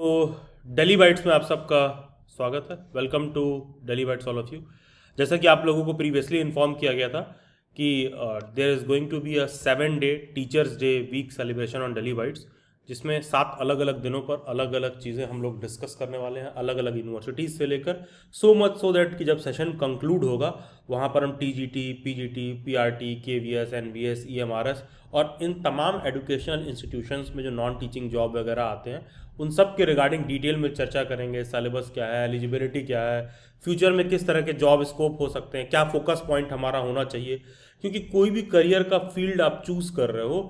तो daily bytes में आप सबका स्वागत है। Welcome to Daily Bites all of you. जैसा कि आप लोगों को प्रीवियसली इन्फॉर्म किया गया था कि there is going to be a 7 day teachers day week celebration on Daily Bites, जिसमें 7 अलग अलग दिनों पर अलग अलग चीज़ें हम लोग डिस्कस करने वाले हैं, अलग अलग यूनिवर्सिटीज़ से लेकर सो मच सो दैट कि जब सेशन कंक्लूड होगा वहाँ पर हम TGT, PGT, PRT, KVS, NVS, EMRS और इन तमाम एजुकेशनल इंस्टीट्यूशंस में जो नॉन टीचिंग जॉब वगैरह आते हैं उन सब के रिगार्डिंग डिटेल में चर्चा करेंगे। सिलेबस क्या है, एलिजिबिलिटी क्या है, फ्यूचर में किस तरह के जॉब स्कोप हो सकते हैं, क्या फोकस पॉइंट हमारा होना चाहिए। क्योंकि कोई भी करियर का फील्ड आप चूज कर रहे हो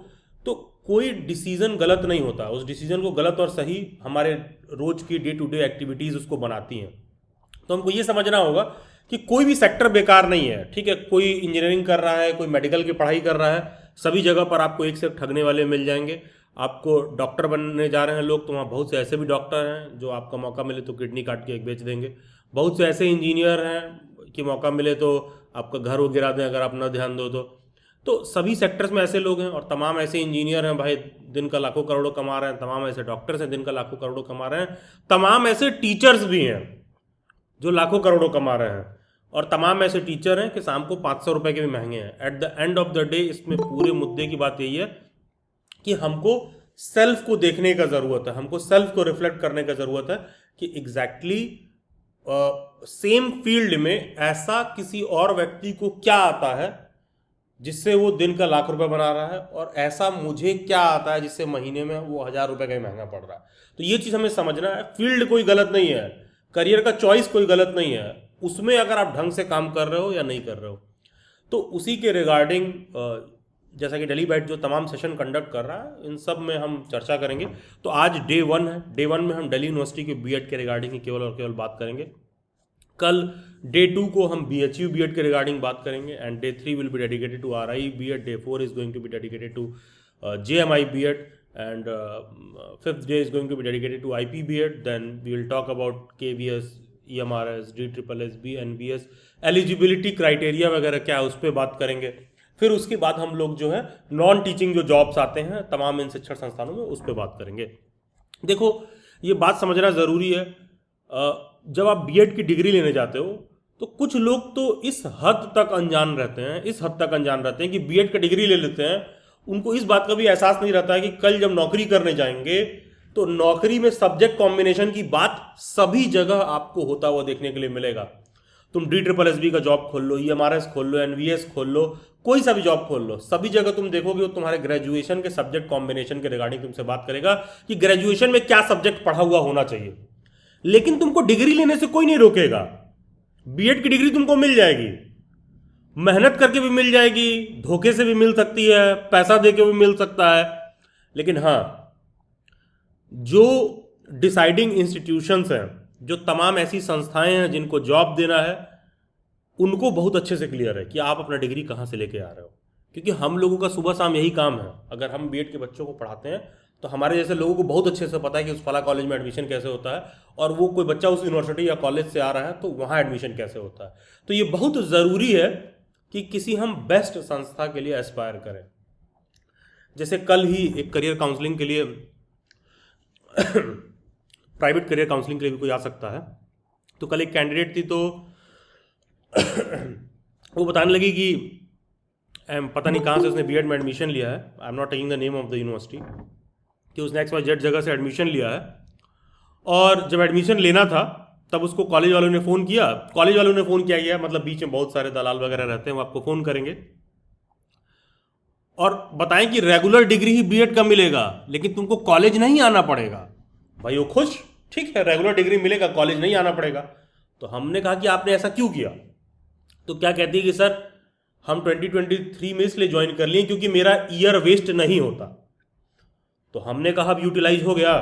तो कोई डिसीजन गलत नहीं होता, उस डिसीजन को गलत और सही हमारे रोज की डे टू डे एक्टिविटीज़ उसको बनाती हैं। तो हमको ये समझना होगा कि कोई भी सेक्टर बेकार नहीं है। ठीक है, कोई इंजीनियरिंग कर रहा है, कोई मेडिकल की पढ़ाई कर रहा है, सभी जगह पर आपको एक से एक ठगने वाले मिल जाएंगे। आपको डॉक्टर बनने जा रहे हैं लोग तो वहाँ बहुत से ऐसे भी डॉक्टर हैं जो आपका मौका मिले तो किडनी काट के एक बेच देंगे। बहुत से ऐसे इंजीनियर हैं कि मौका मिले तो आपका घर वो गिरा दें अगर आप ना ध्यान दो तो सभी सेक्टर्स में ऐसे लोग हैं और तमाम ऐसे इंजीनियर हैं भाई दिन का लाखों करोड़ों कमा रहे हैं, तमाम ऐसे डॉक्टर्स हैं दिन का लाखों करोड़ों कमा रहे हैं, तमाम ऐसे टीचर्स भी हैं जो लाखों करोड़ों कमा रहे हैं और तमाम ऐसे टीचर हैं कि शाम को 500 रुपए के भी महंगे हैं। At the end of the day इसमें पूरे मुद्दे की बात यही है कि हमको सेल्फ को देखने का ज़रूरत है, हमको सेल्फ को रिफ्लेक्ट करने का ज़रूरत है कि एग्जैक्टली सेम फील्ड में ऐसा किसी और व्यक्ति को क्या आता है जिससे वो दिन का लाख रुपए बना रहा है और ऐसा मुझे क्या आता है जिससे महीने में वो 1000 रुपए का ही महंगा पड़ रहा है। तो ये चीज़ हमें समझना है। फील्ड कोई गलत नहीं है, करियर का चॉइस कोई गलत नहीं है, उसमें अगर आप ढंग से काम कर रहे हो या नहीं कर रहे हो। तो उसी के रिगार्डिंग जैसा कि डेली बाइट जो तमाम सेशन कंडक्ट कर रहा है इन सब में हम चर्चा करेंगे। तो आज डे 1 है। डे 1 में हम दिल्ली यूनिवर्सिटी के बीएड के रिगार्डिंग ही केवल और केवल बात करेंगे। कल डे 2 को हम बीएचयू बीएड के रिगार्डिंग बात करेंगे and day 3 will be dedicated to RI BEd, day 4 is going to be dedicated to JMI BEd and 5th day is going to be dedicated to IP BEd. Then we will talk about KVS, EMRS, DSSSB, NBS, eligibility criteria वगैरह क्या है उस पर बात करेंगे। फिर उसके बाद हम लोग जो है नॉन टीचिंग जो जॉब्स आते हैं तमाम इन शिक्षण संस्थानों में उस पर बात करेंगे। देखो ये बात समझना ज़रूरी है, जब आप बीएड की डिग्री लेने जाते हो तो कुछ लोग तो इस हद तक अनजान रहते हैं कि बीएड का डिग्री ले लेते हैं, उनको इस बात का भी एहसास नहीं रहता है कि कल जब नौकरी करने जाएंगे तो नौकरी में सब्जेक्ट कॉम्बिनेशन की बात सभी जगह आपको होता हुआ देखने के लिए मिलेगा। तुम DSSSB का जॉब खोल लो, EMRS खोल लो, NVS खोल लो, कोई सा भी जॉब खोल लो, सभी जगह तुम देखोगे वो तुम्हारे ग्रेजुएशन के सब्जेक्ट कॉम्बिनेशन के रिगार्डिंग तुमसे बात करेगा कि ग्रेजुएशन में क्या सब्जेक्ट पढ़ा हुआ होना चाहिए। लेकिन तुमको डिग्री लेने से कोई नहीं रोकेगा। बीएड की डिग्री तुमको मिल जाएगी, मेहनत करके भी मिल जाएगी, धोखे से भी मिल सकती है, पैसा दे के भी मिल सकता है। लेकिन हाँ, जो डिसाइडिंग इंस्टीट्यूशंस हैं, जो तमाम ऐसी संस्थाएं हैं जिनको जॉब देना है, उनको बहुत अच्छे से क्लियर है कि आप अपना डिग्री कहाँ से लेके आ रहे हो। क्योंकि हम लोगों का सुबह शाम यही काम है। अगर हम बीएड के बच्चों को पढ़ाते हैं तो हमारे जैसे लोगों को बहुत अच्छे से पता है कि उस फला कॉलेज में एडमिशन कैसे होता है और वो कोई बच्चा उस यूनिवर्सिटी या कॉलेज से आ रहा है तो वहाँ एडमिशन कैसे होता है। तो ये बहुत ज़रूरी है कि किसी हम बेस्ट संस्था के लिए एस्पायर करें। जैसे कल ही एक करियर काउंसलिंग के लिए प्राइवेट करियर काउंसलिंग के लिए भी कोई आ सकता है। तो कल एक कैंडिडेट थी तो वो बताने लगी कि पता नहीं कहाँ से उसने बीएड में एडमिशन लिया है, I am not taking the name of the university, कि उसने XYZ जगह से एडमिशन लिया है और जब एडमिशन लेना था तब उसको कॉलेज वालों ने फ़ोन किया। कॉलेज वालों ने फ़ोन किया गया मतलब बीच में बहुत सारे दलाल वगैरह रहते हैं, वो आपको फ़ोन करेंगे और बताएं कि रेगुलर डिग्री ही बीएड का मिलेगा लेकिन तुमको कॉलेज नहीं आना पड़ेगा। भाई वो खुश, ठीक है रेगुलर डिग्री मिलेगा, कॉलेज नहीं आना पड़ेगा। तो हमने कहा कि आपने ऐसा क्यों किया? तो क्या कहती है कि सर हम 2023 में इसलिए ज्वाइन कर लिए क्योंकि मेरा ईयर वेस्ट नहीं होता। तो हमने कहा अब यूटिलाइज हो गया,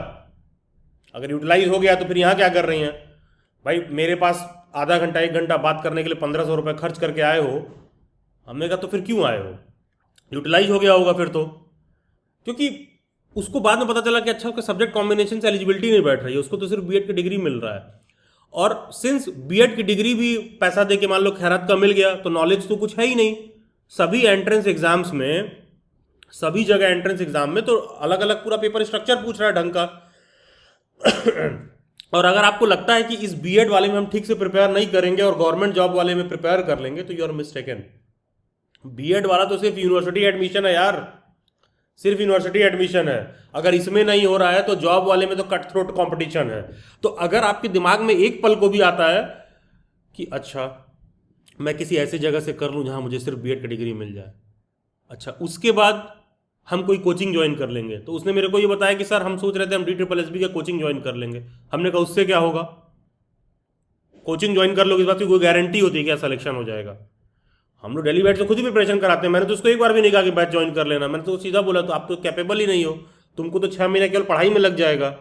अगर यूटिलाइज हो गया तो फिर यहाँ क्या कर रही हैं? भाई मेरे पास आधा घंटा 1 घंटा बात करने के लिए 1500 रुपये खर्च करके आए हो। हमने कहा तो फिर क्यों आए हो? यूटिलाइज हो गया होगा फिर तो। क्योंकि उसको बाद में पता चला कि अच्छा उसका सब्जेक्ट कॉम्बिनेशन से एलिजिबिलिटी नहीं बैठ रही है, उसको तो सिर्फ बीएड की डिग्री मिल रहा है। और सिंस बीएड की डिग्री भी पैसा दे के मान लो खैरात का मिल गया तो नॉलेज तो कुछ है ही नहीं। सभी एंट्रेंस एग्जाम्स में, सभी जगह एंट्रेंस एग्जाम में तो अलग अलग पूरा पेपर स्ट्रक्चर पूछ रहा है ढंग का। और अगर आपको लगता है कि इस बीएड वाले में हम ठीक से प्रिपेयर नहीं करेंगे और गवर्नमेंट जॉब वाले में प्रिपेयर कर लेंगे, तो यू आर मिस्टेकन। बीएड वाला तो सिर्फ यूनिवर्सिटी एडमिशन है यार, सिर्फ यूनिवर्सिटी एडमिशन है। अगर इसमें नहीं हो रहा है तो जॉब वाले में तो कट थ्रोट कॉम्पिटिशन है। तो अगर आपके दिमाग में एक पल को भी आता है कि अच्छा मैं किसी ऐसी जगह से कर लूँ जहाँ मुझे सिर्फ बीएड का डिग्री मिल जाए, अच्छा उसके बाद हम कोई कोचिंग ज्वाइन कर लेंगे, तो उसने मेरे को ये बताया कि सर हम सोच रहे थे हम DSSB का कोचिंग ज्वाइन कर लेंगे। हमने कहा उससे क्या होगा, कोचिंग ज्वाइन कर लोगे इस बात की कोई गारंटी होती है क्या सिलेक्शन हो जाएगा? हम लोग डेली बैच से खुद ही प्रिपरेशन कराते हैं। मैंने तो उसको एक बार भी नहीं कहा कि बैच ज्वाइन कर लेना, मैंने तो सीधा बोला तो आप तो कैपेबल ही नहीं हो, तुमको तो 6 महीने केवल पढ़ाई में लग जाएगा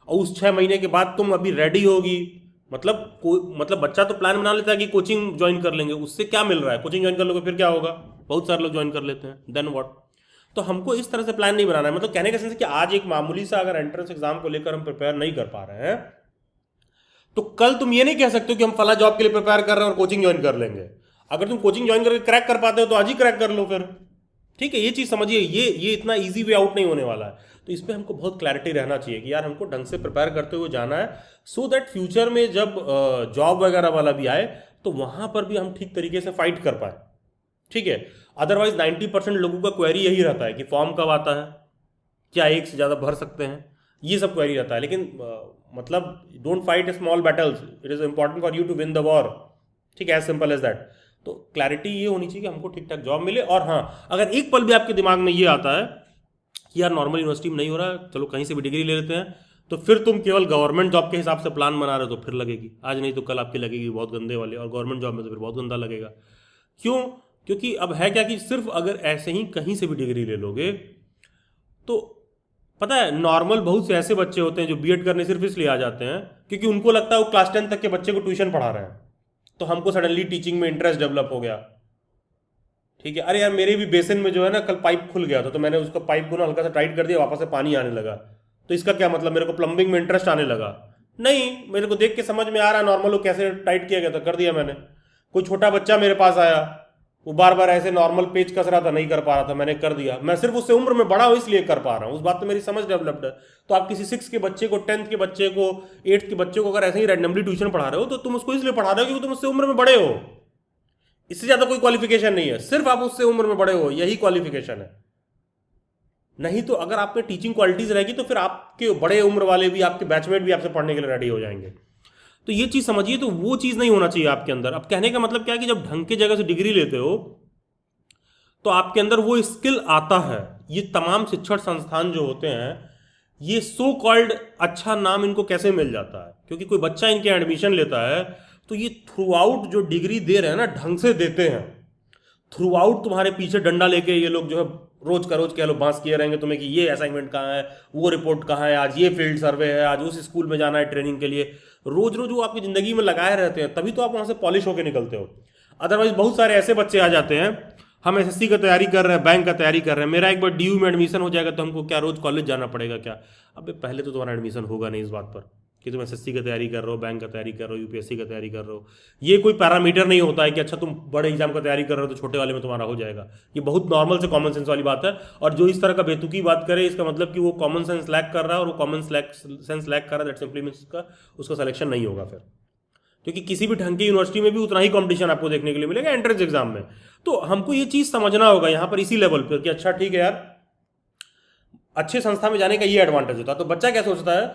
और उस 6 महीने के बाद तुम अभी रेडी होगी। मतलब बच्चा तो प्लान बना लेता है कि कोचिंग ज्वाइन कर लेंगे, उससे क्या मिल रहा है? कोचिंग ज्वाइन कर लोगे फिर क्या होगा? बहुत सारे लोग ज्वाइन कर लेते हैं, देन व्हाट? तो हमको इस तरह से प्लान नहीं बनाना है। मतलब कहने का सेंस है कि आज एक मामूली सा अगर एंट्रेंस एग्जाम को लेकर हम प्रिपेयर नहीं कर पा रहे हैं, तो कल तुम ये नहीं कह सकते हो कि हम फला जॉब के लिए प्रिपेयर कर रहे हैं और कोचिंग ज्वाइन कर लेंगे। अगर तुम कोचिंग ज्वाइन करके क्रैक कर पाते हो तो आज ही क्रैक कर लो फिर, ठीक है? ये चीज़ समझिए, ये इतना ईजी वे आउट नहीं होने वाला है। तो इस पर हमको बहुत क्लैरिटी रहना चाहिए कि यार हमको ढंग से प्रिपेयर करते हुए जाना है, सो दैट फ्यूचर में जब जॉब वगैरह वाला भी आए तो वहाँ पर भी हम ठीक तरीके से फाइट कर पाए, ठीक है? अदरवाइज 90% लोगों का क्वेरी यही रहता है कि फॉर्म कब आता है, क्या एक से ज़्यादा भर सकते हैं, ये सब क्वेरी रहता है। लेकिन मतलब don't fight small battles, it is important for you to win the war, ठीक है? As simple as that. तो क्लैरिटी ये होनी चाहिए कि हमको ठीक ठाक जॉब मिले। और हाँ, अगर एक पल भी आपके दिमाग में ये आता है कि यार नॉर्मल यूनिवर्सिटी में नहीं हो रहा है, चलो कहीं से भी डिग्री ले लेते हैं, तो फिर तुम केवल गवर्नमेंट जॉब के हिसाब से प्लान बना रहे हो तो फिर लगेगी, आज नहीं तो कल आपकी लगेगी बहुत गंदे वाले, और गवर्नमेंट जॉब में तो फिर बहुत गंदा लगेगा। क्यों? क्योंकि अब है क्या कि सिर्फ अगर ऐसे ही कहीं से भी डिग्री ले लोगे तो पता है नॉर्मल बहुत से ऐसे बच्चे होते हैं जो बीएड करने सिर्फ इसलिए आ जाते हैं क्योंकि उनको लगता है वो क्लास 10 तक के बच्चे को ट्यूशन पढ़ा रहे हैं, तो हमको सडनली टीचिंग में इंटरेस्ट डेवलप हो गया, ठीक है? अरे यार मेरे भी बेसिन में जो है ना कल पाइप खुल गया था, तो मैंने उसको पाइप को ना हल्का सा टाइट कर दिया, वापस से पानी आने लगा, तो इसका क्या मतलब? मेरे को प्लम्बिंग में इंटरेस्ट आने लगा? नहीं, मेरे को देख के समझ में आ रहा है नॉर्मल वो कैसे टाइट किया गया था, कर दिया मैंने। कोई छोटा बच्चा मेरे पास आया, वो बार बार ऐसे नॉर्मल पेज कस रहा था, नहीं कर पा रहा था, मैंने कर दिया। मैं सिर्फ उससे उम्र में बड़ा हूं इसलिए कर पा रहा हूं, उस बात पे मेरी समझ डेवलप्ड है। तो आप किसी 6 के बच्चे को, 10th के बच्चे को, 8th के बच्चे को अगर ऐसे ही रैंडमली ट्यूशन पढ़ा रहे हो तो तुम उसको इसलिए पढ़ा रहे हो क्योंकि तुम उससे उम्र में बड़े हो, इससे ज्यादा कोई क्वालिफिकेशन नहीं है, सिर्फ आप उससे उम्र में बड़े हो, यही क्वालिफिकेशन है। नहीं तो अगर आप में टीचिंग क्वालिटीज रहेगी तो फिर आपके बड़े उम्र वाले भी, आपके बैचमेट भी आपसे पढ़ने के लिए रेडी हो जाएंगे। तो ये चीज समझिए, तो वो चीज नहीं होना चाहिए आपके अंदर। अब कहने का मतलब क्या है कि जब ढंग की जगह से डिग्री लेते हो तो आपके अंदर वो स्किल आता है। ये तमाम शिक्षण संस्थान जो होते हैं, ये सो कॉल्ड अच्छा नाम इनको कैसे मिल जाता है? क्योंकि कोई बच्चा इनके एडमिशन लेता है तो ये थ्रू आउट जो डिग्री दे रहे हैं ना, ढंग से देते हैं। थ्रू आउट तुम्हारे पीछे डंडा लेके ये लोग जो है रोज का रोज कह लो बांस किए रहेंगे तुम्हें कि ये असाइनमेंट कहाँ है, वो रिपोर्ट कहाँ है, आज ये फील्ड सर्वे है, आज उस स्कूल में जाना है ट्रेनिंग के लिए। रोज रोज वो आपकी जिंदगी में लगाए रहते हैं, तभी तो आप वहां से पॉलिश होकर निकलते हो। अदरवाइज बहुत सारे ऐसे बच्चे आ जाते हैं, हम एसएससी का तैयारी कर रहे हैं, बैंक का तैयारी कर रहे हैं, मेरा एक बार डीयू में एडमिशन हो जाएगा तो हमको क्या रोज कॉलेज जाना पड़ेगा क्या? अबे पहले तो तुम्हारा एडमिशन होगा नहीं इस बात पर कि तुम एसएससी का तैयारी कर रहे हो, बैंक का तैयारी कर रहे हो, यूपीएससी का तैयारी कर रहे हो। ये कोई पैरामीटर नहीं होता है कि अच्छा तुम बड़े एग्जाम का तैयारी कर रहे हो तो छोटे वाले में तुम्हारा हो जाएगा। ये बहुत नॉर्मल से कॉमन सेंस वाली बात है। और जो इस तरह का बेतुकी बात करे, इसका मतलब कि वो कॉमन सेंस लैक कर रहा है, और वो कॉमन सेंस लैक कर रहा है, दैट सिंपली मींस उसका सिलेक्शन नहीं होगा फिर। क्योंकि किसी भी ढंग की यूनिवर्सिटी में भी उतना ही कंपटीशन आपको देखने के लिए मिलेगा एंट्रेंस एग्जाम में। तो हमको ये चीज समझना होगा यहाँ पर इसी लेवल पर कि अच्छा ठीक है यार, अच्छे संस्था में जाने का ये एडवांटेज होता है। तो बच्चा क्या सोचता है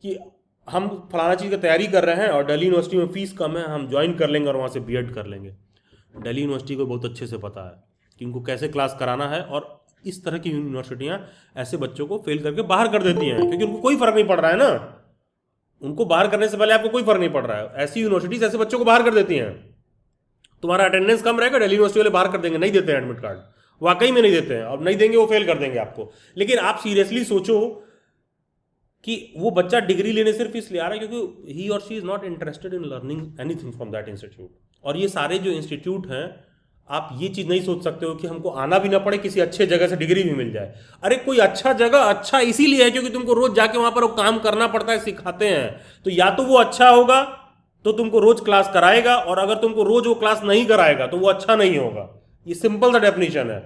कि हम फलाना चीज़ की तैयारी कर रहे हैं और दिल्ली यूनिवर्सिटी में फीस कम है, हम ज्वाइन कर लेंगे और वहाँ से बीएड कर लेंगे। दिल्ली यूनिवर्सिटी को बहुत अच्छे से पता है कि इनको कैसे क्लास कराना है, और इस तरह की यूनिवर्सिटियाँ ऐसे बच्चों को फेल करके बाहर कर देती हैं, क्योंकि उनको कोई फर्क नहीं पड़ रहा है ना। उनको बाहर करने से पहले आपको कोई फर्क नहीं पड़ रहा है, ऐसी यूनिवर्सिटीज ऐसे बच्चों को बाहर कर देती हैं। तुम्हारा अटेंडेंस कम रहेगा, दिल्ली यूनिवर्सिटी वाले बाहर कर देंगे, नहीं देते हैं एडमिट कार्ड, वाकई में नहीं देते हैं, और नहीं देंगे वो फेल कर देंगे आपको। लेकिन आप सीरियसली सोचो कि वो बच्चा डिग्री लेने सिर्फ इसलिए आ रहा है क्योंकि ही और she is not interested in learning anything from that institute. और ये सारे जो इंस्टीट्यूट हैं, आप ये चीज़ नहीं सोच सकते हो कि हमको आना भी ना पड़े, किसी अच्छे जगह से डिग्री भी मिल जाए। अरे कोई अच्छा जगह अच्छा इसीलिए है क्योंकि तुमको रोज जाके वहां पर वो काम करना पड़ता है, सिखाते हैं। तो या तो वो अच्छा होगा तो तुमको रोज क्लास कराएगा, और अगर तुमको रोज वो क्लास नहीं कराएगा तो वो अच्छा नहीं होगा। ये सिंपल सा डेफिनेशन है।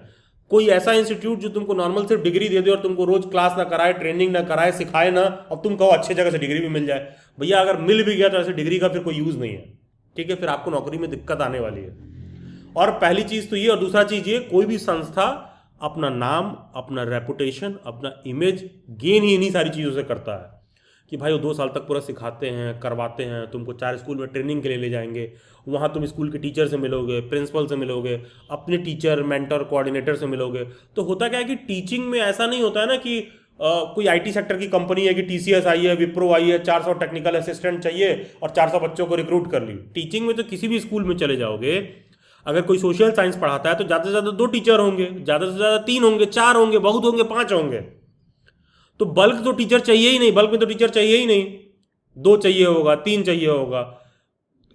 कोई ऐसा इंस्टीट्यूट जो तुमको नॉर्मल सिर्फ डिग्री दे दे और तुमको रोज क्लास ना कराए, ट्रेनिंग ना कराए, सिखाए ना, और तुम कहो अच्छे जगह से डिग्री भी मिल जाए, भैया अगर मिल भी गया तो ऐसे डिग्री का फिर कोई यूज नहीं है, ठीक है, फिर आपको नौकरी में दिक्कत आने वाली है। और पहली चीज तो ये, और दूसरा चीज ये, कोई भी संस्था अपना नाम, अपना रेपुटेशन, अपना इमेज गेन ही इन्हीं सारी चीजों से करता है कि भाई वो 2 साल तक पूरा सिखाते हैं, करवाते हैं, तुमको 4 स्कूल में ट्रेनिंग के लिए ले जाएंगे, वहाँ तुम स्कूल के टीचर से मिलोगे, प्रिंसिपल से मिलोगे, अपने टीचर, मेंटर, कोऑर्डिनेटर से मिलोगे। तो होता क्या है कि टीचिंग में ऐसा नहीं होता है ना कि कोई आईटी सेक्टर की कंपनी है कि टीसीएस आई है, विप्रो आई है, 400 टेक्निकल असिस्टेंट चाहिए और 400 बच्चों को रिक्रूट कर ली। टीचिंग में तो किसी भी स्कूल में चले जाओगे, अगर कोई सोशल साइंस पढ़ाता है तो ज़्यादा से ज़्यादा 2 टीचर होंगे, ज़्यादा से ज़्यादा 3 होंगे, 4 होंगे, बहुत होंगे 5 होंगे। तो बल्क तो टीचर चाहिए ही नहीं, बल्क में तो टीचर चाहिए ही नहीं, 2 चाहिए होगा, 3 चाहिए होगा।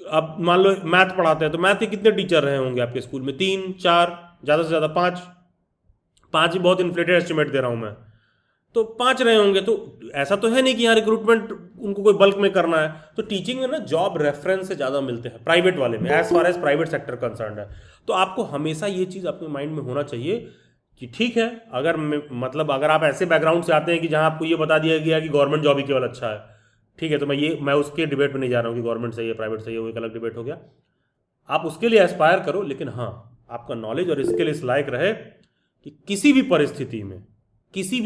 अब मान लो मैथ पढ़ाते हैं तो मैथ के कितने टीचर रहे होंगे आपके स्कूल में? 3, 4, ज़्यादा से ज़्यादा 5। 5 ही बहुत इन्फ्लेटेड एस्टिमेट दे रहा हूँ मैं, तो 5 रहे होंगे। तो ऐसा तो है नहीं कि यहाँ रिक्रूटमेंट उनको कोई बल्क में करना है। तो टीचिंग में ना जॉब रेफरेंस से ज़्यादा मिलते हैं प्राइवेट वाले में, as far as private sector concern है। तो आपको हमेशा ये चीज़ अपने माइंड में होना चाहिए कि ठीक है, अगर मतलब अगर आप ऐसे बैकग्राउंड से आते हैं कि जहाँ आपको ये बता दिया गया कि गवर्नमेंट जॉब ही केवल अच्छा है, ठीक है, तो मैं उसके डिबेट में नहीं जा रहा हूँ कि गवर्नमेंट सही है प्राइवेट सही है, वो एक अलग डिबेट हो गया। आप उसके लिए एस्पायर करो, लेकिन हाँ, आपका नॉलेज और स्किल इस लायक रहे कि किसी भी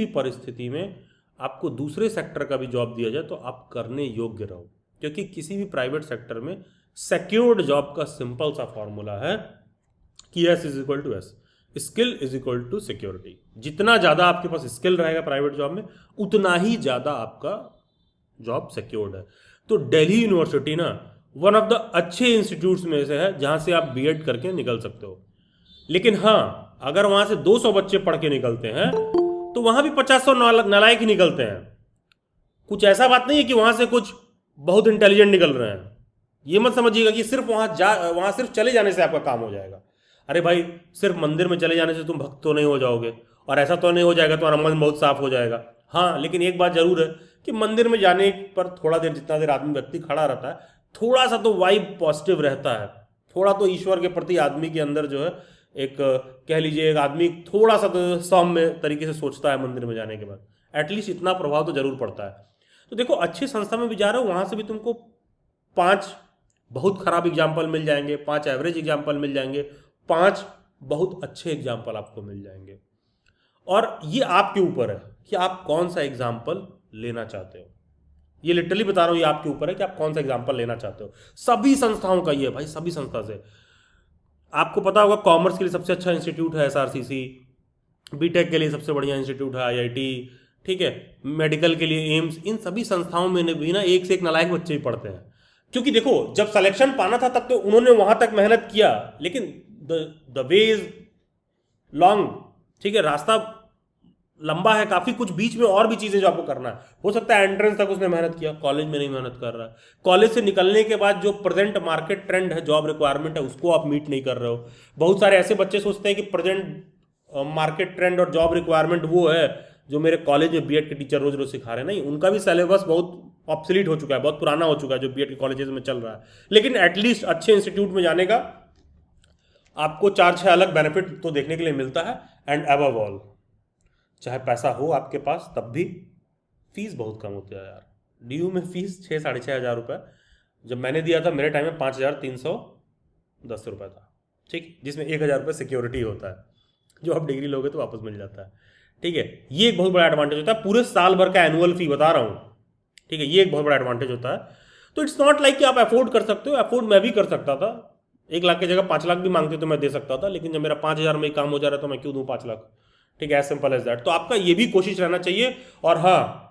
परिस्थिति में आपको दूसरे सेक्टर का भी जॉब दिया जाए तो आप करने योग्य रहो। क्योंकि किसी भी प्राइवेट सेक्टर में सिक्योर्ड जॉब का सिंपल सा फॉर्मूला है कि S is equal to S, skill is equal to security. जितना ज़्यादा आपके पास स्किल रहेगा प्राइवेट जॉब में, उतना ही ज़्यादा आपका जॉब सिक्योर्ड है। तो दिल्ली यूनिवर्सिटी ना वन ऑफ द अच्छे इंस्टीट्यूट्स में से है जहाँ से आप बीएड करके निकल सकते हो। लेकिन हाँ, अगर वहाँ से 200 बच्चे पढ़ के निकलते हैं तो वहाँ भी 50-100 नालायक ही निकलते हैं। कुछ ऐसा बात नहीं है कि वहाँ से कुछ बहुत इंटेलिजेंट निकल रहे हैं। ये मत समझिएगा कि सिर्फ वहाँ सिर्फ चले जाने से आपका काम हो जाएगा। अरे भाई, सिर्फ मंदिर में चले जाने से तुम भक्त तो नहीं हो जाओगे, और ऐसा तो नहीं हो जाएगा तुम्हारा मन बहुत साफ हो जाएगा। हाँ, लेकिन एक बात जरूर है कि मंदिर में जाने पर थोड़ा देर, जितना देर आदमी व्यक्ति खड़ा रहता है, थोड़ा सा तो वाइब पॉजिटिव रहता है, थोड़ा तो ईश्वर के प्रति आदमी के अंदर जो है एक, कह लीजिए, एक आदमी थोड़ा सा तो सौम्य तरीके से सोचता है मंदिर में जाने के बाद, एटलीस्ट इतना प्रभाव तो जरूर पड़ता है। तो देखो, अच्छी संस्था में भी जा रहे हो, वहाँ से भी तुमको 5 बहुत खराब एग्जाम्पल मिल जाएंगे, 5 एवरेज एग्जाम्पल मिल जाएंगे, 5 बहुत अच्छे एग्जाम्पल आपको मिल जाएंगे। और ये आपके ऊपर है कि आप कौन सा एग्जाम्पल लेना चाहते हो। ये लिटरली बता रहा हूँ, ये आपके ऊपर है कि आप कौन सा एग्जाम्पल लेना चाहते हो। सभी संस्थाओं का ये है भाई, सभी संस्था से। आपको पता होगा कॉमर्स के लिए सबसे अच्छा इंस्टीट्यूट है एसआरसीसी, बीटेक के लिए सबसे बढ़िया इंस्टीट्यूट है आईआईटी, ठीक है, मेडिकल के लिए एम्स। इन सभी संस्थाओं में भी ना एक से एक नालायक बच्चे ही पढ़ते हैं। क्योंकि देखो, जब सिलेक्शन पाना था तब तो उन्होंने वहां तक मेहनत किया, लेकिन द वे इज लॉन्ग, ठीक है, रास्ता लंबा है काफी, कुछ बीच में और भी चीजें जो आपको करना है। हो सकता है एंट्रेंस तक उसने मेहनत किया, कॉलेज में नहीं मेहनत कर रहा है, कॉलेज से निकलने के बाद जो प्रेजेंट मार्केट ट्रेंड है, जॉब रिक्वायरमेंट है, उसको आप मीट नहीं कर रहे हो। बहुत सारे ऐसे बच्चे सोचते हैं कि प्रेजेंट मार्केट ट्रेंड और जॉब रिक्वायरमेंट वो है जो मेरे कॉलेज में बीएड के टीचर रोज रोज सिखा रहे हैं। नहीं, उनका भी सिलेबस बहुत ऑब्सोलीट हो चुका है, बहुत पुराना हो चुका है जो बीएड के कॉलेजेस में चल रहा है। लेकिन एटलीस्ट अच्छे इंस्टीट्यूट में जाने का आपको 4-6 अलग बेनिफिट तो देखने के लिए मिलता है। एंड अबव ऑल, चाहे पैसा हो आपके पास, तब भी फीस बहुत कम होती है यार। डीयू में फीस 6-6.5 हज़ार रुपये, जब मैंने दिया था मेरे टाइम में 5,310 रुपये था, ठीक, जिसमें 1,000 रुपये सिक्योरिटी होता है, जो आप डिग्री लोगे तो वापस मिल जाता है, ठीक है। ये एक बहुत बड़ा एडवांटेज होता है, पूरे साल भर का एनुअल फी बता रहा हूँ, ठीक है, ये एक बहुत बड़ा एडवांटेज होता है। तो इट्स नॉट लाइक कि आप अफोर्ड कर सकते हो, अफोर्ड मैं भी कर सकता था, 1 लाख की जगह 5 लाख भी मांगते तो मैं दे सकता था, लेकिन जब मेरा 5,000 में ही काम हो जा रहा है तो मैं क्यों दूँ 5 लाख, ठीक है, एज सिंपल एज दैट। तो आपका ये भी कोशिश रहना चाहिए। और हाँ,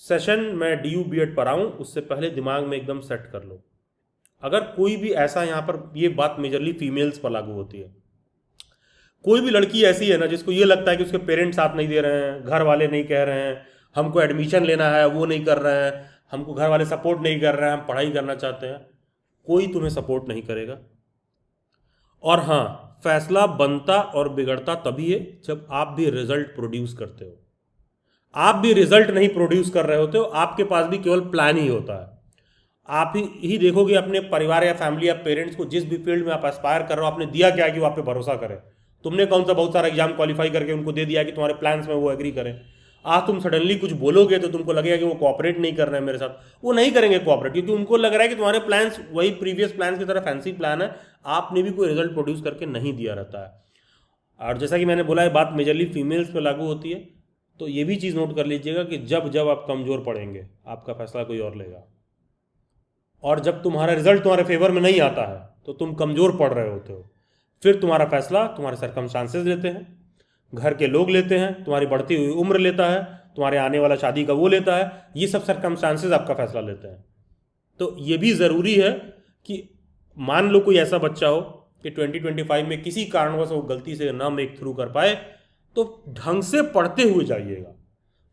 सेशन में डीयू बीएड पर आऊँ उससे पहले दिमाग में एकदम सेट कर लो, अगर कोई भी ऐसा, यहाँ पर ये बात मेजरली फीमेल्स पर लागू होती है, कोई भी लड़की ऐसी है ना जिसको ये लगता है कि उसके पेरेंट्स साथ नहीं दे रहे हैं, घर वाले नहीं कह रहे हैं, हमको एडमिशन लेना है वो नहीं कर रहे हैं, हमको घर वाले सपोर्ट नहीं कर रहे हैं, हम पढ़ाई करना चाहते हैं, कोई तुम्हें सपोर्ट नहीं करेगा। और हाँ, फैसला बनता और बिगड़ता तभी है जब आप भी रिजल्ट प्रोड्यूस करते हो। आप भी रिजल्ट नहीं प्रोड्यूस कर रहे होते हो, आपके पास भी केवल प्लान ही होता है। आप ही देखोगे अपने परिवार या फैमिली या पेरेंट्स को, जिस भी फील्ड में आप एस्पायर कर रहे हो, आपने दिया क्या कि वो आप पे भरोसा करे, तुमने कौन सा बहुत सारा एग्जाम क्वालिफाई करके उनको दे दिया कि तुम्हारे प्लान्स में वो एग्री करें। आज तुम सडनली कुछ बोलोगे तो तुमको लगेगा कि वो कोऑपरेट नहीं कर रहे हैं मेरे साथ, वो नहीं करेंगे कोऑपरेट, क्योंकि उनको लग रहा है कि तुम्हारे प्लान्स वही प्रीवियस प्लान्स की तरह फैंसी प्लान है, आपने भी कोई रिजल्ट प्रोड्यूस करके नहीं दिया रहता है। और जैसा कि मैंने बोला है, बात मेजरली फीमेल्स पे लागू होती है, तो ये भी चीज़ नोट कर लीजिएगा कि जब जब आप कमज़ोर पड़ेंगे आपका फैसला कोई और लेगा, और जब तुम्हारा रिजल्ट तुम्हारे फेवर में नहीं आता है तो तुम कमज़ोर पड़ रहे होते हो, फिर तुम्हारा फैसला तुम्हारे सरकमस्टांसेस लेते हैं, घर के लोग लेते हैं, तुम्हारी बढ़ती हुई उम्र लेता है, तुम्हारे आने वाला शादी का वो लेता है, ये सब सरकमस्टांसेस आपका फैसला लेते हैं। तो ये भी ज़रूरी है कि मान लो कोई ऐसा बच्चा हो कि 2025 में किसी कारणवश वो गलती से ना मेक थ्रू कर पाए, तो ढंग से पढ़ते हुए जाइएगा,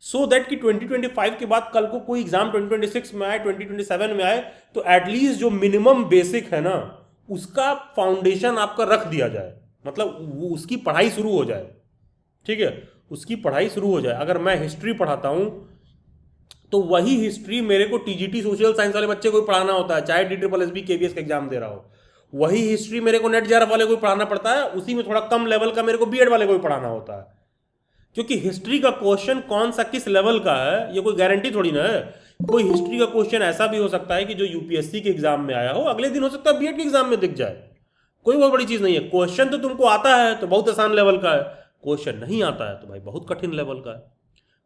सो दैट कि 2025 के बाद कल को कोई एग्जाम 2026 में आए, 2027 में आए, तो एटलीस्ट जो मिनिमम बेसिक है ना, उसका फाउंडेशन आपका रख दिया जाए, मतलब वो उसकी पढ़ाई शुरू हो जाए। ठीक है, उसकी पढ़ाई शुरू हो जाए। अगर मैं हिस्ट्री पढ़ाता हूं तो वही हिस्ट्री मेरे को टीजीटी सोशल साइंस वाले बच्चे को पढ़ाना होता है, चाहे DSSB KVS का एग्जाम दे रहा हो। वही हिस्ट्री मेरे को नेट JRF वाले को पढ़ाना पड़ता है, उसी में थोड़ा कम लेवल का मेरे को बीएड वाले को भी पढ़ाना होता है, क्योंकि हिस्ट्री का क्वेश्चन कौन सा किस लेवल का है ये कोई गारंटी थोड़ी ना है। कोई हिस्ट्री का क्वेश्चन ऐसा भी हो सकता है कि जो यूपीएससी के एग्जाम में आया हो, अगले दिन हो सकता है बीएड के एग्जाम में दिख जाए। कोई बहुत बड़ी चीज नहीं है। क्वेश्चन तो तुमको आता है तो बहुत आसान लेवल का है, क्वेश्चन नहीं आता है तो भाई बहुत कठिन लेवल का है।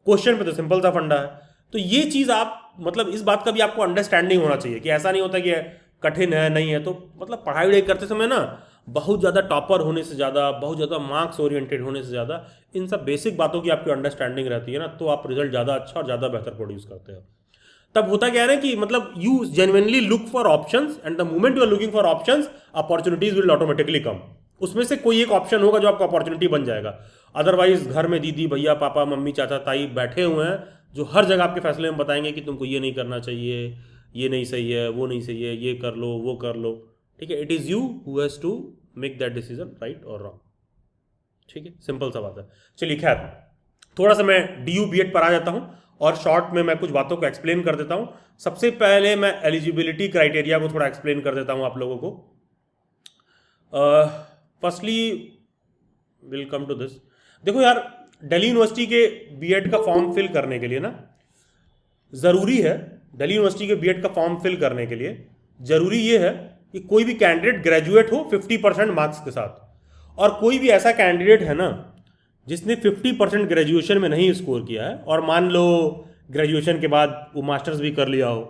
क्वेश्चन पे तो सिंपल सा फंडा है। तो ये चीज आप मतलब इस बात का भी आपको अंडरस्टैंडिंग होना चाहिए कि ऐसा नहीं होता कि कठिन है नहीं है, तो मतलब पढ़ाई वढ़ाई करते समय ना बहुत ज़्यादा टॉपर होने से ज़्यादा, बहुत ज़्यादा मार्क्स ओरिएंटेड होने से ज़्यादा इन सब बेसिक बातों की आपकी अंडरस्टैंडिंग रहती है ना, तो आप रिजल्ट ज़्यादा अच्छा और ज़्यादा बेहतर प्रोड्यूस करते हो। तब होता क्या है ना कि मतलब you genuinely look for options, and the moment you are looking for options, opportunities will automatically come. उसमें से कोई एक ऑप्शन होगा जो आपका अपॉर्चुनिटी बन जाएगा। अदरवाइज घर में दीदी भैया पापा मम्मी चाचा ताई बैठे हुए हैं जो हर जगह आपके फैसले में बताएंगे कि तुमको ये नहीं करना चाहिए, ये नहीं सही है, वो नहीं सही है, ये कर लो वो कर लो। ठीक है, it is you who has to make that decision, right और रॉन्ग। ठीक है, सिंपल सा बात है। चलिए खैर, थोड़ा सा मैं DU BEd पर आ जाता हूँ और शॉर्ट में मैं कुछ बातों को एक्सप्लेन कर देता हूँ। सबसे पहले मैं एलिजिबिलिटी क्राइटेरिया को थोड़ा एक्सप्लेन कर देता हूँ आप लोगों को। Firstly will come to this. देखो यार, दिल्ली यूनिवर्सिटी के BEd का फॉर्म फिल करने के लिए ना ज़रूरी है, दिल्ली यूनिवर्सिटी के BEd का फॉर्म फिल करने के लिए ज़रूरी ये है कि कोई भी कैंडिडेट ग्रेजुएट हो 50% मार्क्स के साथ। और कोई भी ऐसा कैंडिडेट है ना जिसने 50% ग्रेजुएशन में नहीं स्कोर किया है, और मान लो ग्रेजुएशन के बाद वो मास्टर्स भी कर लिया हो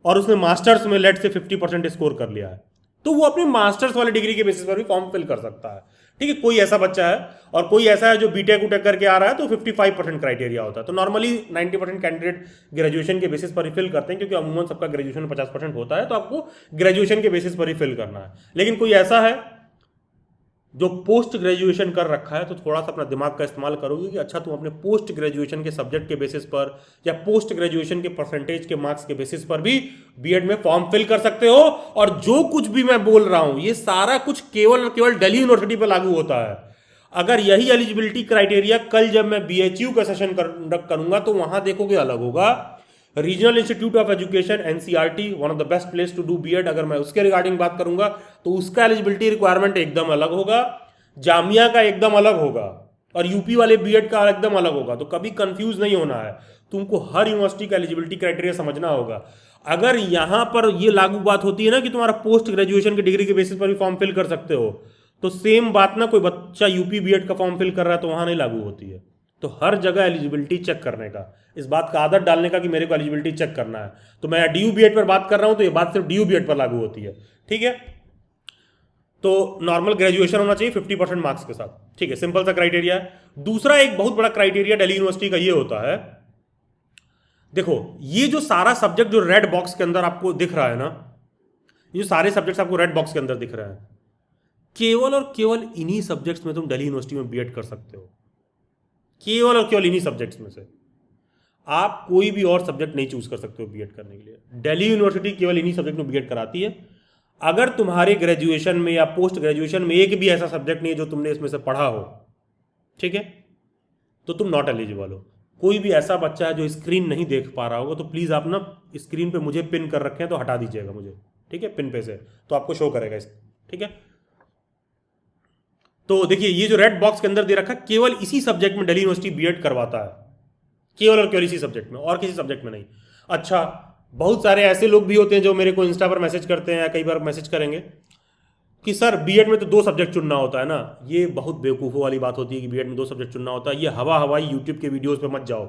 और उसने मास्टर्स में लेट से 50% स्कोर कर लिया है, तो वो अपने मास्टर्स वाले डिग्री के बेसिस पर भी फॉर्म फिल कर सकता है। ठीक है, कोई ऐसा बच्चा है और कोई ऐसा है जो बीटेक उटेक करके आ रहा है तो 55% क्राइटेरिया होता है। तो नॉर्मली 90% कैंडिडेट ग्रेजुएशन के बेसिस पर ही फिल करते हैं, क्योंकि अमूमन सबका ग्रेजुएशन में 50% होता है, तो आपको ग्रेजुएशन के बेसिस पर ही फिल करना है। लेकिन कोई ऐसा है जो पोस्ट ग्रेजुएशन कर रखा है, तो थोड़ा सा अपना दिमाग का इस्तेमाल करोगे कि अच्छा तुम अपने पोस्ट ग्रेजुएशन के सब्जेक्ट के बेसिस पर या पोस्ट ग्रेजुएशन के परसेंटेज के मार्क्स के बेसिस पर भी बीएड में फॉर्म फिल कर सकते हो। और जो कुछ भी मैं बोल रहा हूं ये सारा कुछ केवल और केवल दिल्ली यूनिवर्सिटी पर लागू होता है। अगर यही एलिजिबिलिटी क्राइटेरिया कल जब मैं BHU का सेशन कंडक्ट करूंगा तो वहां देखोगे अलग होगा। Regional institute of education NCERT, one of the best place to do BEd, अगर मैं उसके रिगार्डिंग बात करूंगा तो उसका एलिजिबिलिटी रिक्वायरमेंट एकदम अलग होगा, जामिया का एकदम अलग होगा और यूपी वाले बीएड का एकदम अलग होगा। तो कभी कंफ्यूज नहीं होना है, तुमको हर यूनिवर्सिटी का एलिजिबिलिटी क्राइटेरिया समझना होगा। अगर यहां पर ये लागू बात होती है ना कि तुम्हारा पोस्ट ग्रेजुएशन की डिग्री के बेसिस पर भी फॉर्म फिल कर सकते हो, तो सेम बात ना कोई बच्चा यूपी बीएड का फॉर्म फिल कर रहा है तो वहां नहीं लागू होती है। तो हर जगह एलिजिबिलिटी चेक करने का, इस बात का आदत डालने का कि मेरे को एलिजिबिलिटी चेक करना है। तो मैं DU BEd पर बात कर रहा हूं तो ये बात सिर्फ DU BEd पर लागू होती है। ठीक है, तो नॉर्मल ग्रेजुएशन होना चाहिए 50% मार्क्स के साथ। ठीक है, सिंपल सा क्राइटेरिया है। दूसरा एक बहुत बड़ा क्राइटेरिया दिल्ली यूनिवर्सिटी का ये होता है, देखो ये जो सारा सब्जेक्ट जो रेड बॉक्स के अंदर आपको दिख रहा है ना, ये जो सारे सब्जेक्ट्स आपको रेड बॉक्स के अंदर दिख रहे हैं, केवल और केवल इन्हीं सब्जेक्ट्स में तुम दिल्ली यूनिवर्सिटी में बीएड कर सकते हो। केवल और केवल इन्हीं सब्जेक्ट्स में से आप कोई भी और सब्जेक्ट नहीं चूज कर सकते हो बीएड करने के लिए। दिल्ली यूनिवर्सिटी केवल इन्हीं सब्जेक्ट में बीएड कराती है। अगर तुम्हारे ग्रेजुएशन में या पोस्ट ग्रेजुएशन में एक भी ऐसा सब्जेक्ट नहीं है जो तुमने इसमें से पढ़ा हो, ठीक है, तो तुम नॉट एलिजिबल हो। कोई भी ऐसा बच्चा है जो स्क्रीन नहीं देख पा रहा होगा तो प्लीज आप ना स्क्रीन पे मुझे पिन कर रखे हैं तो हटा दीजिएगा मुझे, ठीक है, पिन पे से तो आपको शो करेगा इस, ठीक है। तो देखिए ये जो रेड बॉक्स के अंदर दे रखा है, केवल इसी सब्जेक्ट में दिल्ली यूनिवर्सिटी बीएड करवाता है, केवल और केवल इसी सब्जेक्ट में, और किसी सब्जेक्ट में नहीं। अच्छा, बहुत सारे ऐसे लोग भी होते हैं जो मेरे को इंस्टा पर मैसेज करते हैं या कई बार मैसेज करेंगे कि सर बीएड में तो 2 सब्जेक्ट चुनना होता है ना। ये बहुत बेवकूफ़ों वाली बात होती है कि बीएड में 2 सब्जेक्ट चुनना होता है। ये हवा हवाई यूट्यूब के वीडियोस पे मत जाओ,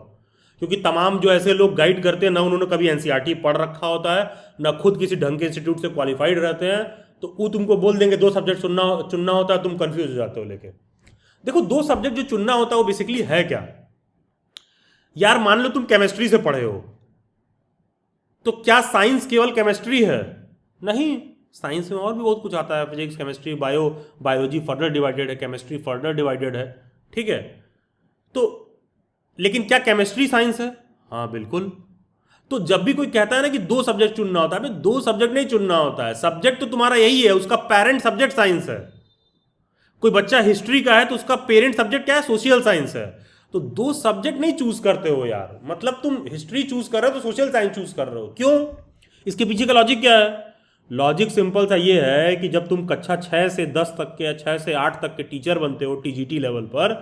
क्योंकि तमाम जो ऐसे लोग गाइड करते हैं ना, उन्होंने कभी एनसीईआरटी पढ़ रखा होता है, ना खुद किसी ढंग के इंस्टीट्यूट से क्वालिफाइड रहते हैं, तो वो तुमको बोल देंगे 2 सब्जेक्ट चुनना होता है, तुम कंफ्यूज हो जाते हो लेके। देखो 2 सब्जेक्ट जो चुनना होता है वो बेसिकली है क्या यार। मान लो तुम केमिस्ट्री से पढ़े हो, तो क्या साइंस केवल केमिस्ट्री है? नहीं, साइंस में और भी बहुत कुछ आता है, physics, chemistry, biology further divided है, केमिस्ट्री फर्दर डिवाइडेड है, ठीक है। तो लेकिन क्या केमिस्ट्री साइंस है? हाँ बिल्कुल। तो जब भी कोई कहता है ना कि 2 सब्जेक्ट चुनना होता है, 2 सब्जेक्ट नहीं चुनना होता है। सब्जेक्ट तो तुम्हारा यही है, उसका पेरेंट सब्जेक्ट साइंस है। कोई बच्चा हिस्ट्री का है तो उसका पेरेंट सब्जेक्ट क्या है? सोशल साइंस है। तो 2 सब्जेक्ट नहीं चूज करते हो यार, मतलब तुम हिस्ट्री चूज कर रहे हो तो सोशल साइंस चूज कर रहे हो, क्यों? इसके पीछे का लॉजिक क्या है? लॉजिक सिंपल सा ये है कि जब तुम कक्षा 6 से 10 तक के या 6 से 8 तक के टीचर बनते हो टीजीटी लेवल पर,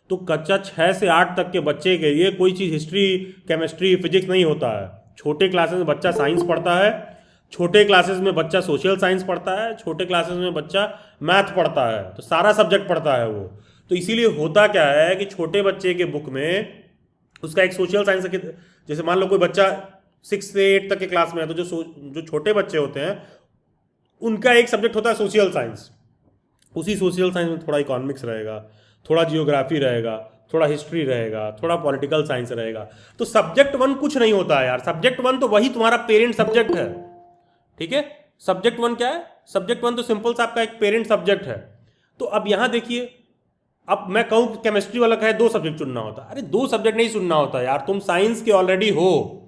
तो कक्षा 6 से 8 तक के बच्चे के लिए कोई चीज़ हिस्ट्री, केमिस्ट्री, फिजिक्स नहीं होता है। छोटे क्लासेस में बच्चा साइंस पढ़ता है, छोटे क्लासेस में बच्चा सोशल साइंस पढ़ता है, छोटे क्लासेस में बच्चा मैथ पढ़ता है, तो सारा सब्जेक्ट पढ़ता है वो। तो इसीलिए होता क्या है कि छोटे बच्चे के बुक में उसका एक सोशल साइंस, जैसे मान लो कोई बच्चा 6 से 8 तक के क्लास में है, तो जो छोटे बच्चे होते हैं उनका एक सब्जेक्ट होता है सोशल साइंस। उसी सोशल साइंस में थोड़ा इकोनॉमिक्स रहेगा, थोड़ा जियोग्राफी रहेगा, थोड़ा हिस्ट्री रहेगा, थोड़ा पॉलिटिकल साइंस रहेगा। तो सब्जेक्ट 1 कुछ नहीं होता है यार। सब्जेक्ट 1 तो वही तुम्हारा पेरेंट सब्जेक्ट है, ठीक है। सब्जेक्ट 1 क्या है? सब्जेक्ट 1 तो सिंपल सा आपका एक पेरेंट सब्जेक्ट है। तो अब यहां देखिए, अब मैं कहूं कि केमिस्ट्री वाला कहे 2 सब्जेक्ट चुनना होता है, अरे 2 सब्जेक्ट नहीं चुनना होता यार, तुम साइंस के ऑलरेडी हो,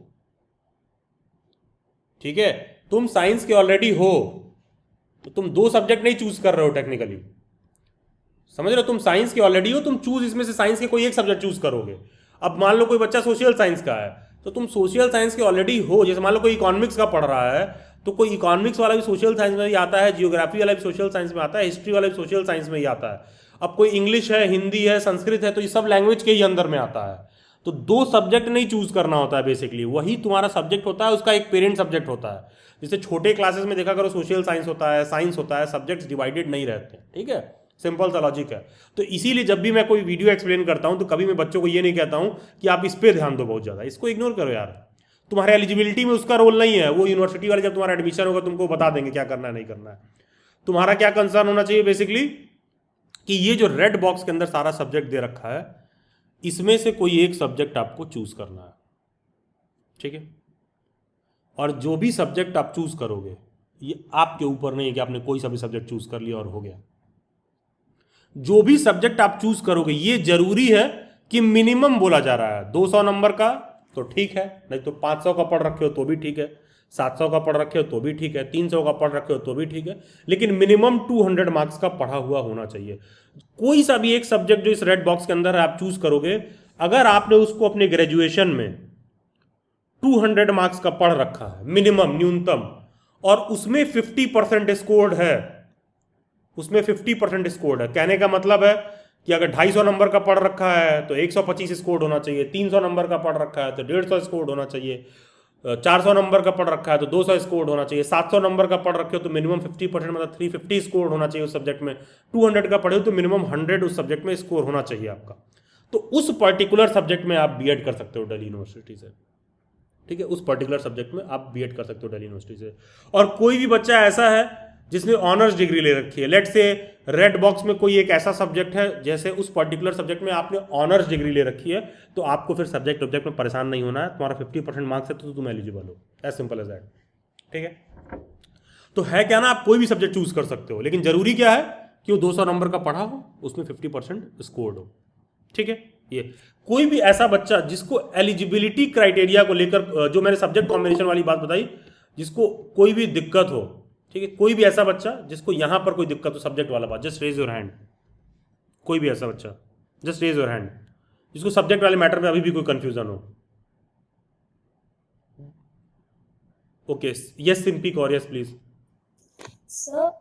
ठीक है। तुम साइंस के ऑलरेडी हो, तो तुम 2 सब्जेक्ट नहीं चूज कर रहे हो टेक्निकली, समझ रहे हो? तुम साइंस के ऑलरेडी हो, तुम चूज इसमें से साइंस के कोई एक सब्जेक्ट चूज करोगे। अब मान लो कोई बच्चा सोशल साइंस का है, तो तुम सोशल साइंस के ऑलरेडी हो। जैसे मान लो कोई इकोनॉमिक्स का पढ़ रहा है, तो कोई इकोनॉमिक्स वाला भी सोशल साइंस में ही आता है, जियोग्राफी वाला भी सोशल साइंस में आता है, हिस्ट्री वाला भी सोशल साइंस में ही आता है। अब कोई इंग्लिश है, हिंदी है, संस्कृत है, तो ये सब लैंग्वेज के ही अंदर में आता है। तो 2 सब्जेक्ट नहीं चूज करना होता है बेसिकली, वही तुम्हारा सब्जेक्ट होता है, उसका एक पेरेंट सब्जेक्ट होता है। जैसे छोटे क्लासेस में देखा करो सोशल साइंस होता है, साइंस होता है, सब्जेक्ट्स डिवाइडेड नहीं रहते, ठीक है। सिंपल सा लॉजिक है। तो इसीलिए जब भी मैं कोई वीडियो एक्सप्लेन करता हूं, तो कभी मैं बच्चों को ये नहीं कहता हूं कि आप इस पे ध्यान दो बहुत ज़्यादा, इसको इग्नोर करो यार। तुम्हारे एलिजिबिलिटी में उसका रोल नहीं है, वो यूनिवर्सिटी वाले जब तुम्हारा एडमिशन होगा तुमको बता देंगे क्या करना है नहीं करना है। तुम्हारा क्या कंसर्न होना चाहिए बेसिकली कि ये जो रेड बॉक्स के अंदर सारा सब्जेक्ट दे रखा है, इसमें से कोई एक सब्जेक्ट आपको चूज करना है, ठीक है। और जो भी सब्जेक्ट आप चूज करोगे, ये आपके ऊपर नहीं है कि आपने कोई सा भी सब्जेक्ट चूज कर लिया और हो गया। जो भी सब्जेक्ट आप चूज करोगे, ये जरूरी है कि मिनिमम बोला जा रहा है 200 नंबर का तो ठीक है, नहीं तो 500 का पढ़ रखे हो तो भी ठीक है, 700 का पढ़ रखे हो तो भी ठीक है, 300 का पढ़ रखे हो तो भी ठीक है, लेकिन मिनिमम 200 मार्क्स का पढ़ा हुआ होना चाहिए। कोई सा भी एक सब्जेक्ट जो इस रेड बॉक्स के अंदर है आप चूज करोगे, अगर आपने उसको अपने ग्रेजुएशन में 200 मार्क्स का पढ़ रखा है मिनिमम, न्यूनतम, और उसमें 50% स्कोर्ड है, उसमें 50% स्कोर्ड है, कहने का मतलब है कि अगर 250 नंबर का पढ़ रखा है तो 125 स्कोर्ड होना चाहिए, 300 नंबर का पढ़ रखा है तो 150 स्कोर्ड होना चाहिए, 400 नंबर का पढ़ रखा है तो 200 स्कोर्ड होना चाहिए, 700 नंबर का पढ़ रखे हो तो मिनिमम 50% मतलब 350 स्कोर होना चाहिए उस सब्जेक्ट में, 200 का पढ़े हो तो मिनिमम 100 उस सब्जेक्ट में स्कोर होना चाहिए आपका। तो उस पर्टिकुलर सब्जेक्ट में आप बीएड कर सकते हो दिल्ली यूनिवर्सिटी से, ठीक है। उस पर्टिकुलर सब्जेक्ट में आप बीएड कर सकते हो दिल्ली यूनिवर्सिटी से। और कोई भी बच्चा ऐसा है जिसने ऑनर्स डिग्री ले रखी है, लेट से रेड बॉक्स में कोई एक ऐसा सब्जेक्ट है, जैसे उस पर्टिकुलर सब्जेक्ट में आपने ऑनर्स डिग्री ले रखी है, तो आपको फिर सब्जेक्ट ऑब्जेक्ट में परेशान नहीं होना है। तुम्हारा 50% मार्क्स है तो तुम एलिजिबल हो, एज सिंपल एज दैट, ठीक है। तो है क्या ना, आप कोई भी सब्जेक्ट चूज कर सकते हो, लेकिन जरूरी क्या है कि वो 200 नंबर का पढ़ा हो, उसमें 50% स्कोर्ड हो, ठीक है। ये कोई भी ऐसा बच्चा जिसको एलिजिबिलिटी क्राइटेरिया को लेकर, जो मैंने सब्जेक्ट कॉम्बिनेशन वाली बात बताई, जिसको कोई भी दिक्कत हो, ठीक है, कोई भी ऐसा बच्चा जिसको यहां पर कोई दिक्कत हो सब्जेक्ट वाला बात, जस्ट रेज योर हैंड। कोई भी ऐसा बच्चा, जस्ट रेज योर हैंड, जिसको सब्जेक्ट वाले मैटर में अभी भी कोई कंफ्यूजन हो। Okay, yes Simpy Kaur, yes please. Sir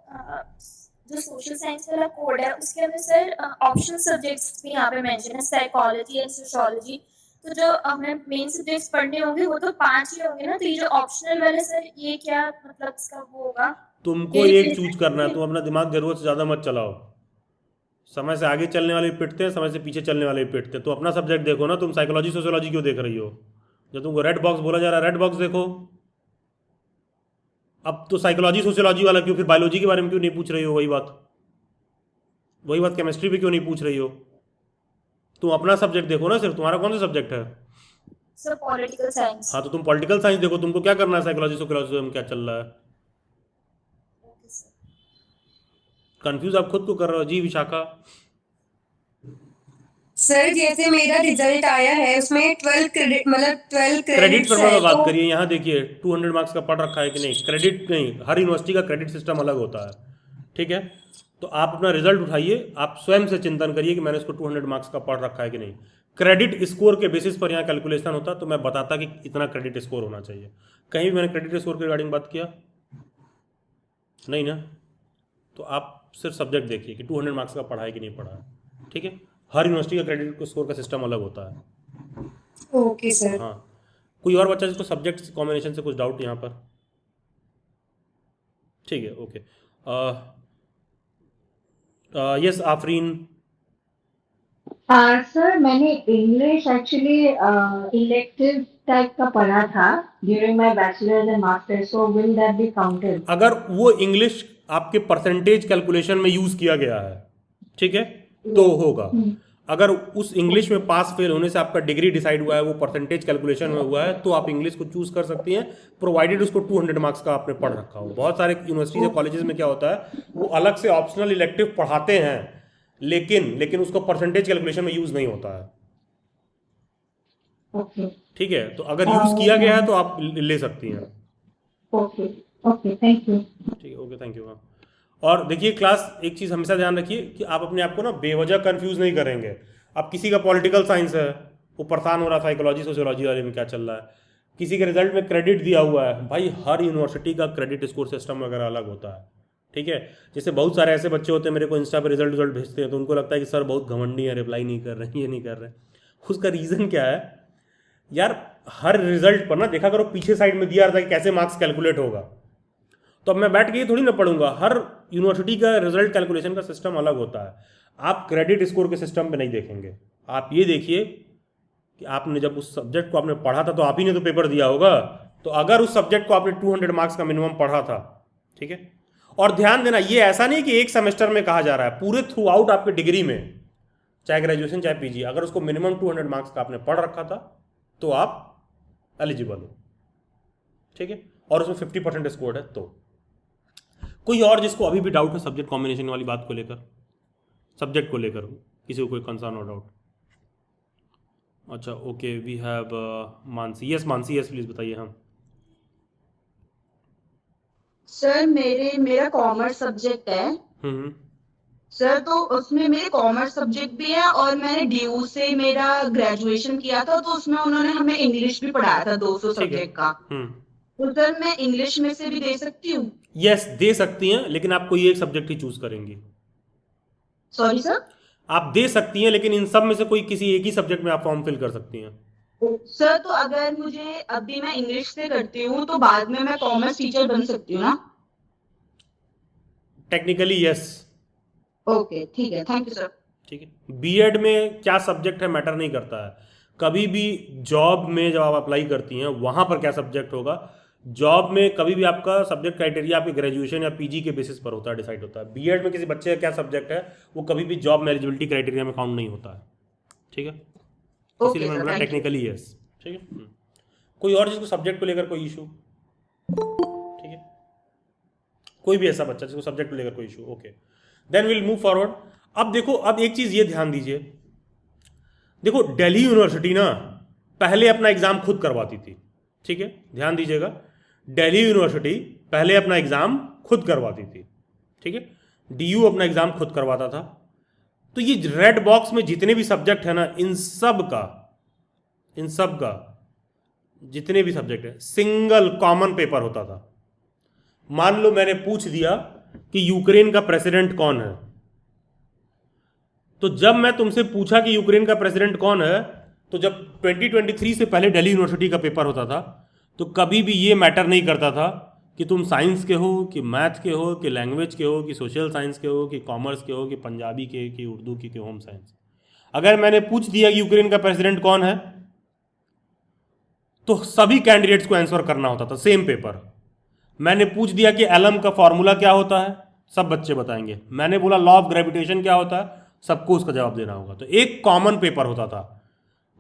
जो सोशल साइंस वाला कोड है उसके अंदर सर ऑप्शनल सब्जेक्ट्स भी यहाँ पे मेंशन है, साइकोलॉजी एंड सोशियोलॉजी। तो जो हमें मेन सब्जेक्ट्स पढ़ने होंगे वो तो 5 ही होंगे ना, तो ये जो ऑप्शनल वाले सर ये क्या मतलब इसका वो होगा, तुमको ये एक चूज करना है, रिप्लेसमेंट। तुम अपना दिमाग जरूरत से ज़्यादा मत चलाओ। समय से आगे चलने वाले भी पिटते हैं, समय से पीछे चलने वाले भी पिटते हैं। तो अपना सब्जेक्ट देखो ना, तुम साइकोलॉजी सोशियोलॉजी क्यों देख रही हो? जब तुमको रेड बॉक्स बोला जा रहा है, रेड बॉक्स देखो। अब तो साइकोलॉजी सोशियोलॉजी वाला क्यों, फिर बायोलॉजी के बारे में क्यों नहीं पूछ रही हो? वही बात केमिस्ट्री पे क्यों नहीं पूछ रही हो? तुम अपना सब्जेक्ट देखो ना, सिर्फ तुम्हारा कौन सा सब्जेक्ट है? Sir political science. हाँ, तो तुम पॉलिटिकल साइंस देखो, तुमको क्या करना है साइकोलॉजी सोशियोलॉजी में क्या चल रहा है? Okay sir. कंफ्यूज आप खुद को कर रहे हो जी विशाखा। सर जैसे मेरा रिजल्ट आया है उसमें 12 क्रेडिट मतलब 12 क्रेडिट पर क्रेडिट्स है मैं बात तो। करिए, यहाँ देखिए 200 मार्क्स का पढ़ रखा है कि नहीं? क्रेडिट नहीं, हर यूनिवर्सिटी का क्रेडिट सिस्टम अलग होता है। ठीक है, तो आप अपना रिजल्ट उठाइए, आप स्वयं से चिंतन करिए कि मैंने इसको 200 मार्क्स का पढ़ रखा है कि नहीं। क्रेडिट स्कोर के बेसिस पर यहाँ कैलकुलेशन होता, तो मैं बताता कि इतना क्रेडिट स्कोर होना चाहिए। कहीं भी मैंने क्रेडिट स्कोर के रिगार्डिंग बात किया नहीं ना? तो आप सिर्फ सब्जेक्ट देखिए कि 200 मार्क्स का पढ़ा है कि नहीं पढ़ा है। ठीक है, हर यूनिवर्सिटी का क्रेडिट स्कोर का सिस्टम अलग होता है। Okay sir. हाँ, कोई और बच्चा जिसको सब्जेक्ट कॉम्बिनेशन से कुछ डाउट यहाँ पर? ठीक है, ओके। यस आफरीन। सर मैंने इंग्लिश एक्चुअली इलेक्टिव टाइप का पढ़ा था during my bachelors and masters, so will that be counted? अगर वो इंग्लिश आपके परसेंटेज कैलकुलेशन में यूज किया गया है, ठीक है, तो होगा। अगर उस इंग्लिश में पास फेल होने से आपका डिग्री डिसाइड हुआ है, वो परसेंटेज कैलकुलेशन में हुआ है, तो आप इंग्लिश को चूज कर सकती हैं, प्रोवाइडेड उसको 200 मार्क्स का आपने पढ़ रखा हो। बहुत सारे यूनिवर्सिटीज या कॉलेजेस में क्या होता है, वो अलग से ऑप्शनल इलेक्टिव पढ़ाते हैं, लेकिन उसको परसेंटेज कैलकुलेशन में यूज नहीं होता है। ओके ठीक है, तो अगर यूज किया गया है तो आप ले सकती हैं। Okay okay, thank you. ठीक है, ओके, थैंक यू मैम। और देखिए क्लास, एक चीज़ हमेशा ध्यान रखिए कि आप अपने आप को ना बेवजह कंफ्यूज नहीं करेंगे। अब किसी का पॉलिटिकल साइंस है, वो परेशान हो रहा था साइकोलॉजी सोशियोलॉजी वाले में क्या चल रहा है। किसी के रिजल्ट में क्रेडिट दिया हुआ है, भाई हर यूनिवर्सिटी का क्रेडिट स्कोर सिस्टम वगैरह अलग होता है। ठीक है, जैसे बहुत सारे ऐसे बच्चे होते हैं मेरे को इंस्टा पे रिजल्ट भेजते हैं, तो उनको लगता है कि सर बहुत घमंडी है, रिप्लाई नहीं कर रहे, ये नहीं कर रहे। उसका रीज़न क्या है यार? हर रिजल्ट पर ना देखा करो, पीछे साइड में दिया रहता है कि कैसे मार्क्स कैलकुलेट होगा। तो अब मैं बैठ के ये थोड़ी ना पढ़ूंगा, हर यूनिवर्सिटी का रिजल्ट कैलकुलेशन का सिस्टम अलग होता है। आप क्रेडिट स्कोर के सिस्टम पे नहीं देखेंगे, आप ये देखिए कि आपने जब उस सब्जेक्ट को आपने पढ़ा था तो आप ही ने तो पेपर दिया होगा। तो अगर उस सब्जेक्ट को आपने 200 मार्क्स का मिनिमम पढ़ा था, ठीक है। और ध्यान देना, ये ऐसा नहीं कि एक सेमेस्टर में कहा जा रहा है, पूरे थ्रू आउट आपके डिग्री में, चाहे ग्रेजुएशन चाहे पीजी, अगर उसको मिनिमम 200 मार्क्स का आपने पढ़ रखा था तो आप एलिजिबल हो। ठीक है, और उसमें 50% स्कोर है। तो कोई और जिसको अभी भी डाउट है सब्जेक्ट कॉम्बिनेशन वाली बात को लेकर, सब्जेक्ट को लेकर किसी को कोई कंसर्न और डाउट? अच्छा, okay, we have Mansi. Yes Mansi, yes please बताइए। हाँ, सर मेरा कॉमर्स सब्जेक्ट है। हम्म, सर तो उसमें मेरे कॉमर्स सब्जेक्ट भी है और मैंने डीयू से मेरा ग्रेजुएशन किया था, तो उसमें उन्होंने हमें इंग्लिश भी पढ़ाया था 200 ठीक है, सब्जेक्ट का। तो सर मैं इंग्लिश में से भी दे सकती हूँ? यस दे सकती हैं, लेकिन आप कोई एक सब्जेक्ट ही चूज करेंगी। Sorry sir. आप दे सकती हैं, लेकिन इन सब में से कोई किसी एक ही सब्जेक्ट में आप फॉर्म फिल कर सकती हैं। सर तो अगर मुझे अभी मैं इंग्लिश से करती हूँ तो बाद में मैं कॉमर्स टीचर बन सकती हूँ ना? Technically yes. ओके ठीक है, थैंक यू सर। ठीक है, बीएड में क्या सब्जेक्ट है मैटर नहीं करता है। कभी भी जॉब में जब आप अप्लाई करती हैं वहां पर क्या सब्जेक्ट होगा, जॉब में कभी भी आपका सब्जेक्ट क्राइटेरिया आपके ग्रेजुएशन या पीजी के बेसिस पर होता है, डिसाइड होता है। बीएड में किसी बच्चे का क्या सब्जेक्ट है वो कभी भी जॉब में एलिजिबिलिटी क्राइटेरिया में काउंट नहीं होता है। ठीक है, इसीलिए ओके मैंने सर, बोला थैंक यू। Technically yes. ठीक है, कोई और जिसको सब्जेक्ट को लेकर कोई इशू? ठीक है, कोई भी ऐसा बच्चा जिसको सब्जेक्ट को लेकर कोई issue? Okay, then will move forward. अब देखो, अब एक चीज ये ध्यान दीजिए, देखो दिल्ली यूनिवर्सिटी ना पहले अपना एग्जाम खुद करवाती थी। ठीक है, ध्यान दीजिएगा, दिल्ली यूनिवर्सिटी पहले अपना एग्जाम खुद करवाती थी। ठीक है, डीयू अपना एग्जाम खुद करवाता था। तो ये रेड बॉक्स में जितने भी सब्जेक्ट है ना, इन सब का जितने भी सब्जेक्ट है, सिंगल कॉमन पेपर होता था। मान लो मैंने पूछ दिया कि यूक्रेन का प्रेसिडेंट कौन है। तो जब मैं तुमसे पूछा कि यूक्रेन का प्रेसिडेंट कौन है, तो जब 2023 से पहले दिल्ली यूनिवर्सिटी का पेपर होता था तो कभी भी ये मैटर नहीं करता था कि तुम साइंस के हो कि मैथ के हो कि लैंग्वेज के हो कि सोशल साइंस के हो कि कॉमर्स के हो कि पंजाबी के कि उर्दू की कि होम साइंस। अगर मैंने पूछ दिया कि यूक्रेन का प्रेसिडेंट कौन है तो सभी कैंडिडेट्स को आंसर करना होता था सेम पेपर। मैंने पूछ दिया कि एलम का फॉर्मूला क्या होता है, सब बच्चे बताएंगे। मैंने बोला लॉ ऑफ ग्रेविटेशन क्या होता है, सबको उसका जवाब देना होगा। तो एक कॉमन पेपर होता था,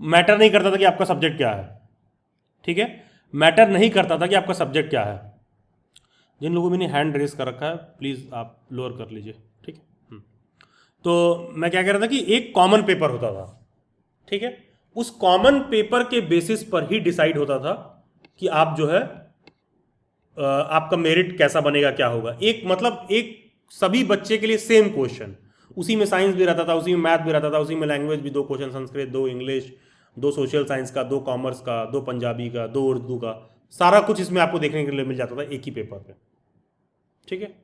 मैटर नहीं करता था कि आपका सब्जेक्ट क्या है। ठीक है, मैटर नहीं करता था कि आपका सब्जेक्ट क्या है। जिन लोगों ने मैंने हैंड रेस कर रखा है प्लीज़ आप लोअर कर लीजिए। ठीक है, तो मैं क्या कह रहा था कि एक कॉमन पेपर होता था। ठीक है, उस कॉमन पेपर के बेसिस पर ही डिसाइड होता था कि आप जो है आपका मेरिट कैसा बनेगा, क्या होगा। एक मतलब एक सभी बच्चे के लिए सेम क्वेश्चन, उसी में साइंस भी रहता था, उसी में मैथ भी रहता था, उसी में लैंग्वेज भी 2 question Sanskrit, 2 English, 2 social science का, 2 कॉमर्स का, 2 पंजाबी का, 2 उर्दू का, सारा कुछ इसमें आपको देखने के लिए मिल जाता था एक ही पेपर पे। ठीक है,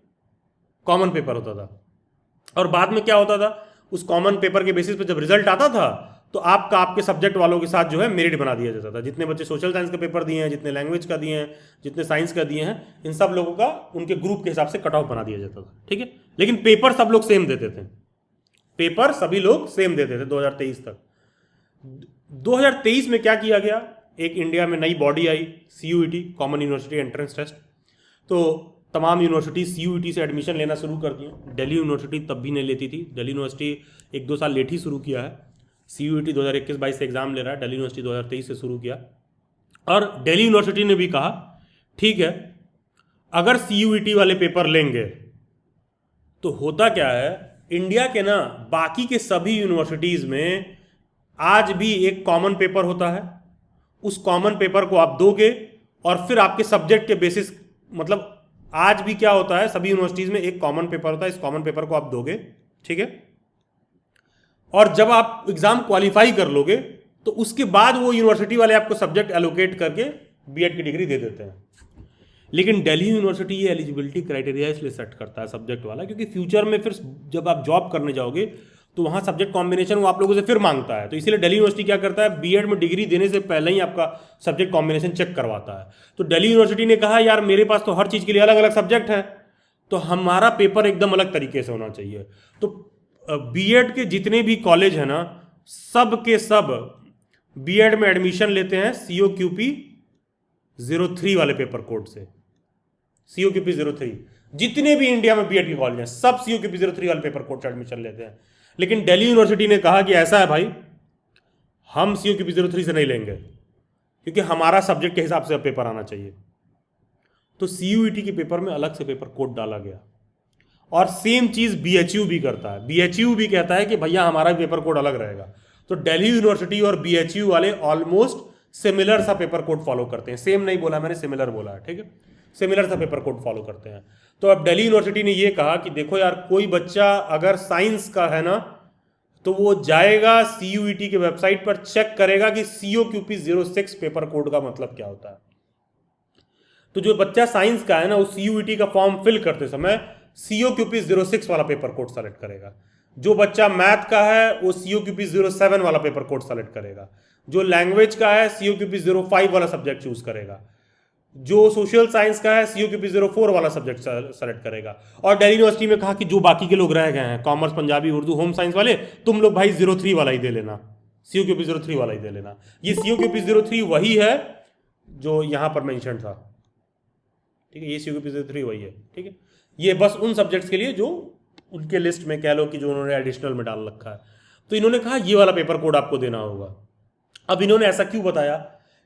कॉमन पेपर होता था। और बाद में क्या होता था, उस कॉमन पेपर के बेसिस पे जब रिजल्ट आता था तो आपका आपके सब्जेक्ट वालों के साथ जो है मेरिट बना दिया जाता था। जितने बच्चे सोशल साइंस का पेपर दिए हैं, जितने लैंग्वेज का दिए हैं, जितने साइंस का दिए हैं, इन सब लोगों का उनके ग्रुप के हिसाब से कट ऑफ बना दिया जाता था। ठीक है, लेकिन पेपर सब लोग सेम देते थे, पेपर सभी लोग सेम देते थे 2023 तक। 2023 में क्या किया गया, एक इंडिया में नई बॉडी आई CUET, common university entrance test. तो तमाम यूनिवर्सिटी CUET से एडमिशन लेना शुरू कर दिए। दिल्ली यूनिवर्सिटी तब भी नहीं लेती थी, दिल्ली यूनिवर्सिटी 1-2 साल लेट ही शुरू किया है। CUET 2021-22 से एग्जाम ले रहा है, दिल्ली यूनिवर्सिटी 2023 से शुरू किया। और दिल्ली यूनिवर्सिटी ने भी कहा ठीक है, अगर CUET वाले पेपर लेंगे तो होता क्या है, इंडिया के ना बाकी के सभी यूनिवर्सिटीज़ में आज भी एक कॉमन पेपर होता है। उस कॉमन पेपर को आप दोगे और फिर आपके सब्जेक्ट के बेसिस, मतलब आज भी क्या होता है, सभी यूनिवर्सिटीज़ में एक कॉमन पेपर होता है, इस कॉमन पेपर को आप दोगे। ठीक है, और जब आप एग्ज़ाम क्वालिफाई कर लोगे तो उसके बाद वो यूनिवर्सिटी वाले आपको सब्जेक्ट एलोकेट करके B.Ed की डिग्री दे देते हैं। लेकिन दिल्ली यूनिवर्सिटी ये एलिजिबिलिटी क्राइटेरिया इसलिए सेट करता है सब्जेक्ट वाला, क्योंकि फ्यूचर में फिर जब आप जॉब करने जाओगे तो वहाँ सब्जेक्ट कॉम्बिनेशन वो आप लोगों से फिर मांगता है। तो इसीलिए दिल्ली यूनिवर्सिटी क्या करता है, B.Ed में डिग्री देने से पहले ही आपका सब्जेक्ट कॉम्बिनेशन चेक करवाता है। तो दिल्ली यूनिवर्सिटी ने कहा यार मेरे पास तो हर चीज़ के लिए अलग अलग सब्जेक्ट है, तो हमारा पेपर एकदम अलग तरीके से होना चाहिए। तो B.Ed के जितने भी कॉलेज हैं ना, सब के सब B.Ed में एडमिशन लेते हैं COQP 03 वाले पेपर कोड से। COQP 03 जितने भी इंडिया में B.Ed के कॉलेज हैं सब COQP 03 वाले पेपर कोड से एडमिशन लेते हैं। लेकिन दिल्ली यूनिवर्सिटी ने कहा कि ऐसा है भाई, हम COQP 03 से नहीं लेंगे क्योंकि हमारा सब्जेक्ट के हिसाब से अब पेपर आना चाहिए। तो CUET के पेपर में अलग से पेपर कोड डाला गया। और सेम चीज़ BHU भी करता है। BHU भी कहता है कि भैया हमारा पेपर कोड अलग रहेगा। तो दिल्ली यूनिवर्सिटी और BHU वाले ऑलमोस्ट सिमिलर सा पेपर कोड फॉलो करते हैं। सेम नहीं बोला मैंने, सिमिलर बोला है। ठीक है, सिमिलर सा पेपर कोड फॉलो करते हैं। तो अब दिल्ली यूनिवर्सिटी ने ये कहा कि देखो यार, कोई बच्चा अगर साइंस का है ना तो वो जाएगा CUET के वेबसाइट पर, चेक करेगा कि COQP 06 पेपर कोड का मतलब क्या होता है। तो जो बच्चा साइंस का है ना, वो CUET का फॉर्म फिल करते समय COQP 06 वाला पेपर कोड सेलेक्ट करेगा। जो बच्चा मैथ का है वो COQP 07 वाला पेपर कोड सेलेक्ट करेगा। जो लैंग्वेज का है COQP 05 वाला सब्जेक्ट चूज करेगा। जो सोशल साइंस का है COQP 04 वाला सब्जेक्ट सेलेक्ट करेगा। और दिल्ली यूनिवर्सिटी में कहा कि जो बाकी के लोग रह गए हैं, commerce, Punjabi, Urdu, home science वाले, तुम लोग भाई 03 वाला ही दे लेना, COQP 03 वाला ही दे लेना। ये COQP 03 वही है जो यहाँ पर मेंशन था। ठीक है, ये COQP 03 वही है। ठीक है, ये बस उन सब्जेक्ट्स के लिए जो उनके लिस्ट में कह लो कि जो उन्होंने एडिशनल में डाल रखा है। तो इन्होंने कहा ये वाला पेपर कोड आपको देना होगा। अब इन्होंने ऐसा क्यों बताया,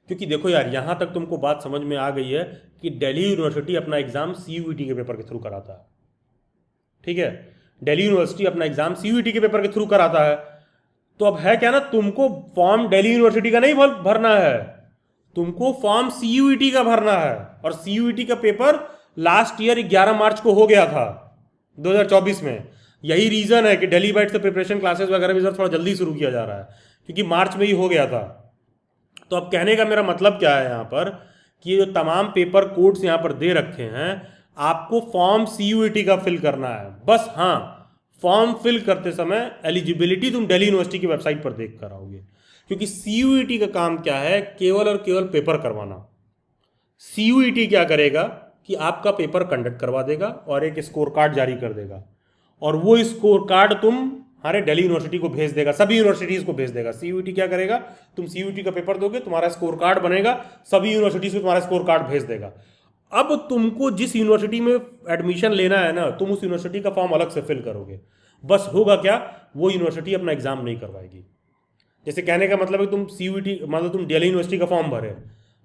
क्योंकि देखो यार, यहाँ तक तुमको बात समझ में आ गई है कि दिल्ली यूनिवर्सिटी अपना एग्जाम CUET के पेपर के थ्रू कराता है। ठीक है, दिल्ली यूनिवर्सिटी अपना एग्जाम CUET के पेपर के थ्रू कराता है। तो अब है क्या ना, तुमको फॉर्म दिल्ली यूनिवर्सिटी का नहीं भरना है, तुमको फॉर्म CUET का भरना है। और CUET का पेपर लास्ट ईयर 11 मार्च को हो गया था 2024 में। यही रीज़न है कि दिल्ली बाइट से प्रिपरेशन क्लासेस वगैरह भी सर थोड़ा जल्दी शुरू किया जा रहा है, क्योंकि मार्च में ही हो गया था। तो अब कहने का मेरा मतलब क्या है यहाँ पर कि ये जो तमाम पेपर कोड्स यहाँ पर दे रखे हैं, आपको फॉर्म CUET का फिल करना है बस। हाँ, फॉर्म फिल करते समय एलिजिबिलिटी तुम दिल्ली यूनिवर्सिटी की वेबसाइट पर देख कर आओगे, क्योंकि CUET का काम क्या है, केवल और केवल पेपर करवाना। CUET क्या करेगा कि आपका पेपर कंडक्ट करवा देगा और एक स्कोर कार्ड जारी कर देगा, और वो स्कोर कार्ड तुम हमारे दिल्ली यूनिवर्सिटी को भेज देगा, सभी यूनिवर्सिटीज़ को भेज देगा। CUET क्या करेगा, तुम CUET का पेपर दोगे, तुम्हारा स्कोर कार्ड बनेगा, सभी यूनिवर्सिटीज़ को तुम्हारा स्कोर कार्ड भेज देगा। अब तुमको जिस यूनिवर्सिटी में एडमिशन लेना है ना, तुम उस यूनिवर्सिटी का फॉर्म अलग से फिल करोगे। बस होगा क्या, वो यूनिवर्सिटी अपना एग्जाम नहीं करवाएगी। जैसे कहने का मतलब है तुम CUET, मतलब तुम दिल्ली यूनिवर्सिटी का फॉर्म भरे,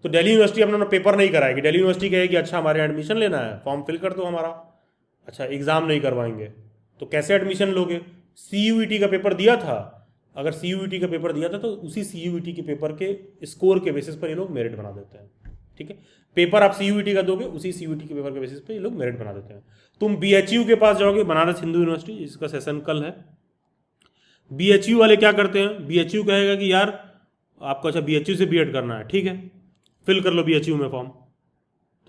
तो दिल्ली यूनिवर्सिटी अपना पेपर नहीं कराएगी। दिल्ली यूनिवर्सिटी कहेगी अच्छा हमारे एडमिशन लेना है, फॉर्म फिल कर दो हमारा, अच्छा एग्जाम नहीं करवाएंगे। तो कैसे एडमिशन लोगे? CUET का पेपर दिया था, अगर CUET का पेपर दिया था तो उसी CUET के पेपर के स्कोर के बेसिस पर ये लोग मेरिट बना देते हैं। ठीक है, पेपर आप CUET का दोगे, उसी CUET के पेपर के बेसिस पर ये लोग मेरिट बना देते हैं। तुम BHU के पास जाओगे, बनारस हिंदू यूनिवर्सिटी, इसका सेशन कल है। BHU वाले क्या करते हैं, BHU कहेगा कि यार आपको अच्छा BHU से B.Ed करना है, ठीक है फिल कर लो BHU में फॉर्म।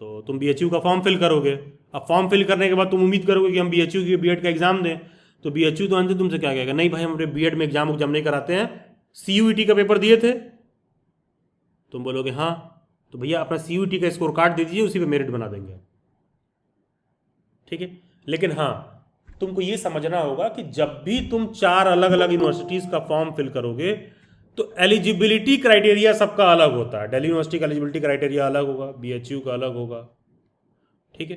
तो तुम BHU का फॉर्म फिल करोगे। अब फॉर्म फिल करने के बाद तुम उम्मीद करोगे कि हम BHU की B.Ed का एग्जाम दें, तो BHU तो अंत तुमसे क्या कहेगा, नहीं भाई हम B.Ed में एग्जाम नहीं कराते हैं, CUET का पेपर दिए थे। तुम बोलोगे हाँ, तो भैया अपना CUET का स्कोर कार्ड दे दीजिए, उसी पे मेरिट बना देंगे। ठीक है, लेकिन हाँ तुमको ये समझना होगा कि जब भी तुम 4 अलग अलग यूनिवर्सिटीज़ का फॉर्म फिल करोगे तो एलिजिबिलिटी क्राइटेरिया सबका अलग होता है। दिल्ली यूनिवर्सिटी का एलिजिबिलिटी क्राइटेरिया अलग होगा, BHU का अलग होगा। ठीक है,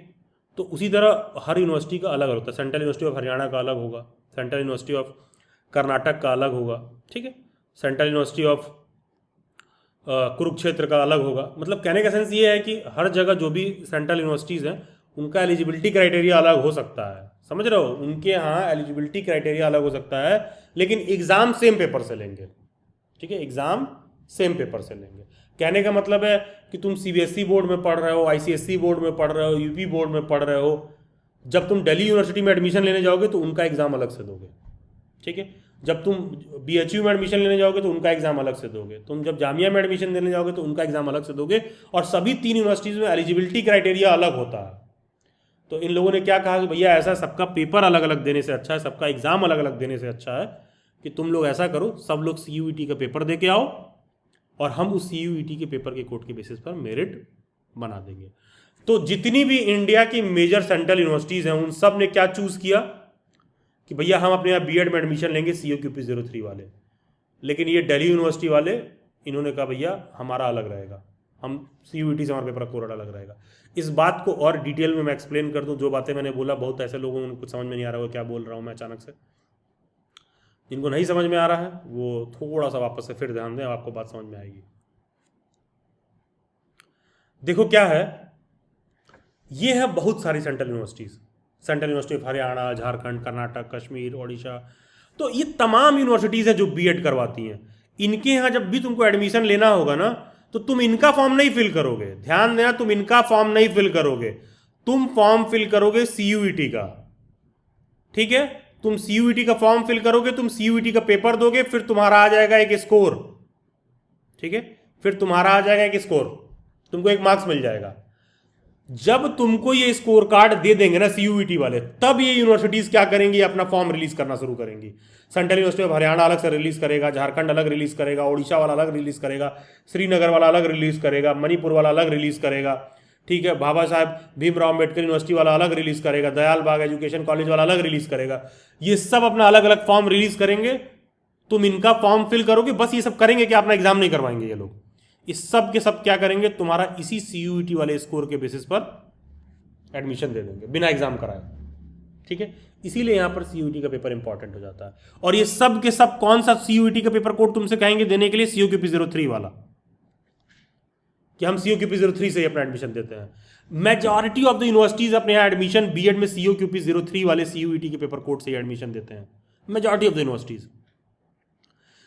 तो उसी तरह हर यूनिवर्सिटी का अलग होता है। सेंट्रल यूनिवर्सिटी ऑफ हरियाणा का अलग होगा, सेंट्रल यूनिवर्सिटी ऑफ कर्नाटक का अलग होगा, ठीक है, सेंट्रल यूनिवर्सिटी ऑफ कुरुक्षेत्र का अलग होगा। मतलब कहने का सेंस ये है कि हर जगह जो भी सेंट्रल यूनिवर्सिटीज़ हैं उनका एलिजिबिलिटी क्राइटेरिया अलग हो सकता है। समझ रहे हो, उनके यहाँ एलिजिबिलिटी क्राइटेरिया अलग हो सकता है, लेकिन एग्ज़ाम सेम पेपर से लेंगे। ठीक है, एग्ज़ाम सेम पेपर से लेंगे। कहने का मतलब है कि तुम CBSE बोर्ड में पढ़ रहे हो, ICSE बोर्ड में पढ़ रहे हो, UP बोर्ड में पढ़ रहे हो, जब तुम दिल्ली यूनिवर्सिटी में एडमिशन लेने जाओगे तो उनका एग्ज़ाम अलग से दोगे। ठीक है, जब तुम BHU में एडमिशन लेने जाओगे तो उनका एग्ज़ाम अलग से दोगे, तुम जब जामिया में एडमिशन लेने जाओगे तो उनका एग्ज़ाम अलग से दोगे, और सभी 3 यूनिवर्सिटीज़ में एलिजिबिलिटी क्राइटेरिया अलग होता है। तो इन लोगों ने क्या कहा कि भैया ऐसा सबका पेपर अलग अलग देने से अच्छा है, सबका एग्ज़ाम अलग अलग देने से अच्छा है कि तुम लोग ऐसा करो, सब लोग CUET का पेपर दे के आओ और हम उस CUET के पेपर के कोड के बेसिस पर मेरिट बना देंगे। तो जितनी भी इंडिया की मेजर सेंट्रल यूनिवर्सिटीज़ हैं उन सब ने क्या चूज़ किया कि भैया हम अपने यहाँ B.Ed में एडमिशन लेंगे COQP 03 वाले। लेकिन ये दिल्ली यूनिवर्सिटी वाले इन्होंने कहा भैया हमारा अलग रहेगा, हम CUET से हमारा पेपर कोड अलग रहेगा। इस बात को और डिटेल में मैं एक्सप्लेन कर दूं, जो बातें मैंने बोला बहुत ऐसे लोगों को कुछ समझ में नहीं आ रहा हो क्या बोल रहा हूँ मैं अचानक से। जिनको नहीं समझ में आ रहा है वो थोड़ा सा वापस से फिर ध्यान दें, आपको बात समझ में आएगी। देखो क्या है, ये है बहुत सारी central universities, central university of Haryana, Jharkhand, Karnataka, Kashmir, Odisha. तो ये तमाम यूनिवर्सिटीज़ हैं जो B.Ed करवाती हैं। इनके यहाँ जब भी तुमको एडमिशन लेना होगा ना तो तुम इनका फॉर्म नहीं फिल करोगे, ध्यान देना, तुम इनका फॉर्म नहीं फिल करोगे, तुम फॉर्म फिल करोगे CUET का। ठीक है, तुम CUET का फॉर्म फिल करोगे, तुम CUET का पेपर दोगे, फिर तुम्हारा आ जाएगा एक स्कोर। ठीक है, फिर तुम्हारा आ जाएगा एक स्कोर, तुमको एक मार्क्स मिल जाएगा। जब तुमको ये स्कोर कार्ड दे देंगे ना CUET वाले, तब ये यूनिवर्सिटीज क्या करेंगी, अपना फॉर्म रिलीज करना शुरू करेंगी। सेंट्रल यूनिवर्सिटी ऑफ हरियाणा अलग से रिलीज करेगा, झारखंड अलग रिलीज करेगा, ओडिशा वाला अलग रिलीज करेगा, श्रीनगर वाला अलग रिलीज करेगा, मणिपुर वाला अलग रिलीज करेगा। ठीक है, बाबा साहब भीमराव अम्बेडकर यूनिवर्सिटी वाला अलग रिलीज करेगा, दयाल बाग एजुकेशन कॉलेज वाला अलग रिलीज करेगा। ये सब अपना अलग अलग फॉर्म रिलीज करेंगे, तुम इनका फॉर्म फिल करोगे, बस ये सब करेंगे कि अपना एग्जाम नहीं करवाएंगे ये लोग। इस सब के सब क्या करेंगे, तुम्हारा इसी CUET वाले स्कोर के बेसिस पर एडमिशन दे देंगे बिना एग्जाम कराए। ठीक है, इसीलिए यहां पर CUET का पेपर इंपॉर्टेंट हो जाता है। और ये सब के सब कौन सा CUET का पेपर कोड तुमसे कहेंगे देने के लिए, COQP 03 वाला, कि हम COQP 03 से ही अपना एडमिशन देते हैं। मेजॉरिटी ऑफ द यूनिवर्सिटीज अपने यहाँ एडमिशन B.Ed में COQP 03 वाले CUET के पेपर कोड से ही एडमिशन देते हैं, मेजॉरिटी ऑफ द यूनिवर्सिटीज।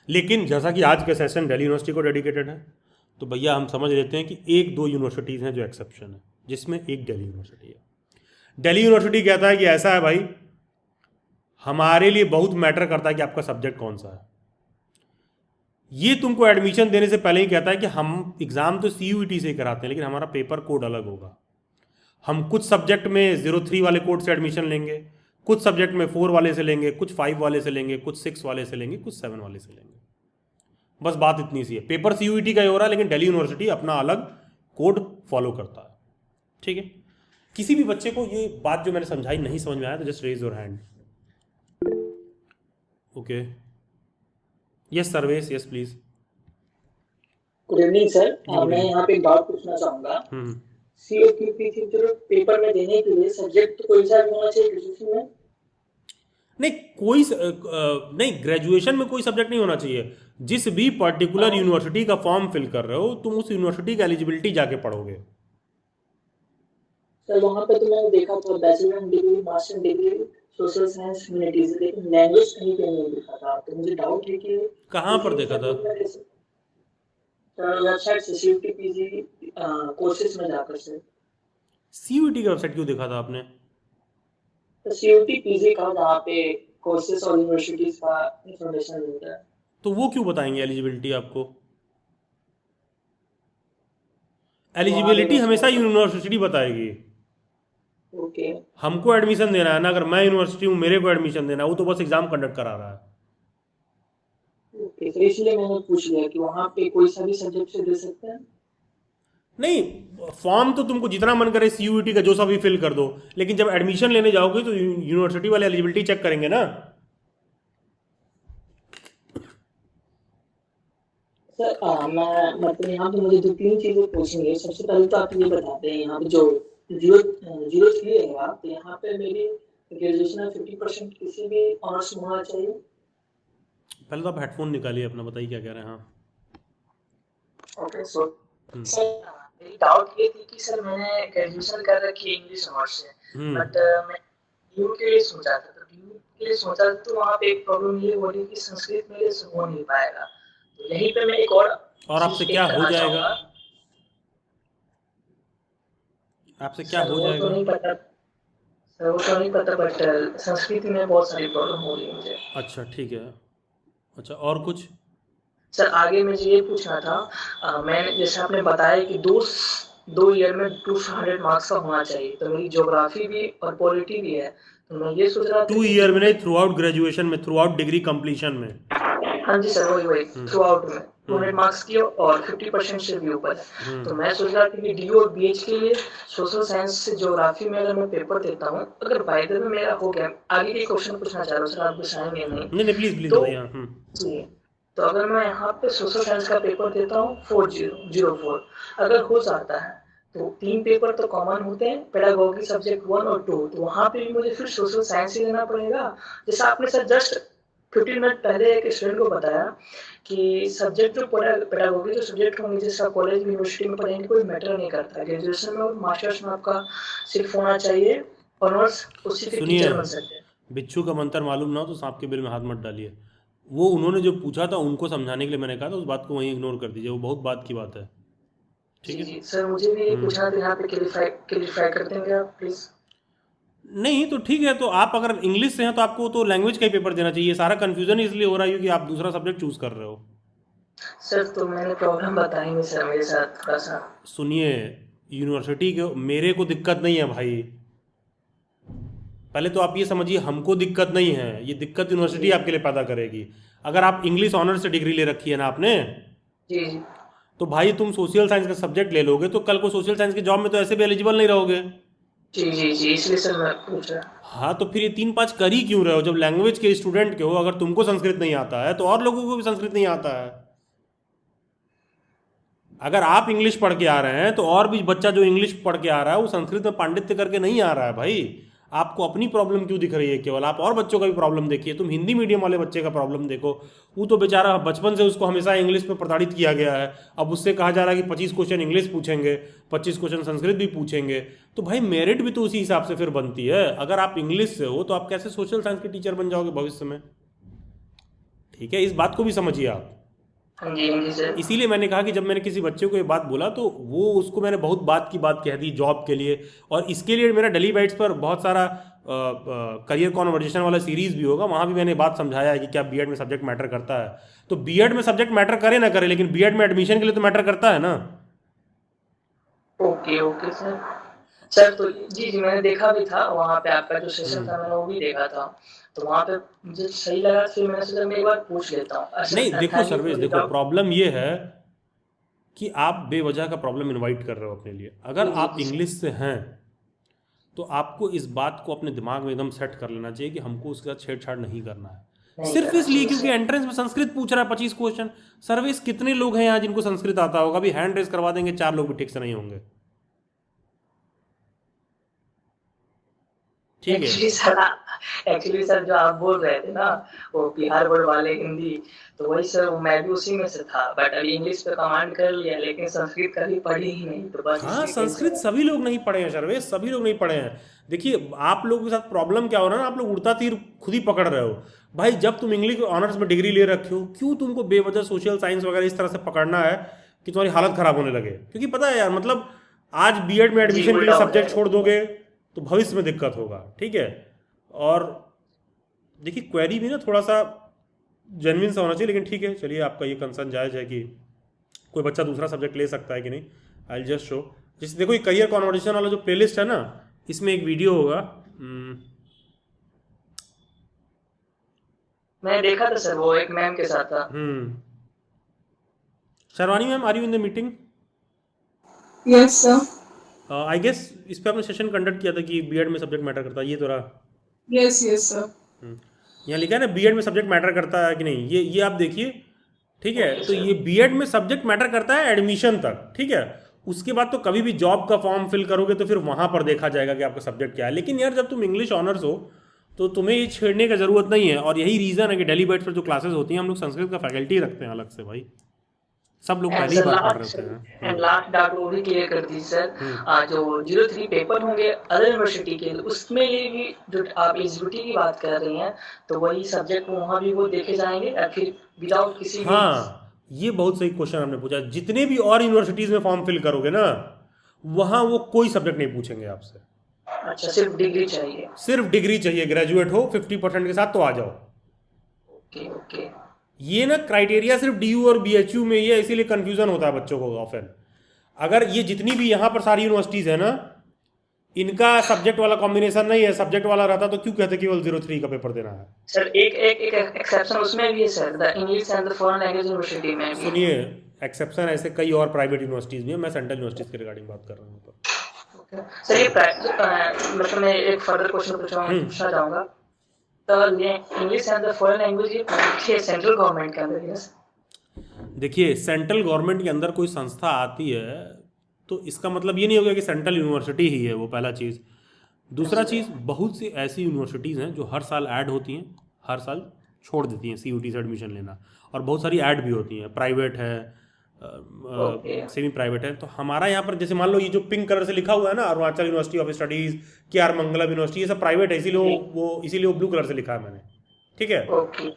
लेकिन जैसा कि आज का सेशन दिल्ली यूनिवर्सिटी को डेडिकेटेड है, तो भैया हम समझ लेते हैं कि 1-2 यूनिवर्सिटीज़ हैं जो एक्सेप्शन है, जिसमें एक दिल्ली यूनिवर्सिटी है। दिल्ली यूनिवर्सिटी कहता है कि ऐसा है भाई, हमारे लिए बहुत मैटर करता है कि आपका सब्जेक्ट कौन सा है। ये तुमको एडमिशन देने से पहले ही कहता है कि हम एग्ज़ाम तो CUET से ही कराते हैं, लेकिन हमारा पेपर कोड अलग होगा। हम कुछ सब्जेक्ट में 03 वाले कोड से एडमिशन लेंगे, कुछ सब्जेक्ट में 4 वाले से लेंगे, कुछ 5 वाले से लेंगे, कुछ 6 वाले से लेंगे, कुछ 7 वाले से लेंगे। बस बात इतनी सी है। पेपर CUET का ही हो रहा है, लेकिन दिल्ली यूनिवर्सिटी अपना अलग कोड फॉलो करता है। ठीक है, किसी भी बच्चे को ये बात जो मैंने समझाई नहीं समझ में आया तो just raise your hand. Okay, yes Sarvesh, yes please. Good evening sir, मैं यहाँ पे एक डाउट पूछना चाहूंगा। COQP जो पेपर में देने के लिए सब्जेक्ट कोई सा भी होना चाहिए ग्रेजुएशन में? नहीं, नहीं, ग्रेजुएशन में कोई सब्जेक्ट नहीं होना चाहिए। जिस भी पर्टिकुलर यूनिवर्सिटी का फॉर्म फिल कर रहे हो तुम उस यूनिवर्सिटी का एलिजिबिलिटी जाके पढ़ोगे। सर वहाँ पे तो मैंने देखा था bachelor degree, master degree, social science, humanities, लेकिन लैंग्वेज कहीं पे नहीं देखा था। तो मुझे डाउट है कि कहाँ पर देखा था? वेबसाइट से CUET PG कोर्सेज में जाकर सर। CUET की वेबसाइट क्यों देखा था आपने? तो CUET PG का जहाँ पे कोर्सेज और यूनिवर्सिटीज का इंफॉर्मेशन मिलता है। तो वो क्यों बताएंगे एलिजिबिलिटी आपको? एलिजिबिलिटी हमेशा यूनिवर्सिटी बताएगी। ओके, हमको एडमिशन देना है ना, अगर मैं यूनिवर्सिटी हूँ मेरे को एडमिशन देना है, वो तो बस एग्जाम कंडक्ट करा रहा है। ओके, तो इसलिए मैंने पूछ लिया कि वहाँ पे कोई सा भी सब्जेक्ट से दे सकते हैं। नहीं, फॉर्म तो तुमको जितना मन करे CUET का जो सा भी फिल कर दो, लेकिन जब एडमिशन लेने जाओगे तो यूनिवर्सिटी वाले एलिजिबिलिटी चेक करेंगे ना। सर मैं मतलब यहाँ पे मुझे 2-3 चीजें पूछनी है। सबसे पहले तो आप ये बताते हैं यहाँ पे जो 03 रहेगा, तो यहाँ पे मेरी ग्रेजुएशन में 50% किसी भी ऑनर्स में होना चाहिए। पहले तो आप हेडफोन निकालिए अपना, बताइए क्या कह रहे हैं। हाँ, ओके, सर मेरी डाउट ये थी कि सर मैंने ग्रेजुएशन कर रखी है इंग्लिश ऑनर्स से, बट मैं DU के लिए सोचा था। तो DU के लिए सोचा था तो वहाँ पे एक प्रॉब्लम ये हो रही कि संस्कृत मेरे से हो नहीं पाएगा। तो यहीं पे मैं एक और आपसे क्या हो जाएगा? आपसे क्या हो जाएगा? तो नहीं पता सर, वो तो नहीं पता, बट संस्कृत में बहुत सारी प्रॉब्लम हो रही है मुझे। अच्छा ठीक है। अच्छा, और कुछ? सर आगे मुझे ये पूछना था, मैंने जैसे आपने बताया कि दो ईयर में 200 मार्क्स का होना चाहिए, तो मेरी ज्योग्राफी भी और पॉलिटी भी है। तो मैं ये सोच रहा था 2 ईयर में नहीं, थ्रू आउट ग्रेजुएशन में, थ्रू आउट डिग्री कंप्लीशन में। हाँ जी सर, वही थ्रू आउट में 200 मार्क्स की और 50% से भी ऊपर है। तो मैं सोच रहा था कि DU और BH के लिए सोशल साइंस से ज्योग्राफी में अगर मैं पेपर देता हूँ, अगर बाय द वे मेरा हो गया, आगे के क्वेश्चन पूछना चाह रहा हूँ सर, आप बताएंगे नहीं? प्लीज तो बताइए। जी, तो अगर मैं यहाँ पे सोशल साइंस का पेपर देता हूँ 4004, अगर हो जाता है तो 3 पेपर तो कॉमन होते हैं, पेडागोगी सब्जेक्ट 1 और 2, तो वहाँ पे भी मुझे फिर सोशल साइंस ही लेना पड़ेगा। जैसा आपने सर जस्ट 15 मिनट पहले एक स्टूडेंट को बताया कि सब्जेक्ट जो पेडागोगी जो सब्जेक्ट होंगे, जैसा कॉलेज यूनिवर्सिटी में पढ़ेंगे, कोई मैटर नहीं करता। ग्रेजुएशन में और मास्टर्स में आपका सिर्फ होना चाहिए ऑनर्स, उसी के टीचर बन सकते हैं। बिच्छू का मंत्र मालूम ना हो तो सांप के बिल में हाथ मत डालिए। वो उन्होंने जो पूछा था उनको समझाने के लिए मैंने कहा था, उस बात को वहीं इग्नोर कर दीजिए, वो बहुत बात की बात है। ठीक है जी सर, मुझे भी पूछना था, यहाँ पे क्लियरिफाई कर देंगे आप प्लीज? नहीं तो ठीक है, तो आप अगर इंग्लिश से हैं तो आपको तो लैंग्वेज का ही पेपर देना चाहिए। सारा कंफ्यूजन इसलिए हो रहा है क्योंकि आप दूसरा सब्जेक्ट चूज कर रहे हो। सर तो मैंने प्रॉब्लम बताई नहीं सर, मेरे साथ थोड़ा सा। सुनिए, यूनिवर्सिटी के मेरे को दिक्कत नहीं है भाई, पहले तो आप ये समझिए हमको दिक्कत नहीं है, ये दिक्कत यूनिवर्सिटी आपके लिए पैदा करेगी। अगर आप इंग्लिश ऑनर्स से डिग्री ले रखी है ना आपने, जी तो भाई तुम सोशल साइंस का सब्जेक्ट ले लोगे तो कल को सोशल साइंस के जॉब में तो ऐसे भी एलिजिबल नहीं रहोगे। जी जी जी, इसलिए सर मैं पूछ रहा। हाँ, तो फिर ये 3-5 कर ही क्यों रहे हो? जब लैंग्वेज के स्टूडेंट के हो, अगर तुमको संस्कृत नहीं आता है तो और लोगों को भी संस्कृत नहीं आता है। अगर आप इंग्लिश पढ़ के आ रहे हैं तो और भी बच्चा जो इंग्लिश पढ़ के आ रहा है वो संस्कृत में पांडित्य करके नहीं आ रहा है। भाई आपको अपनी प्रॉब्लम क्यों दिख रही है केवल? आप और बच्चों का भी प्रॉब्लम देखिए। तुम हिंदी मीडियम वाले बच्चे का प्रॉब्लम देखो, वो तो बेचारा बचपन से उसको हमेशा इंग्लिश में प्रताड़ित किया गया है। अब उससे कहा जा रहा है कि 25 क्वेश्चन इंग्लिश पूछेंगे, 25 क्वेश्चन संस्कृत भी पूछेंगे, तो भाई मेरिट भी तो उसी हिसाब से फिर बनती है। अगर आप इंग्लिश से हो तो आप कैसे सोशल साइंस के टीचर बन जाओगे भविष्य में? ठीक है, इस बात को भी समझिए आप। इसीलिए मैंने कहा कि जब मैंने किसी बच्चे को ये बात बोला तो वो उसको मैंने बहुत बात की बात कह दी जॉब के लिए। और इसके लिए मेरा डेली बाइट्स पर बहुत सारा करियर कॉन्वर्जेशन वाला सीरीज भी होगा, वहाँ भी मैंने बात समझाया है कि क्या बीएड में सब्जेक्ट मैटर करता है। तो बीएड में सब्जेक्ट मैटर करे ना करे, लेकिन बीएड में एडमिशन के लिए तो मैटर करता है ना। Okay okay sir. सर तो जी जी मैंने देखा भी था वहाँ पे, आपका जो सेशन था मैंने वो भी देखा था, तो वहाँ पे मुझे सही लगा, फिर मैंने सोचा मैं एक बार पूछ लेता हूँ। नहीं देखो thank you Sarvesh, for the देखो डाउट। प्रॉब्लम ये है कि आप बेवजह का प्रॉब्लम इनवाइट कर रहे हो अपने लिए। अगर जी जी आप जी सर। इंग्लिश से हैं तो आपको इस बात को अपने दिमाग में एकदम सेट कर लेना चाहिए कि हमको उसके साथ छेड़छाड़ नहीं करना है, नहीं सिर्फ करना इसलिए चाहिए क्योंकि सर। एंट्रेंस में संस्कृत पूछ रहा है 25 क्वेश्चन। सर्विस कितने लोग हैं यहाँ जिनको संस्कृत आता होगा? अभी हैंड रेस करवा देंगे 4 लोग भी ठीक से नहीं होंगे। ठीक है। एक्चुअली सर जो आप बोल रहे थे ना, वो बिहार बोर्ड वाले हिंदी, तो वही सर मैं भी उसी में से था, बट अभी इंग्लिश पे कमांड कर लिया, लेकिन संस्कृत कभी पढ़ी ही नहीं, तो बस हाँ इसी संस्कृत टेंशन। सभी लोग नहीं पढ़े हैं सर्वेश, सभी लोग नहीं पढ़े हैं। देखिए आप लोगों के साथ प्रॉब्लम क्या हो रहा है ना, आप लोग उड़ता तीर खुद ही पकड़ रहे हो। भाई जब तुम इंग्लिश ऑनर्स में डिग्री ले रखे हो, क्यों तुमको बेवजह सोशल साइंस वगैरह इस तरह से पकड़ना है कि तुम्हारी हालत खराब होने लगे? क्योंकि पता है यार, मतलब आज बीएड में जी एडमिशन के लिए उल्टा हो सब्जेक्ट जाएगा। छोड़ दोगे तो भविष्य में दिक्कत होगा। ठीक है। और देखिए क्वेरी भी ना थोड़ा सा जेन्युइन सा होना चाहिए, लेकिन ठीक है चलिए, आपका ये कंसर्न जायज़ है कि कोई बच्चा दूसरा सब्जेक्ट ले सकता है कि नहीं। आई जस्ट शो, जैसे देखो ये करियर कॉन्वर्सेशन वाला जो प्लेलिस्ट है ना, इसमें एक वीडियो होगा। मैंने देखा था सर, वो एक मैम के साथ था। Sharvani ma'am, are you in the meeting? Yes, sir. I guess इस पे आपने सेशन कंडक्ट किया था कि बीएड में सब्जेक्ट मैटर करता है, ये तो रहा। Yes, yes, sir. यहाँ लिखा है ना बीएड में सब्जेक्ट मैटर करता है कि नहीं, ये आप देखिए। ठीक है। तो ये बीएड में सब्जेक्ट मैटर करता है एडमिशन तक। ठीक है। उसके बाद तो कभी भी जॉब का फॉर्म फिल करोगे तो फिर वहां पर देखा जाएगा कि आपका सब्जेक्ट क्या है। लेकिन यार जब तुम इंग्लिश ऑनर्स हो तो तुम्हें ये छेड़ने की जरूरत नहीं है। और यही रीज़न है कि डेली बाइट्स पर जो क्लासेस होती हैं हम लोग संस्कृत का फैकल्टी रखते हैं अलग से। भाई सब लोग एंड पहली सर बार पढ़ रहे लास्ट होते हैं। एंड लास्ट डाउट वो भी क्लियर कर दीजिए सर, जो 03 पेपर होंगे अदर यूनिवर्सिटी के, उसमें ये भी जो आप एलिजिबिलिटी की बात कर रही हैं, तो वही सब्जेक्ट वहाँ भी वो देखे जाएंगे या फिर विदाउट किसी भी? हाँ ये बहुत सही क्वेश्चन आपने पूछा। जितने भी और यूनिवर्सिटीज़ में फॉर्म फिल करोगे ना, वहाँ वो कोई सब्जेक्ट नहीं पूछेंगे आपसे। अच्छा, सिर्फ डिग्री चाहिए? सिर्फ डिग्री चाहिए, ग्रेजुएट हो 50% के साथ तो आ जाओ। Okay okay. ये ना क्राइटेरिया सिर्फ डीयू और बीएचयू में ही है, इसीलिए कंफ्यूजन होता है बच्चों को ऑफन। अगर ये जितनी भी यहाँ पर सारी यूनिवर्सिटीज़ है ना, इनका सब्जेक्ट वाला कॉम्बिनेशन नहीं है, सब्जेक्ट वाला रहता तो क्यों कहते केवल 03 का पेपर देना है? सर एक एक्सेप्शन उसमें भी है sir, the English and the foreign language university में भी। सुनिए, एक्सेप्शन ऐसे कई और प्राइवेट यूनिवर्सिटीज़ भी हैं, मैं सेंट्रल यूनिवर्सिटीज़ के रिगार्डिंग बात कर रहा हूँ। तो सर ये मतलब मैं एक फर्दर क्वेश्चन पूछना चाहूँगा, तो English and the foreign language ये सेंट्रल गवर्नमेंट के अंदर है? देखिए सेंट्रल गवर्नमेंट के अंदर कोई संस्था आती है तो इसका मतलब ये नहीं होगा कि सेंट्रल यूनिवर्सिटी ही है वो, पहला चीज़। दूसरा चीज़, बहुत सी ऐसी यूनिवर्सिटीज़ हैं जो हर साल ऐड होती हैं, हर साल छोड़ देती हैं सीयूटी से एडमिशन लेना, और बहुत सारी ऐड भी होती हैं, प्राइवेट है, सेमी प्राइवेट है। तो हमारा यहाँ पर जैसे मान लो ये जो पिंक कलर से लिखा हुआ है ना, Arunachal university of studies, KR Mangalam university, ये सब प्राइवेट है, इसीलिए वो ब्लू कलर से लिखा है मैंने। ठीक है। ओके।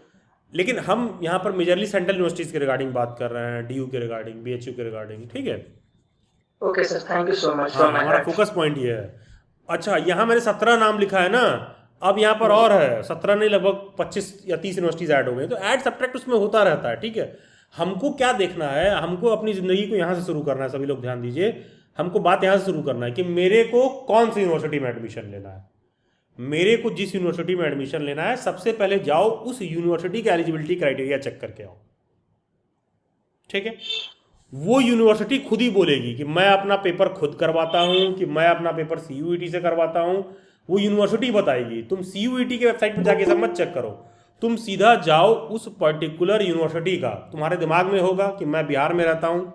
लेकिन हम यहाँ पर मेजरली सेंट्रल यूनिवर्सिटीज़ के रिगार्डिंग बात कर रहे हैं, डीयू के रिगार्डिंग, बीएचयू के रिगार्डिंग। ठीक है। Okay sir, thank you so much. हाँ हमारा फोकस पॉइंट ये है। अच्छा यहाँ मैंने 17 नाम लिखा है ना, अब यहाँ पर और है 17 नहीं, लगभग 25 या 30 यूनिवर्सिटीज़ ऐड हो गए, तो ऐड सब्ट्रैक्ट उसमें होता रहता है। ठीक है। हमको क्या देखना है, हमको अपनी ज़िंदगी को यहाँ से शुरू करना है। सभी लोग ध्यान दीजिए, हमको बात यहाँ से शुरू करना है कि मेरे को कौन सी यूनिवर्सिटी में एडमिशन लेना है। मेरे को जिस यूनिवर्सिटी में एडमिशन लेना है, सबसे पहले जाओ उस यूनिवर्सिटी का एलिजिबिलिटी क्राइटेरिया चेक करके आओ। ठीक है। वो यूनिवर्सिटी खुद ही बोलेगी कि मैं अपना पेपर खुद करवाता हूँ कि मैं अपना पेपर सीयूईटी से करवाता हूँ, वो यूनिवर्सिटी बताएगी। तुम सीयूईटी के वेबसाइट पर जाके सब मत चेक करो, तुम सीधा जाओ उस पर्टिकुलर यूनिवर्सिटी का। तुम्हारे दिमाग में होगा कि मैं बिहार में रहता हूँ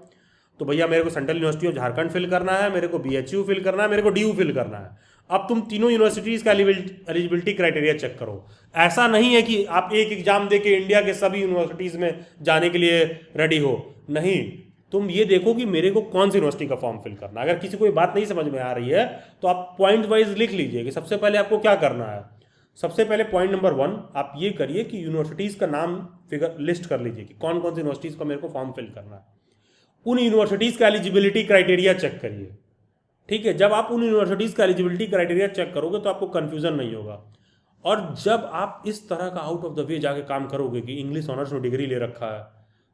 तो भैया मेरे को central university of Jharkhand fill करना है, मेरे को बीएचयू फिल करना है, मेरे को डीयू फिल करना है। अब तुम तीनों यूनिवर्सिटीज़ का एलिजिबिलिटी क्राइटेरिया चेक करो। ऐसा नहीं है कि आप एक एग्जाम दे के इंडिया के सभी यूनिवर्सिटीज़ में जाने के लिए रेडी हो, नहीं। तुम ये देखो कि मेरे को कौन सी यूनिवर्सिटी का फॉर्म फिल करना है। अगर किसी को ये बात नहीं समझ में आ रही है तो आप पॉइंट वाइज लिख लीजिए कि सबसे पहले आपको क्या करना है। सबसे पहले पॉइंट नंबर 1 आप ये करिए कि यूनिवर्सिटीज़ का नाम फिगर लिस्ट कर लीजिए कि कौन कौन सी यूनिवर्सिटीज़ का मेरे को फॉर्म फिल करना है। उन यूनिवर्सिटीज़ का एलिजिबिलिटी क्राइटेरिया चेक करिए। ठीक है। जब आप उन यूनिवर्सिटीज़ का एलिजिबिलिटी क्राइटेरिया चेक करोगे तो आपको कन्फ्यूजन नहीं होगा। और जब आप इस तरह का आउट ऑफ द वे जाके काम करोगे कि इंग्लिश ऑनर्स में डिग्री ले रखा है,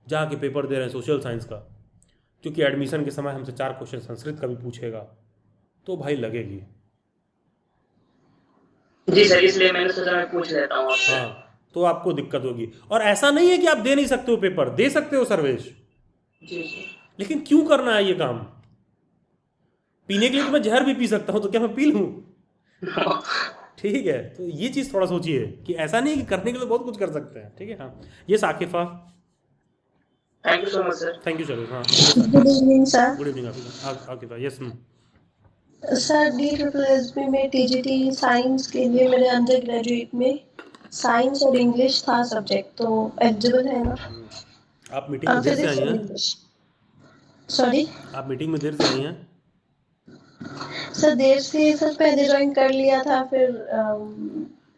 जाके पेपर दे रहे हैं सोशल साइंस का, क्योंकि एडमिशन के समय हमसे 4 क्वेश्चन संस्कृत का भी पूछेगा, तो भाई लगेगी। जी सर, इसलिए मैंने सोचा मैं पूछ लेता हूँ आपसे। हाँ, तो आपको दिक्कत होगी। और ऐसा नहीं है कि आप दे नहीं सकते हो पेपर, दे सकते हो सर्वेश, जी जी। लेकिन क्यों करना है ये काम? पीने के लिए तो मैं जहर भी पी सकता हूँ, तो क्या मैं पी लूँ? ठीक है, तो ये चीज़ थोड़ा सोचिए कि ऐसा नहीं है कि करने के लिए बहुत कुछ कर सकते हैं। ठीक है, हाँ। ये Saqifa, thank you so much sir. Thank you sir. हाँ, good evening sir. Good evening Aqifa. Yes. Sir DSSB में TGT साइंस के लिए मेरे अंडर ग्रेजुएट में साइंस और इंग्लिश था सब्जेक्ट, तो एलिजिबल है ना? आप मीटिंग में देर से आई हैं? सॉरी आप मीटिंग में देर से आई हैं? सर, देर से सर पहले ज्वाइन कर लिया था, फिर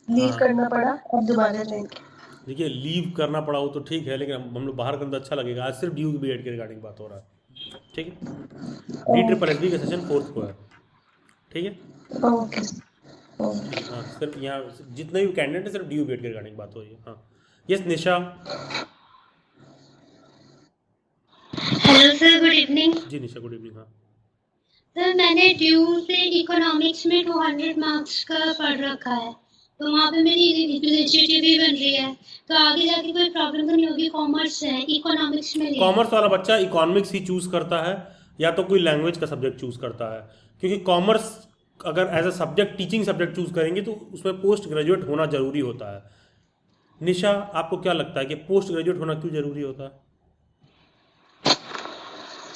लीव हाँ। करना पड़ा, अब दोबारा ज्वाइन किया। देखिए, लीव करना पड़ा हो तो ठीक है, लेकिन हम लोग बाहर करना तो अच्छा लगेगा। आज सिर्फ ड्यू BEd के रिगार्डिंग बात हो रहा है। ठीक है, DSSB का सेशन 4th को है। ठीक है, ओके। हाँ, सिर्फ यहाँ जितने भी कैंडिडेट है सिर्फ ड्यू BEd के रिगार्डिंग बात हो रही है। हाँ, yes Nisha. Hello sir, good evening. जी निशा, गुड इवनिंग। हाँ सर, मैंने ड्यू से इकोनॉमिक्स में 200 मार्क्स का पढ़ रखा है, तो वहाँ पे मेरी एलिजिबिलिटी भी बन रही है, तो आगे जाके कोई प्रॉब्लम तो नहीं होगी? कॉमर्स है, इकोनॉमिक्स में लिया है। कॉमर्स वाला बच्चा इकोनॉमिक्स ही चूज करता है या तो कोई लैंग्वेज का सब्जेक्ट चूज करता है, क्योंकि कॉमर्स अगर as a subject teaching subject choose करेंगे तो उसमें पोस्ट ग्रेजुएट होना जरूरी होता है। निशा, आपको क्या लगता है कि पोस्ट ग्रेजुएट होना क्यों जरूरी होता है?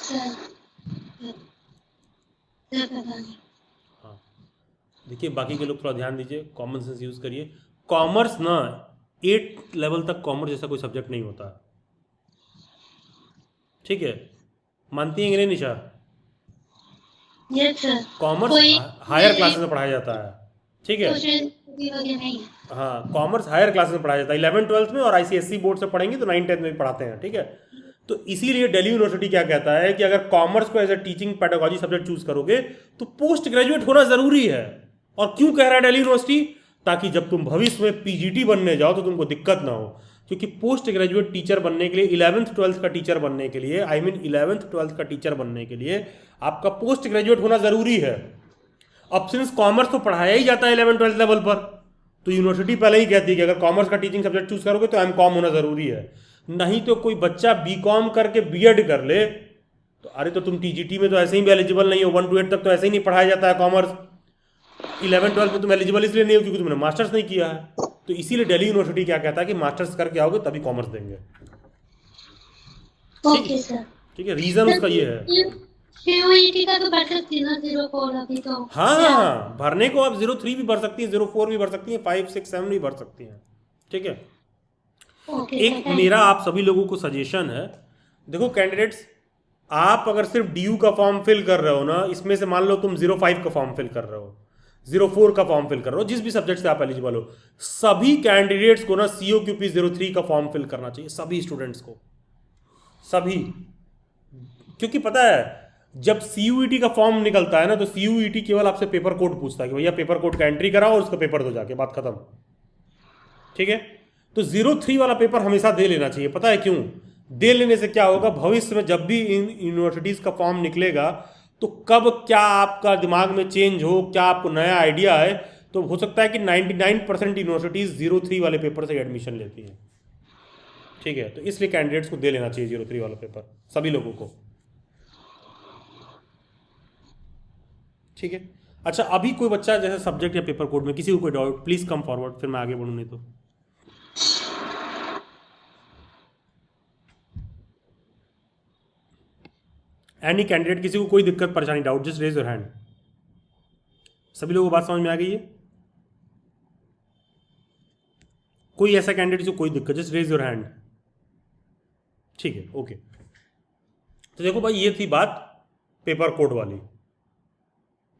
सर पता नहीं। हाँ, देखिए, बाकी के लोग थोड़ा ध्यान दीजिए, कॉमन सेंस यूज करिए। कॉमर्स ना 8 लेवल तक कॉमर्स जैसा कोई सब्जेक्ट नहीं होता। ठीक है, मानती हैं कि नहीं निशा? Yes sir. कॉमर्स कोई हायर क्लासेस में पढ़ाया जाता है। ठीक है, वगैरह नहीं है। हाँ, कॉमर्स हायर क्लासेस में पढ़ाया जाता है, 11th 12th में, और ICSE बोर्ड से पढ़ेंगे तो 9th 10th में भी पढ़ाते हैं। ठीक है, तो इसीलिए दिल्ली यूनिवर्सिटी क्या कहता है कि अगर कॉमर्स को as a teaching pedagogy subject choose करोगे तो पोस्ट ग्रेजुएट होना जरूरी है। और क्यों कह रहा है दिल्ली यूनिवर्सिटी? ताकि जब तुम भविष्य में PGT बनने जाओ तो तुमको दिक्कत ना हो, क्योंकि पोस्ट ग्रेजुएट टीचर बनने के लिए 11th 12th का टीचर बनने के लिए 11th 12th का टीचर बनने के लिए आपका पोस्ट ग्रेजुएट होना जरूरी है। अब सिंस कॉमर्स तो पढ़ाया ही जाता है 11th 12th लेवल पर, तो यूनिवर्सिटी पहले ही कहती है कि अगर कॉमर्स का टीचिंग सब्जेक्ट चूज करोगे तो MCOM होना जरूरी है। नहीं तो कोई बच्चा BCom करके BEd कर ले तो अरे तो तुम TGT में तो ऐसे ही भी एलिजिबल नहीं हो, 1 to 8 तक तो ऐसे ही नहीं पढ़ाया जाता है कॉमर्स। 11 12 में तुम एलिजिबल इसलिए नहीं हो क्योंकि तुमने मास्टर्स नहीं किया है। तो इसीलिए दिल्ली यूनिवर्सिटी क्या कहता है कि मास्टर्स करके आओगे तभी कॉमर्स देंगे। Okay sir. ठीक है, रीजन उसका ये है। CUET का तो भर सकती है ना 04 अभी तो? हाँ, भरने को आप 03 भी भर सकती हैं, 04 भी भर सकती हैं, 5 6 7 भी भर सकती हैं। ठीक है, एक मेरा आप सभी लोगों को सजेशन है, देखो कैंडिडेट्स, आप अगर सिर्फ DU का फॉर्म फिल कर रहे हो ना, इसमें से मान लो तुम 05 का फॉर्म फिल कर रहे हो, 04 का फॉर्म फिल कर रहे हो, जिस भी सब्जेक्ट से आप एलिजिबल हो, सभी कैंडिडेट्स को ना COQP 03 का फॉर्म फिल करना चाहिए, सभी स्टूडेंट्स को, सभी। क्योंकि पता है जब CUET का फॉर्म निकलता है ना तो CUET केवल आपसे पेपर कोड पूछता है कि भैया पेपर कोड का एंट्री कराओ और उसका पेपर दो जाके, बात खत्म। ठीक है, तो 03 वाला पेपर हमेशा दे लेना चाहिए। पता है क्यों? दे लेने से क्या होगा, भविष्य में जब भी इन यूनिवर्सिटीज़ का फॉर्म निकलेगा तो कब क्या आपका दिमाग में चेंज हो, क्या आपको नया आइडिया है, तो हो सकता है कि 99% यूनिवर्सिटीज़ 03 वाले पेपर से एडमिशन लेती हैं। ठीक है, तो इसलिए कैंडिडेट्स को दे लेना चाहिए 03 वाला पेपर, सभी लोगों को। ठीक है, अच्छा, अभी कोई बच्चा जैसे सब्जेक्ट या पेपर कोड में किसी को कोई डाउट, प्लीज़ कम फॉरवर्ड, फिर मैं आगे बढ़ूँ नहीं तो। एनी कैंडिडेट, किसी को कोई दिक्कत परेशानी doubt, just raise your hand. सभी लोगों को बात समझ में आ गई है? कोई ऐसा कैंडिडेट जिसको कोई दिक्कत, जस्ट रेज योर हैंड। ठीक है, ओके। तो देखो भाई, ये थी बात पेपर कोड वाली।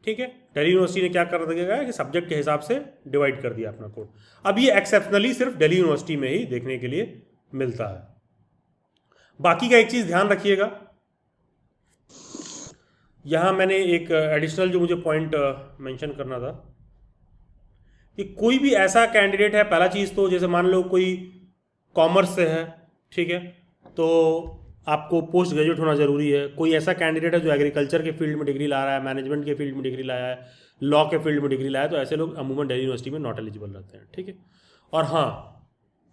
ठीक है, दिल्ली यूनिवर्सिटी ने क्या कर दिया है कि सब्जेक्ट के हिसाब से डिवाइड कर दिया अपना कोड। अब ये एक्सेप्शनली सिर्फ दिल्ली यूनिवर्सिटी में ही देखने के लिए मिलता है। बाकी का एक चीज़ ध्यान रखिएगा, यहाँ मैंने एक एडिशनल जो मुझे पॉइंट मेंशन करना था कि कोई भी ऐसा कैंडिडेट है, पहला चीज़ तो जैसे मान लो कोई कॉमर्स से है, ठीक है, तो आपको पोस्ट ग्रेजुएट होना ज़रूरी है। कोई ऐसा कैंडिडेट है जो एग्रीकल्चर के फील्ड में डिग्री ला रहा है, मैनेजमेंट के फील्ड में डिग्री लाया है, लॉ के फील्ड में डिग्री लाया है, तो ऐसे लोग अमूमन दिल्ली यूनिवर्सिटी में नॉट एलिजिबल रहते हैं, ठीक है। और हाँ,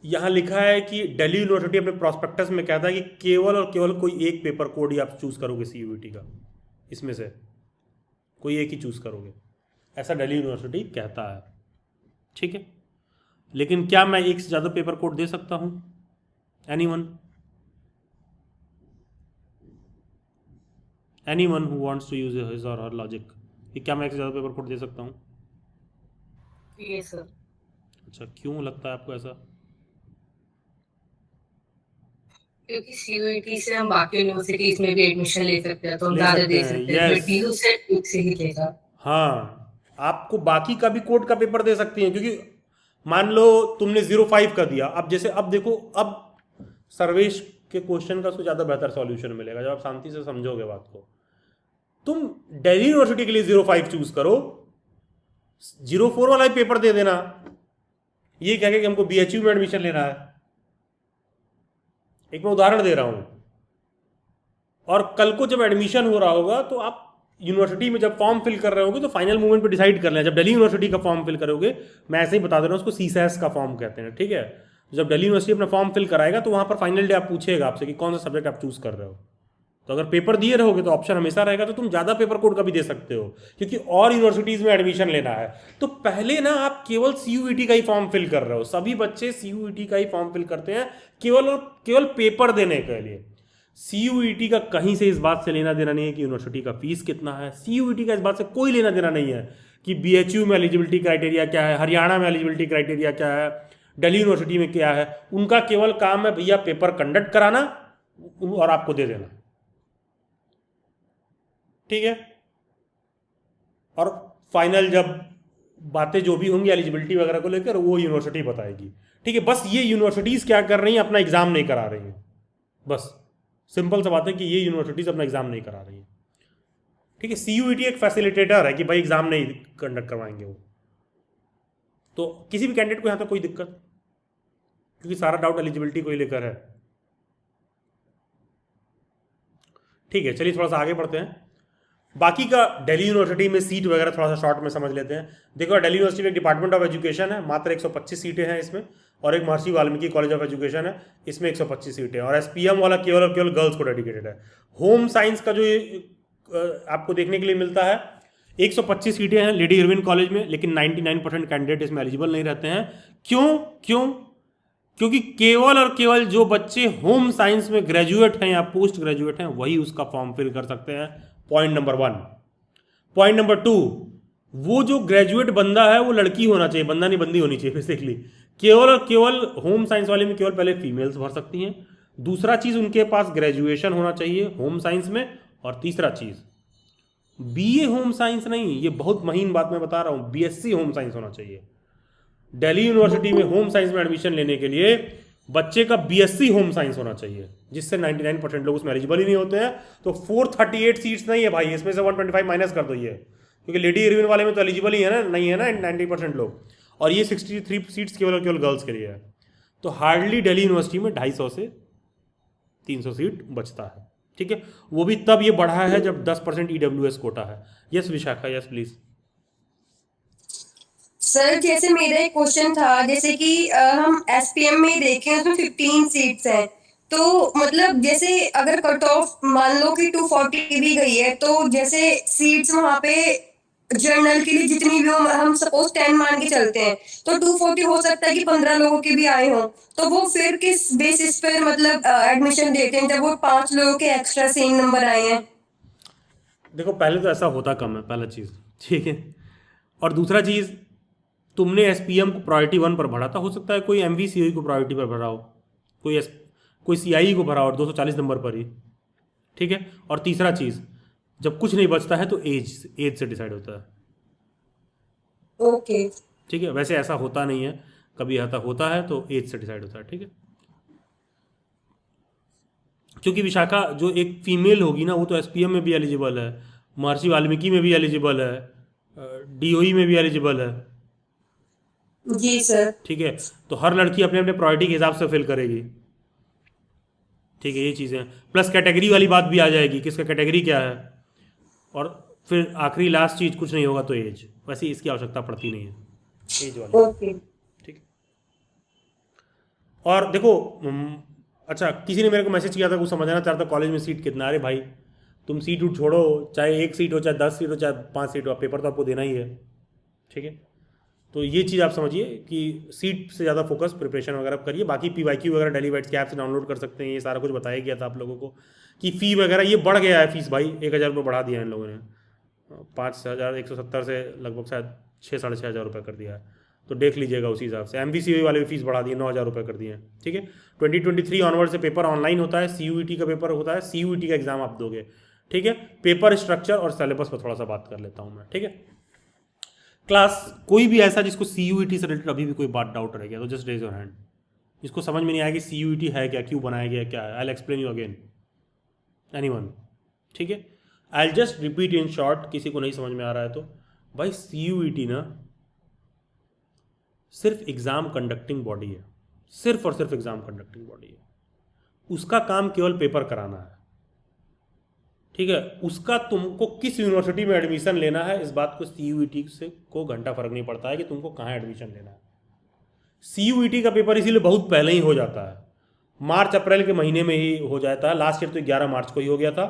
यहाँ लिखा है कि दिल्ली यूनिवर्सिटी अपने प्रॉस्पेक्टस में कहता है कि केवल और केवल कोई एक पेपर कोड ही आप चूज़ करोगे CUET का, इसमें से कोई एक ही चूज़ करोगे, ऐसा दिल्ली यूनिवर्सिटी कहता है, ठीक है। लेकिन क्या मैं एक से ज़्यादा पेपर कोड दे सकता हूँ? Anyone who wants to use his or her logic, कि क्या मैं एक से ज़्यादा पेपर कोड दे सकता हूँ? Yes sir. अच्छा, क्यों लगता है आपको ऐसा? क्योंकि CUET से हम बाकी यूनिवर्सिटीज में भी एडमिशन ले सकते हैं, तो हम ले ज्यादा सकते दे हैं, सकते हैं। yes। जो DU से ठीक से ही लेगा। हाँ, आपको बाकी का भी कोड का पेपर दे सकती हैं, क्योंकि मान लो तुमने 05 का दिया, अब जैसे अब देखो, अब सर्वेश के क्वेश्चन का उसको ज़्यादा बेहतर सॉल्यूशन मिलेगा जब आप शांति से समझोगे बात को। तुम दिल्ली यूनिवर्सिटी के लिए 05 चूज करो, 04 वाला ही पेपर दे देना, ये कह के कि हमको BHU में एडमिशन लेना है। एक मैं उदाहरण दे रहा हूं। और कल को जब एडमिशन हो रहा होगा तो आप यूनिवर्सिटी में जब फॉर्म फिल कर रहे होगे तो फाइनल मूवमेंट पे डिसाइड कर लें। जब दिल्ली यूनिवर्सिटी का फॉर्म फिल करोगे, मैं ऐसे ही बता दे रहा हूँ, उसको CSAS का फॉर्म कहते हैं, ठीक है। जब दिल्ली यूनिवर्सिटी अपना फॉर्म फिल कराएगा तो वहाँ पर फाइनल डे आप पूछेगा आपसे कि कौन सा सब्जेक्ट आप चूज कर रहे हो। तो अगर पेपर दिए रहोगे तो ऑप्शन हमेशा रहेगा, तो तुम ज़्यादा पेपर कोड का भी दे सकते हो, क्योंकि और यूनिवर्सिटीज़ में एडमिशन लेना है। तो पहले ना आप केवल CUET का ही फॉर्म फिल कर रहे हो, सभी बच्चे CUET का ही फॉर्म फिल करते हैं केवल और केवल पेपर देने के लिए। CUET का कहीं से इस बात से लेना देना नहीं है कि यूनिवर्सिटी का फीस कितना है। CUET का इस बात से कोई लेना देना नहीं है कि BHU में एलिजिबिलिटी क्राइटेरिया क्या है, हरियाणा में एलिजिबिलिटी क्राइटेरिया क्या है, दिल्ली यूनिवर्सिटी में क्या है। उनका केवल काम है भैया पेपर कंडक्ट कराना और आपको दे देना, ठीक है। और फाइनल जब बातें जो भी होंगी एलिजिबिलिटी वगैरह को लेकर, वो यूनिवर्सिटी बताएगी, ठीक है। बस ये यूनिवर्सिटीज़ क्या कर रही हैं, अपना एग्जाम नहीं करा रही हैं, बस सिंपल सा बात है कि ये यूनिवर्सिटीज़ अपना एग्जाम नहीं करा रही हैं, ठीक है। CUET एक फैसिलिटेटर है कि भाई एग्जाम नहीं कंडक्ट करवाएंगे वो। तो किसी भी कैंडिडेट को यहाँ तक कोई दिक्कत, क्योंकि सारा डाउट एलिजिबिलिटी को ही लेकर है, ठीक है। चलिए थोड़ा सा आगे बढ़ते हैं। बाकी का दिल्ली यूनिवर्सिटी में सीट वगैरह थोड़ा सा शॉर्ट में समझ लेते हैं। देखो, दिल्ली यूनिवर्सिटी में एक डिपार्टमेंट ऑफ एजुकेशन है, मात्र 125 सीटें हैं इसमें, और एक महर्षि वाल्मीकि कॉलेज ऑफ एजुकेशन है, इसमें 125 सीटें हैं, और SPM वाला केवल और केवल गर्ल्स को डेडिकेटेड है। होम साइंस का जो आपको देखने के लिए मिलता है, 125 सीटें हैं लेडी इरविन कॉलेज में, लेकिन 99% कैंडिडेट इसमें एलिजिबल नहीं रहते हैं। क्यों? क्योंकि केवल और केवल जो बच्चे होम साइंस में ग्रेजुएट हैं या पोस्ट ग्रेजुएट हैं वही उसका फॉर्म फिल कर सकते हैं। Point number 1। पॉइंट नंबर 2, वो जो ग्रेजुएट बंदा है वो लड़की होना चाहिए, बंदा नहीं बंदी होनी चाहिए बेसिकली। केवल और केवल होम साइंस वाले में केवल पहले फीमेल्स भर सकती हैं। दूसरा चीज़, उनके पास ग्रेजुएशन होना चाहिए होम साइंस में। और तीसरा चीज़, BA होम साइंस नहीं, ये बहुत महीन बात मैं बता रहा हूँ, BSc होम साइंस होना चाहिए। दिल्ली यूनिवर्सिटी में होम साइंस में एडमिशन लेने के लिए बच्चे का BSc होम साइंस होना चाहिए, जिससे 99% लोग उसमें एलिजिबल ही नहीं होते हैं। तो 438 सीट्स नहीं है भाई, इसमें से 125 माइनस कर दो ये, क्योंकि लेडी इरविन वाले में तो एलिजिबल ही है ना, नहीं है ना 90% लोग, और ये 63 सीट्स केवल और केवल गर्ल्स के लिए है। तो हार्डली दिल्ली यूनिवर्सिटी में 250 से 300 सीट बचता है, ठीक है। वो भी तब ये बढ़ा है जब 10% EWS कोटा है। Yes Vishakha, yes please. Sir जैसे मेरा एक क्वेश्चन था, जैसे कि हम SPM में देखें उसमें 15 सीट्स हैं, तो मतलब जैसे अगर कट ऑफ मान लो कि 240 भी गई है, तो जैसे सीट्स वहाँ पे जर्नल के लिए जितनी भी हो, हम सपोज 10 मान के चलते हैं, तो 240 हो सकता है कि 15 लोगों के भी आए हों, तो वो फिर किस बेसिस पर मतलब एडमिशन देते हैं जब वो 5 लोगों के एक्स्ट्रा सेम नंबर आए हैं? देखो, पहले तो ऐसा होता कम है, पहला चीज़, ठीक है। और दूसरा चीज़, तुमने SPM को प्रायोरिटी 1 पर भरा था, हो सकता है कोई MVCOE को प्रायोरिटी पर भरा हो, कोई CIE को भरा हो 240 नंबर पर ही, ठीक है। और तीसरा चीज़, जब कुछ नहीं बचता है तो एज से डिसाइड होता है, ओके ठीक है। वैसे ऐसा होता नहीं है, कभी ऐसा होता है तो एज से डिसाइड होता है, ठीक है। क्योंकि विशाखा जो एक फीमेल होगी ना, वो तो SPM में भी एलिजिबल है, महर्षि वाल्मीकि में भी एलिजिबल है, DOE में भी एलिजिबल है, जी सर, ठीक है। तो हर लड़की अपने अपने प्रायोरिटी के हिसाब से फिल करेगी, ठीक है, ये चीज़ें प्लस कैटेगरी वाली बात भी आ जाएगी, किसका कैटेगरी क्या है, और फिर आखिरी लास्ट चीज़ कुछ नहीं होगा तो एज, वैसे इसकी आवश्यकता पड़ती नहीं है एज वाली। ओके। ठीक है। और देखो अच्छा, किसी ने मेरे को मैसेज किया था, कुछ समझना चाहता था कॉलेज में सीट कितना। अरे भाई तुम सीट उठ छोड़ो, चाहे 1 सीट हो, चाहे 10 सीट हो, चाहे 5 सीट हो, पेपर तो आपको देना ही है। ठीक है, तो ये चीज़ आप समझिए कि सीट से ज़्यादा फोकस प्रिपरेशन वगैरह करिए। बाकी PYQ वगैरह डेली बाइट्स के ऐप से डाउनलोड कर सकते हैं, ये सारा कुछ बताया गया था आप लोगों को कि फ़ी वगैरह ये बढ़ गया है। फीस भाई 1000 रुपये बढ़ा दिया है इन लोगों ने, 5170 से लगभग शायद 6-6.5 हज़ार रुपये कर दिया है, तो देख लीजिएगा उसी हिसाब से। MVCA वाले भी फीस बढ़ा दिए, 9000 रुपये कर दिए हैं। ठीक है, 2023 ऑनवर्ड से पेपर ऑनलाइन होता है, CUET का पेपर होता है, CUET का एग्जाम आप दोगे। ठीक है, पेपर स्ट्रक्चर और सिलेबस पर थोड़ा सा बात कर लेता हूँ मैं। ठीक है क्लास, कोई भी ऐसा जिसको CUET से रिलेटेड अभी भी कोई बात डाउट रह गया तो जस्ट रेज योर हैंड। जिसको समझ में नहीं आया कि CUET है क्या, क्यों बनाया गया, क्या है, I will explain you again. Anyone? ठीक है, I will just repeat in short, किसी को नहीं समझ में आ रहा है तो। भाई CUET ना सिर्फ एग्ज़ाम कंडक्टिंग बॉडी है, सिर्फ और सिर्फ एग्ज़ाम कंडक्टिंग बॉडी है। उसका काम केवल पेपर कराना है। ठीक है, उसका तुमको किस यूनिवर्सिटी में एडमिशन लेना है इस बात को CUET से को घंटा फर्क नहीं पड़ता है कि तुमको कहाँ एडमिशन लेना है। CUET का पेपर इसीलिए बहुत पहले ही हो जाता है, मार्च अप्रैल के महीने में ही हो जाता है। लास्ट ईयर तो 11 मार्च को ही हो गया था।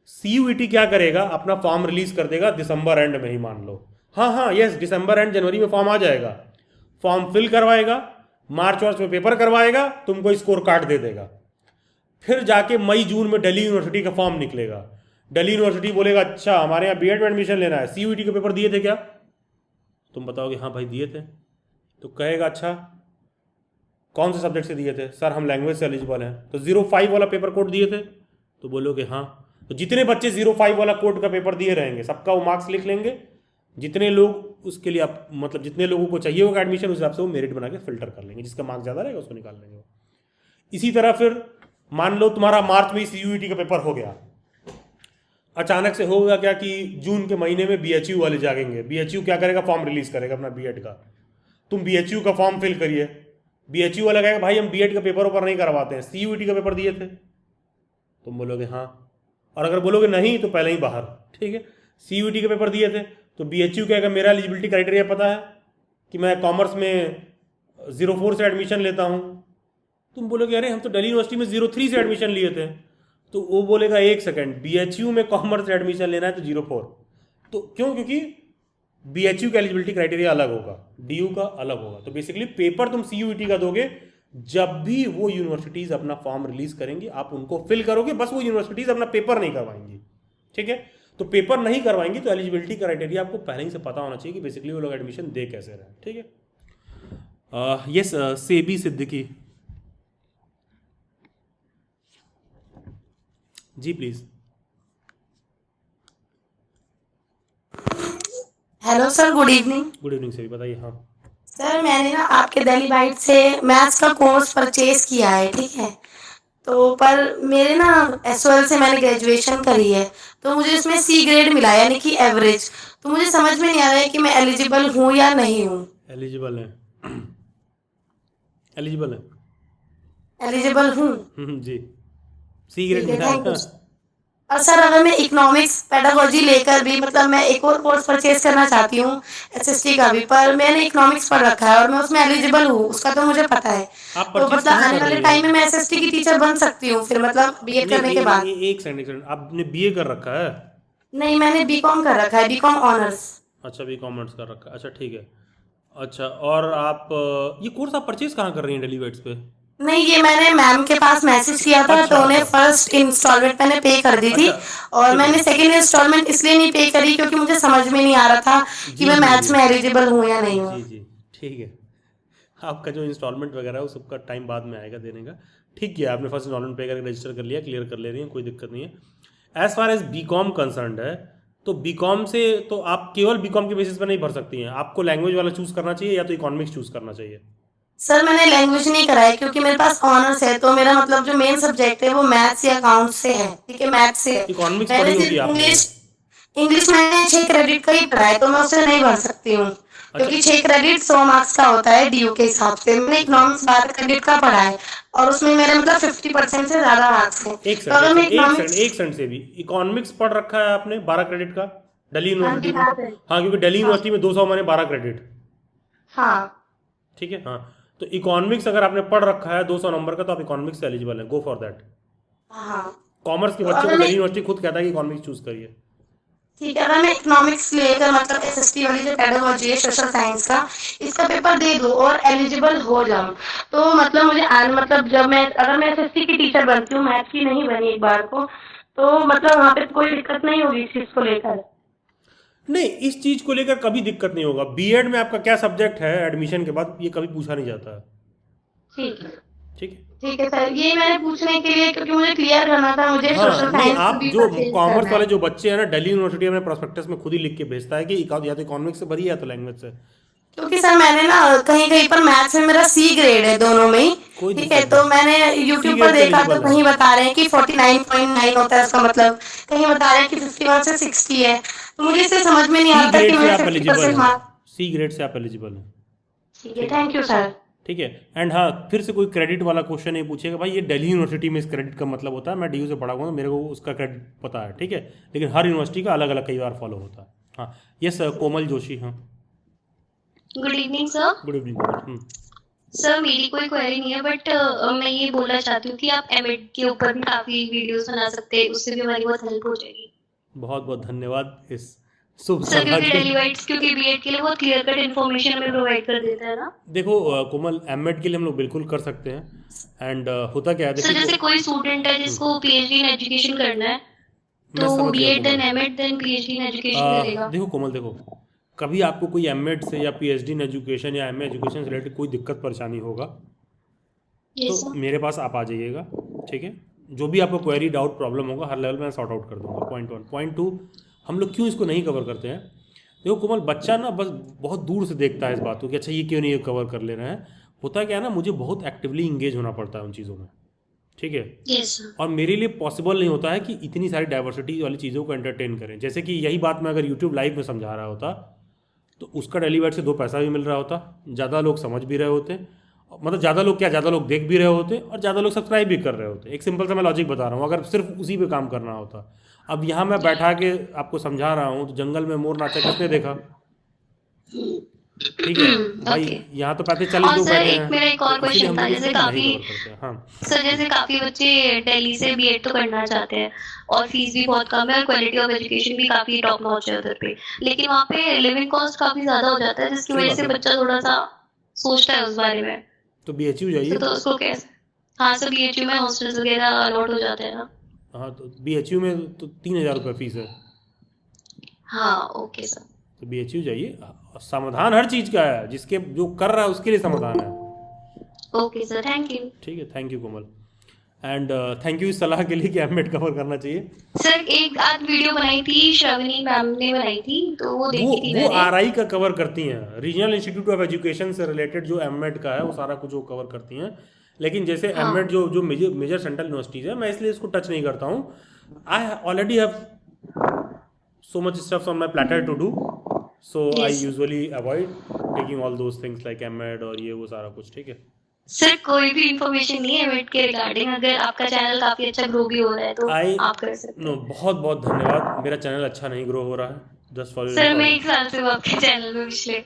CUET क्या करेगा, अपना फॉर्म रिलीज कर देगा दिसंबर एंड में ही, मान लो। हाँ यस, दिसंबर एंड जनवरी में फॉर्म आ जाएगा, फॉर्म फिल करवाएगा, मार्च वार्च में पेपर करवाएगा, तुमको स्कोर कार्ड दे देगा। फिर जाके मई जून में दिल्ली यूनिवर्सिटी का फॉर्म निकलेगा। दिल्ली यूनिवर्सिटी बोलेगा अच्छा हमारे यहाँ B.Ed में एडमिशन लेना है, CUET के पेपर दिए थे क्या? तुम बताओगे हाँ भाई दिए थे। तो कहेगा अच्छा कौन से सब्जेक्ट से दिए थे? सर हम लैंग्वेज से एलिजिबल हैं। तो 05 वाला पेपर कोड दिए थे? तो बोलोगे हाँ। तो जितने बच्चे 05 वाला कोड का पेपर दिए रहेंगे सबका वो मार्क्स लिख लेंगे, जितने लोग उसके लिए आप मतलब जितने लोगों को चाहिए होगा एडमिशन उस हिसाब से वो मेरिट बना के फिल्टर कर लेंगे, जिसका मार्क्स ज़्यादा रहेगा उसको निकाल लेंगे। इसी तरह फिर मान लो तुम्हारा मार्च में CUET का पेपर हो गया, अचानक से होगा क्या कि जून के महीने में BHU वाले जागेंगे। BHU क्या करेगा, फॉर्म रिलीज करेगा अपना B.Ed का। तुम BHU का फॉर्म फिल करिए, BHU वाला कहेगा भाई हम B.Ed का पेपर ऊपर नहीं करवाते हैं, CUET का पेपर दिए थे? तुम बोलोगे हाँ, और अगर बोलोगे नहीं तो पहले ही बाहर। ठीक है, CUET के पेपर दिए थे तो BHU कहेगा मेरा एलिजिबिलिटी क्राइटेरिया पता है कि मैं कॉमर्स में 04 से एडमिशन लेता हूँ। तुम बोलोगे अरे हम तो दिल्ली यूनिवर्सिटी में 03 से एडमिशन लिए थे। तो वो बोलेगा एक सेकंड, BHU में कॉमर्स से एडमिशन लेना है तो 04। तो क्यों? क्योंकि BHU का एलिजिबिलिटी क्राइटेरिया अलग होगा, DU का अलग होगा। तो बेसिकली पेपर तुम CUET का दोगे, जब भी वो यूनिवर्सिटीज़ अपना फॉर्म रिलीज करेंगी आप उनको फिल करोगे, बस वो यूनिवर्सिटीज़ अपना पेपर नहीं करवाएंगी। ठीक है, तो पेपर नहीं करवाएंगी तो एलिजिबिलिटी क्राइटेरिया आपको पहले ही से पता होना चाहिए कि बेसिकली वो लोग एडमिशन दे कैसे रहे। ठीक है, yes Sebi Siddiqui ji please. Hello sir, good evening. Good evening sir, बताइए। हाँ सर, मैंने ना आपके दिल्ली बाइट से मैथ्स का कोर्स परचेज किया है, ठीक है। तो पर मेरे ना SOL से मैंने ग्रेजुएशन करी है, तो मुझे इसमें C ग्रेड मिला है, यानी कि एवरेज। तो मुझे समझ में नहीं आ रहा है कि मैं एलिजिबल हूँ या नहीं हूँ। एलिजिबल है, एलिजिबल है, एलिजिबल हूँ जी। C ग्रेड मिला है। और सर अगर मैं इकोनॉमिक्स पेडागोजी लेकर भी मतलब मैं एक और कोर्स परचेज करना चाहती हूँ SST का भी, पर मैंने इकोनॉमिक्स पढ़ रखा है और मैं उसमें एलिजिबल हूँ, उसका तो मुझे पता है। तो मतलब आने वाले टाइम में मैं SST की टीचर बन सकती हूँ फिर, मतलब BA करने के बाद? एक सेकंड, आपने BA कर रखा है? नहीं, मैंने BCom कर रखा है, BCom ऑनर्स। अच्छा, BCom ऑनर्स कर रखा है, अच्छा ठीक है। अच्छा, और आप ये कोर्स आप परचेज कहाँ कर रही हैं डेली वेट्स पे? नहीं, ये मैंने मैम के पास मैसेज किया था। अच्छा, तो उन्हें फर्स्ट इंस्टॉलमेंट मैंने पे कर दी थी। और मैंने सेकंड इंस्टॉलमेंट इसलिए नहीं पे करी क्योंकि मुझे समझ में नहीं आ रहा था कि मैं मैथ्स में एलिजिबल हूँ या नहीं हूँ। जी ठीक है, आपका जो इंस्टॉलमेंट वगैरह है वो सबका टाइम बाद में आएगा देने का। ठीक है, आपने फर्स्ट इंस्टॉलमेंट पे करके रजिस्टर कर लिया, क्लियर कर ले रही हैं, कोई दिक्कत नहीं है। As far as BCom concerned है तो BCom से तो आप केवल BCom के बेसिस पर नहीं भर सकती हैं, आपको लैंग्वेज वाला चूज करना चाहिए या तो इकोनॉमिक्स चूज करना चाहिए। सर मैंने लैंग्वेज नहीं करा है क्योंकि मेरे पास ऑनर्स है, तो मेरा मतलब जो मेन सब्जेक्ट है वो मैथ्स या अकाउंट्स से है। ठीक है, मैथ्स से। इकोनॉमिक्स पढ़ी होगी आपने? इंग्लिश मैंने 6 क्रेडिट का ही पढ़ा है, तो मैं उसे नहीं भर सकती हूँ, क्योंकि 6 क्रेडिट 100 मार्क्स का होता है डीयू के हिसाब से। मैंने इकोनॉमिक्स 12 क्रेडिट का पढ़ा है और उसमें मेरे मतलब 50% से ज्यादा मार्क्स हैं। एक तो अगर मैं सेकंड से भी इकोनॉमिक्स पढ़ रखा है आपने 12 क्रेडिट का दिल्ली यूनिवर्सिटी में? हाँ, क्योंकि दिल्ली यूनिवर्सिटी में 200 माने 12 क्रेडिट। हाँ ठीक है, हाँ, तो इकोनॉमिक्स अगर आपने पढ़ रखा है 200 नंबर का, तो आप इकोनॉमिक्स से एलिजिबल हैं, गो फॉर दैट। हाँ कॉमर्स के बच्चों को दिल्ली यूनिवर्सिटी खुद कहता है कि इकोनॉमिक्स चूज करिए। ठीक है, अगर मैं इकोनॉमिक्स लेकर मतलब एसएसटी वाली जो पेडागोजी है सोशल साइंस का, इसका पेपर दे दूं और एलिजिबल हो जाऊं, तो मतलब मुझे मतलब जब मैं अगर मैं एसएसटी की टीचर बनती हूँ, मैथ की नहीं बनी एक बार को, तो मतलब वहाँ पे कोई दिक्कत नहीं होगी इस चीज को लेकर? नहीं, इस चीज को लेकर कभी दिक्कत नहीं होगा। बीएड में आपका क्या सब्जेक्ट है एडमिशन के बाद, ये कभी पूछा नहीं जाता है। ठीक है ठीक है, ठीक है सर, ये मैंने पूछने के लिए, क्योंकि मुझे क्लियर करना था, मुझे हाँ, सोशल नहीं, साइंस आप भी जो परचेज कॉमर्स करना वाले है। जो बच्चे हैं ना, दिल्ली यूनिवर्सिटी में प्रोस्पेक्टस में खुद ही लिख के भेजता है कि या तो इकोनॉमिक्स से भरी है या तो लैंग्वेज से। क्योंकि सर मैंने ना कहीं कहीं पर मैथ्स में मेरा सी ग्रेड है दोनों में ही। कोई ठीक दिक्कत है, तो मैंने सी यूट्यूब ग्रेड पर पे देखा तो एलिजिबल है। कहीं बता रहे हैं कि 49.9 होता है उसका मतलब, कहीं बता रहे हैं कि 51 से 60 है। तो मुझे इससे समझ में नहीं सी आ रहा कि ग्रेड से मैं आप 50% एलिजिबल हैं, मार्क। सी ग्रेड से आप एलिजिबल हैं। ठीक है, थैंक यू सर। ठीक है, एंड हाँ, फिर से कोई क्रेडिट वाला क्वेश्चन नहीं पूछेगा भाई, ये दिल्ली यूनिवर्सिटी में इस क्रेडिट का मतलब होता है, मैं डीयू से पढ़ा हुआ हूँ, मेरे को उसका क्रेडिट पता है। ठीक है, लेकिन हर यूनिवर्सिटी का अलग अलग कई बार फॉलो होता है। हाँ, यस कोमल जोशी। हाँ, good evening sir. Good evening. Sir मेरी कोई क्वेरी नहीं है, बट मैं ये बोलना चाहती हूँ कि आप एमएड के ऊपर भी काफी वीडियोस बना सकते हैं, उससे भी हमारी बहुत हेल्प हो जाएगी। बहुत बहुत धन्यवाद इस शुभ सर सलाह क्योंकि के लिए। डेलीवाइट्स क्योंकि बीएड के लिए बहुत क्लियर कट इन्फॉर्मेशन हमें प्रोवाइड कर देता है ना। देखो कोमल, एमएड के लिए हम लोग बिल्कुल कर सकते हैं, एंड होता क्या है, सर जैसे कोई स्टूडेंट है जिसको पीएचडी इन एजुकेशन करना है, मैं तो समझ गया BEd then Komal. MEd then PhD in education करेगा। देखो कोमल, देखो, कभी आपको कोई एमएड से या पीएचडी इन एजुकेशन या एमए एजुकेशन से रिलेटेड कोई दिक्कत परेशानी होगा तो मेरे पास आप आ जाइएगा। ठीक है, जो भी आपको क्वेरी डाउट प्रॉब्लम होगा हर लेवल में सॉर्ट आउट कर दूंगा। पॉइंट 1। पॉइंट 2, हम लोग क्यों इसको नहीं कवर करते हैं? देखो कोमल, बच्चा ना बस बहुत दूर से देखता है इस बात को कि अच्छा ये क्यों नहीं कवर कर ले रहे हैं। होता क्या है ना, मुझे बहुत एक्टिवली इंगेज होना पड़ता है उन चीज़ों में। ठीक है, और मेरे लिए पॉसिबल नहीं होता है कि इतनी सारी डाइवर्सिटी वाली चीज़ों को एंटरटेन करें। जैसे कि यही बात मैं अगर यूट्यूब लाइव में समझा रहा होता तो उसका डेलीवेट से 2 पैसा भी मिल रहा होता, ज़्यादा लोग समझ भी रहे होते, मतलब ज़्यादा लोग क्या, ज़्यादा लोग देख भी रहे होते और ज़्यादा लोग सब्सक्राइब भी कर रहे होते। एक सिंपल सा मैं लॉजिक बता रहा हूँ, अगर सिर्फ उसी पे काम करना होता। अब यहाँ मैं बैठा के आपको समझा रहा हूँ, तो जंगल में मोर नाचा किसने देखा? ठीक है भाई, यहाँ तो पैसे 40 और लोग सर बैठे एक हैं, मेरा एक और इसीलिए क्वेश्चन हम था, लोग जैसे इसको नहीं काफी कवर करते हैं। हाँ सर जैसे काफी बच्चे दिल्ली से बीएड तो करना चाहते हैं और फीस भी बहुत कम है और क्वालिटी ऑफ एजुकेशन भी काफी टॉप नॉच है उधर पे, लेकिन वहाँ पे लिविंग कॉस्ट काफी ज्यादा हो जाता है, जिसकी सही वजह बात से है। बच्चा थोड़ा सा सोचता है उस बारे में। तो बीएचयू जाइए। तो उसको कैसे? हाँ सर बीएचयू में हॉस्टल्स वगैरह अलॉट हो जाते हैं ना। हाँ, तो बीएचयू में तो 3000 रुपये फीस है। हाँ ओके सर। तो बीएचयू जाइए, समाधान हर चीज़ का है, जिसके जो कर रहा है उसके लिए समाधान है। Okay sir, thank you. ठीक है, thank you Komal, and thank you इस सलाह के लिए कि एमएड कवर करना चाहिए। सर एक आध वीडियो बनाई थी, श्रावणी मैम ने बनाई थी, तो वो देखी थी वो मैंने। आरआई का कवर करती हैं, रीजनल इंस्टीट्यूट ऑफ एजुकेशन से रिलेटेड जो एमएड का है वो सारा कुछ वो कवर करती हैं। लेकिन जैसे हाँ। एमएड जो मेजर सेंट्रल यूनिवर्सिटीज़ है, मैं इसलिए इसको टच नहीं करता हूँ। I already have so much stuff on my platter to do, so I usually avoid taking all those things like MEd और ये वो सारा कुछ। ठीक है सर कोई भी इंफॉर्मेशन नहीं है एमएड के रिगार्डिंग, अगर आपका चैनल काफी अच्छा ग्रो भी हो रहा है तो आप कर सकते हैं। नो, बहुत बहुत धन्यवाद। मेरा चैनल अच्छा नहीं ग्रो हो रहा है, 10 फॉलोअर्स। सर मैं 1 साल से हूँ आपके चैनल में, पिछले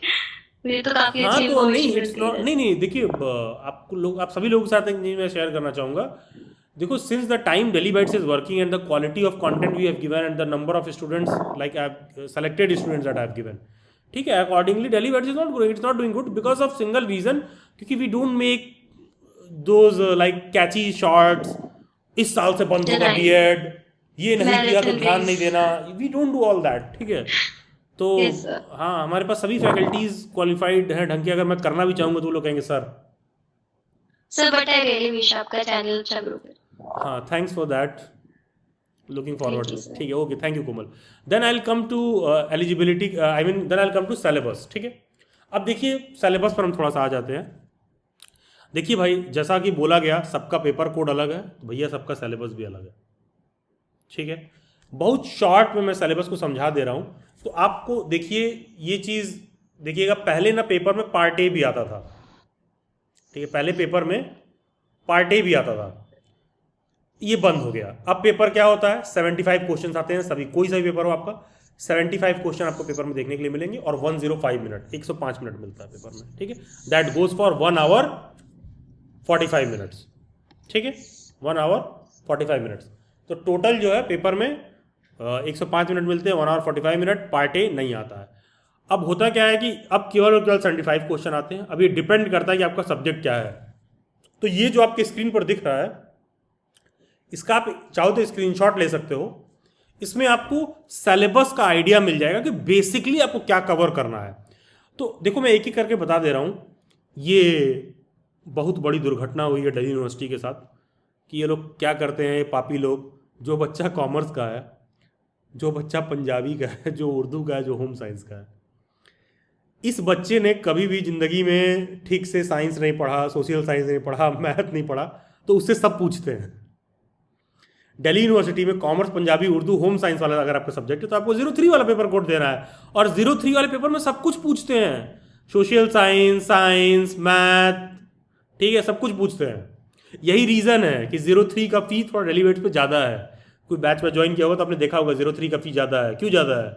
मुझे तो काफी हाँ, अच्छी तो नहीं, इन्फॉर्मेशन इट्स मिलती नॉट, है। नहीं देखिए, आपको लोग, आप सभी लोगों के साथ एक चीज मैं शेयर करना चाहूँगा। देखो, since the time Daily Bytes is working and the quality of content we have given and the number of students like I have selected students that I have given, ठीक है, accordingly Daily Bytes is not growing, it's not doing good because of single reason, क्योंकि we don't make those like catchy shorts, इस साल से बंद होगा BEd, ये नहीं किया तो ध्यान नहीं देना, we don't do all that. ठीक है, तो हाँ, हमारे पास सभी फैकल्टीज क्वालिफाइड हैं ढंग के, अगर मैं करना भी चाहूँगा तो वो लोग कहेंगे sir but I really wish आपका चैनल अच्छा ग्रो करे। हाँ, thanks for that, looking forward. ठीक है, okay, thank you Komal. Then I will come to eligibility, I mean then I will come to syllabus. ठीक है, अब देखिए सिलेबस पर हम थोड़ा सा आ जाते हैं। देखिए भाई, जैसा कि बोला गया सबका पेपर कोड अलग है, तो भैया सबका सिलेबस भी अलग है। ठीक है, बहुत शॉर्ट में मैं सिलेबस को समझा दे रहा हूँ। तो आपको देखिए ये चीज़ देखिएगा, पहले ना पेपर में पार्ट ए भी आता था, ठीक है, पहले पेपर में पार्ट ए भी आता था, ये बंद हो गया। अब पेपर क्या होता है, 75 क्वेश्चन आते हैं, सभी कोई सा भी पेपर हो आपका 75 क्वेश्चन आपको पेपर में देखने के लिए मिलेंगे और 105 मिनट 105 मिनट मिलता है पेपर में, ठीक है। That goes for 1 hour 45 minutes, ठीक है, 1 आवर 45 मिनट्स। तो टोटल जो है पेपर में 105 मिनट मिलते हैं, 1 आवर 45 मिनट, पार्ट ए नहीं आता है। अब होता क्या है कि अब केवल और केवल 75 क्वेश्चन आते हैं। अब ये डिपेंड करता है कि आपका सब्जेक्ट क्या है। तो ये जो आपके स्क्रीन पर दिख रहा है, इसका आप चाहो तो स्क्रीनशॉट ले सकते हो। इसमें आपको सिलेबस का आइडिया मिल जाएगा कि बेसिकली आपको क्या कवर करना है। तो देखो मैं एक एक करके बता दे रहा हूँ। ये बहुत बड़ी दुर्घटना हुई है दिल्ली यूनिवर्सिटी के साथ कि ये लोग क्या करते हैं, ये पापी लोग, जो बच्चा कॉमर्स का है, जो बच्चा पंजाबी का है, जो उर्दू का है, जो होम साइंस का है, इस बच्चे ने कभी भी ज़िंदगी में ठीक से साइंस नहीं पढ़ा, सोशल साइंस नहीं पढ़ा, मैथ नहीं पढ़ा, तो उससे सब पूछते हैं। दिल्ली यूनिवर्सिटी में commerce, Punjabi, Urdu, home science वाला अगर आपका सब्जेक्ट है तो आपको 03 वाला पेपर कोड देना है। और 03 वाले पेपर में सब कुछ पूछते हैं, सोशल साइंस, साइंस, मैथ, ठीक है, सब कुछ पूछते हैं। यही रीज़न है कि 03 का फीस थोड़ा दिल्ली वेट्स पे ज़्यादा है। कोई बैच में ज्वाइन किया होगा तो आपने देखा होगा 03 का फीस ज़्यादा है। क्यों ज़्यादा है?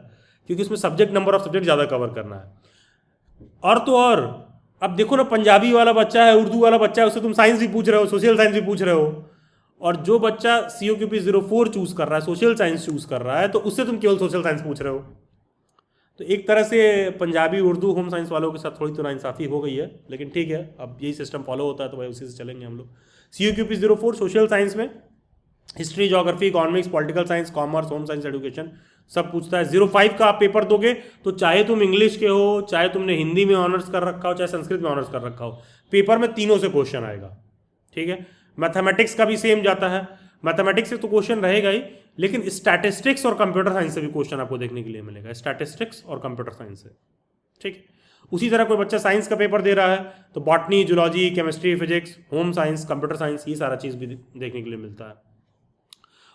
क्योंकि उसमें सब्जेक्ट, नंबर ऑफ सब्जेक्ट ज़्यादा कवर करना है। और तो और अब देखो ना, पंजाबी वाला बच्चा है, उर्दू वाला बच्चा है, उससे तुम साइंस भी पूछ रहे हो, सोशल साइंस भी पूछ रहे हो। और जो बच्चा COQP 04 चूज़ कर रहा है, सोशल साइंस चूज़ कर रहा है, तो उससे तुम केवल सोशल साइंस पूछ रहे हो। तो एक तरह से पंजाबी, उर्दू, होम साइंस वालों के साथ थोड़ी तो नाइंसाफ़ी हो गई है, लेकिन ठीक है, अब यही सिस्टम फॉलो होता है तो भाई उसी से चलेंगे हम लोग। COQP 04 सोशल साइंस में history, geography, economics, political science, commerce, home science, education सब पूछता है। 05 का आप पेपर दोगे तो चाहे तुम इंग्लिश के हो, चाहे तुमने हिंदी में ऑनर्स कर रखा हो, चाहे संस्कृत में ऑनर्स कर रखा हो, पेपर में तीनों से क्वेश्चन आएगा, ठीक है। मैथमेटिक्स का भी सेम जाता है, मैथमेटिक्स से तो क्वेश्चन रहेगा ही, लेकिन स्टैटिस्टिक्स और कंप्यूटर साइंस से भी क्वेश्चन आपको देखने के लिए मिलेगा, स्टैटिस्टिक्स और कंप्यूटर साइंस से, ठीक है। उसी तरह कोई बच्चा साइंस का पेपर दे रहा है तो botany, zoology, chemistry, physics, home science, computer science, ये सारा चीज़ भी देखने के लिए मिलता है।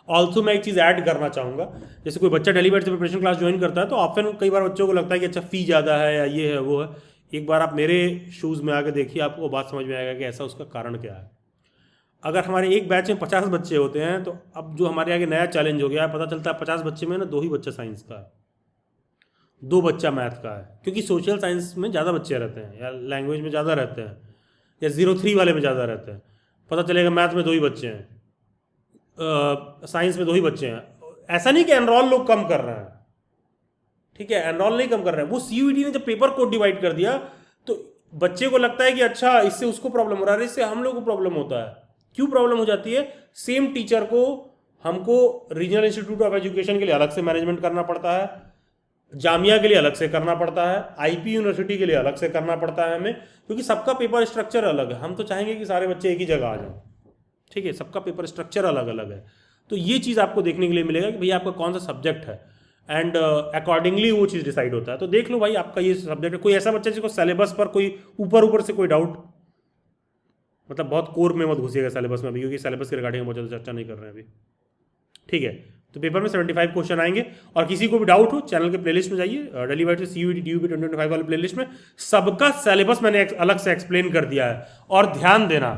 ऑल्सो मैं एक चीज़ ऐड करना चाहूँगा, जैसे कोई बच्चा दिल्ली वेट्स से प्रिपरेशन क्लास ज्वाइन करता है तो ऑफन कई बार बच्चों को लगता है कि अच्छा फ़ी ज़्यादा है या ये है वो है। एक बार आप मेरे शूज़ में आकर देखिए, आपको बात समझ में आएगा कि ऐसा उसका कारण क्या है। अगर हमारे एक बैच में 50 बच्चे होते हैं तो अब जो हमारे आगे नया चैलेंज हो गया है, पता चलता है 50 बच्चे में ना 2 ही बच्चा साइंस का है, 2 बच्चा मैथ का है, क्योंकि सोशल साइंस में ज़्यादा बच्चे रहते हैं या लैंग्वेज में ज़्यादा रहते हैं या 03 वाले में ज़्यादा रहते हैं। पता चलेगा मैथ में 2 ही बच्चे हैं, साइंस में 2 ही बच्चे हैं। ऐसा नहीं कि एनरोल लोग कम कर रहे हैं, ठीक है, एनरोल नहीं कम कर रहे हैं। वो CUET ने जब पेपर कोड डिवाइड कर दिया तो बच्चे को लगता है कि अच्छा इससे उसको प्रॉब्लम हो रहा है, इससे हम लोग को प्रॉब्लम होता है। क्यों प्रॉब्लम हो जाती है? सेम टीचर को हमको रीजनल इंस्टीट्यूट ऑफ एजुकेशन के लिए अलग से मैनेजमेंट करना पड़ता है, जामिया के लिए अलग से करना पड़ता है, IP यूनिवर्सिटी के लिए अलग से करना पड़ता है हमें, क्योंकि सबका पेपर स्ट्रक्चर अलग है। हम तो चाहेंगे कि सारे बच्चे एक ही जगह आ जाएं, ठीक है, सबका पेपर स्ट्रक्चर अलग अलग है। तो ये चीज़ आपको देखने के लिए मिलेगा कि भैया आपका कौन सा सब्जेक्ट है, एंड अकॉर्डिंगली वो चीज़ डिसाइड होता है। तो देख लो भाई आपका ये सब्जेक्ट है। कोई ऐसा बच्चा जिसको सिलेबस पर कोई ऊपर से कोई डाउट, मतलब बहुत कोर में मत घुसिएगा सिलेबस में अभी, क्योंकि सिलेबस के रिगार्डिंग बहुत ज़्यादा चर्चा नहीं कर रहे हैं अभी, ठीक है। तो पेपर में 75 क्वेश्चन आएंगे। और किसी को भी डाउट हो चैनल के प्लेलिस्ट में जाइए, दिल्ली वेट्स CUET DUP 2025 वाले प्लेलिस्ट में सबका सिलेबस मैंने अलग से एक्सप्लेन कर दिया है। और ध्यान देना,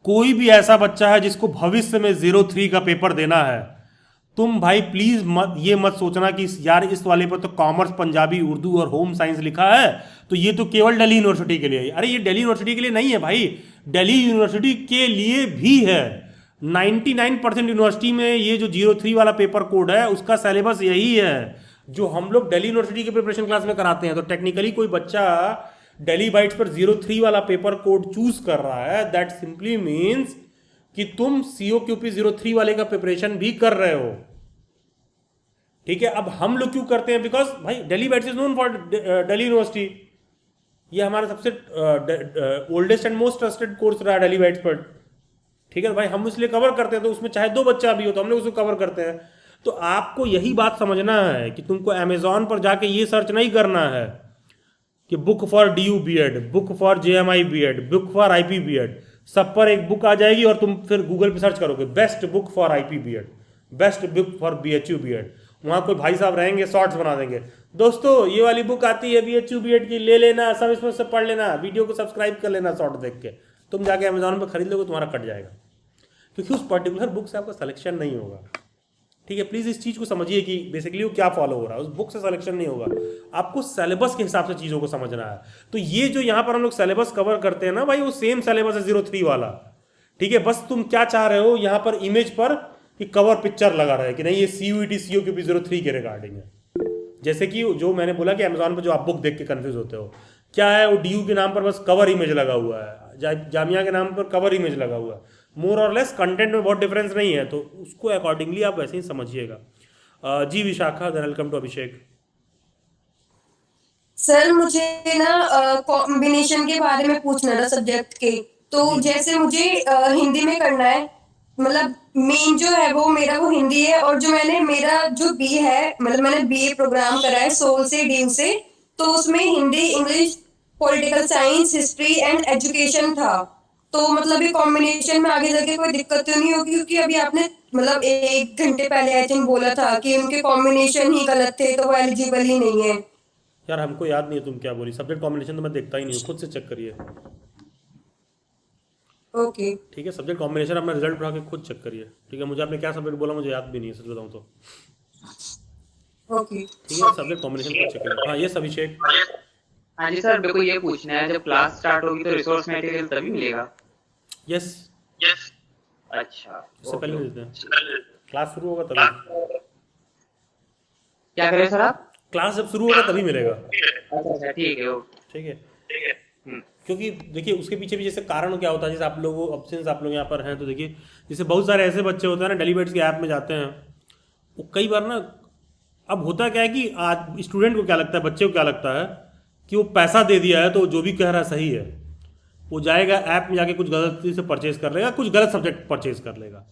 कोई भी ऐसा बच्चा है जिसको भविष्य में 03 का पेपर देना है, तुम भाई प्लीज ये मत सोचना कि यार इस वाले पर तो कॉमर्स, पंजाबी, उर्दू और होम साइंस लिखा है तो ये तो केवल दिल्ली यूनिवर्सिटी के लिए है। अरे ये दिल्ली यूनिवर्सिटी के लिए नहीं है भाई, दिल्ली यूनिवर्सिटी के लिए भी है। 99% यूनिवर्सिटी में ये जो 03 वाला पेपर कोड है उसका सिलेबस यही है जो हम लोग दिल्ली यूनिवर्सिटी के प्रिपरेशन क्लास में कराते हैं। तो टेक्निकली कोई बच्चा दिल्ली बाइट्स पर 03 वाला पेपर कोड चूज कर रहा है, दैट सिंपली मीन्स कि तुम COQP 03 वाले का प्रिपरेशन भी कर रहे हो, ठीक है। अब हम लोग क्यों करते हैं? बिकॉज भाई Delhi bytes is known for Delhi university, ये हमारा सबसे oldest and most trusted course रहा है दिल्ली बाइट्स पर, ठीक है भाई। हम इसलिए कवर करते हैं, तो उसमें चाहे 2 बच्चा भी हो तो हम लोग उसको कवर करते हैं। तो आपको यही बात समझना है कि तुमको अमेजॉन पर जाके ये सर्च नहीं करना है कि book for DU B.Ed, book for JMI B.Ed, book for IP B.Ed, सब पर एक बुक आ जाएगी और तुम फिर गूगल पे सर्च करोगे best book for IP B.Ed, best book for BHU B.Ed। वहाँ कोई भाई साहब रहेंगे, शॉर्ट्स बना देंगे, दोस्तों ये वाली बुक आती है BHU B.Ed की, ले लेना, सब इसमें से पढ़ लेना, वीडियो को सब्सक्राइब कर लेना, शॉर्ट देख के तुम जाके अमेजोन पर खरीद लोगे, तुम्हारा कट जाएगा, क्योंकि उस पर्टिकुलर बुक से आपका सिलेक्शन नहीं होगा। ठीक है, प्लीज़ इस चीज़ को समझिए कि बेसिकली वो क्या फॉलो हो रहा है, उस बुक से सिलेक्शन नहीं होगा, आपको सिलेबस के हिसाब से चीज़ों को समझना है। तो ये जो यहाँ पर हम लोग सिलेबस कवर करते हैं ना भाई, वो सेम सिलेबस है 03 वाला। ठीक है, बस तुम क्या चाह रहे हो यहाँ पर इमेज पर कि कवर पिक्चर लगा रहे कि नहीं, ये CUET COQP 03 के रिगार्डिंग है। जैसे कि जो मैंने बोला कि अमेजोन पर जो आप बुक देख के कन्फ्यूज होते हो, क्या है वो DU के नाम पर बस कवर इमेज लगा हुआ है, जामिया के नाम पर कवर इमेज लगा हुआ है, मोर और लेस कंटेंट में बहुत डिफरेंस नहीं है, तो उसको अकॉर्डिंगली आप वैसे ही समझिएगा। जी Vishakha, welcome to Abhishek. Sir मुझे ना कॉम्बिनेशन के बारे में पूछना था सब्जेक्ट के। तो जैसे मुझे हिंदी में करना है, मतलब मेन जो है वो मेरा वो हिंदी है, और जो मेरा जो बी है, मतलब मैंने BA प्रोग्राम करा है सोल से DU से, तो उसमें Hindi, English, political science, history and education था। तो मतलब ये कॉम्बिनेशन में आगे जाके कोई दिक्कत तो नहीं होगी, क्योंकि अभी आपने मतलब 1 घंटे पहले आई थिंक बोला था कि उनके कॉम्बिनेशन ही गलत थे, तो वो एलिजिबल ही नहीं है। यार हमको याद नहीं है तुम क्या बोली, सब्जेक्ट कॉम्बिनेशन तो मैं देखता ही नहीं हूँ, खुद से चेक करिए। ओके ठीक है, सब्जेक्ट कॉम्बिनेशन अपना रिजल्ट उठा के खुद चेक करिए। ठीक है, मुझे आपने क्या सब्जेक्ट बोला मुझे याद भी नहीं है, सच बताऊँ तो। ओके ठीक है, सब्जेक्ट कॉम्बिनेशन खुद चेक करिए। हाँ यस अभिषेक। हाँ जी सर, मेरे को ये पूछना है, जब क्लास स्टार्ट होगी तो रिसोर्स मटेरियल तभी मिलेगा? यस अच्छा, इससे पहले देते हैं, क्लास शुरू होगा तभी। क्या करें सर आप? क्लास जब शुरू होगा तभी मिलेगा। अच्छा ठीक है, ठीक है, क्योंकि देखिए उसके पीछे भी जैसे कारण क्या होता है, जैसे आप लोगों अब सिंस आप लोग यहाँ पर हैं तो देखिए, जैसे बहुत सारे ऐसे बच्चे होते हैं ना, डेलीबेट्स के ऐप में जाते हैं, वो कई बार ना, अब होता क्या है कि आज स्टूडेंट को क्या लगता है, बच्चे को क्या लगता है कि वो पैसा दे दिया है तो जो भी कह रहा है सही है, वो जाएगा ऐप में जाके कुछ गलती से परचेज कर लेगा, कुछ गलत सब्जेक्ट परचेज कर लेगा।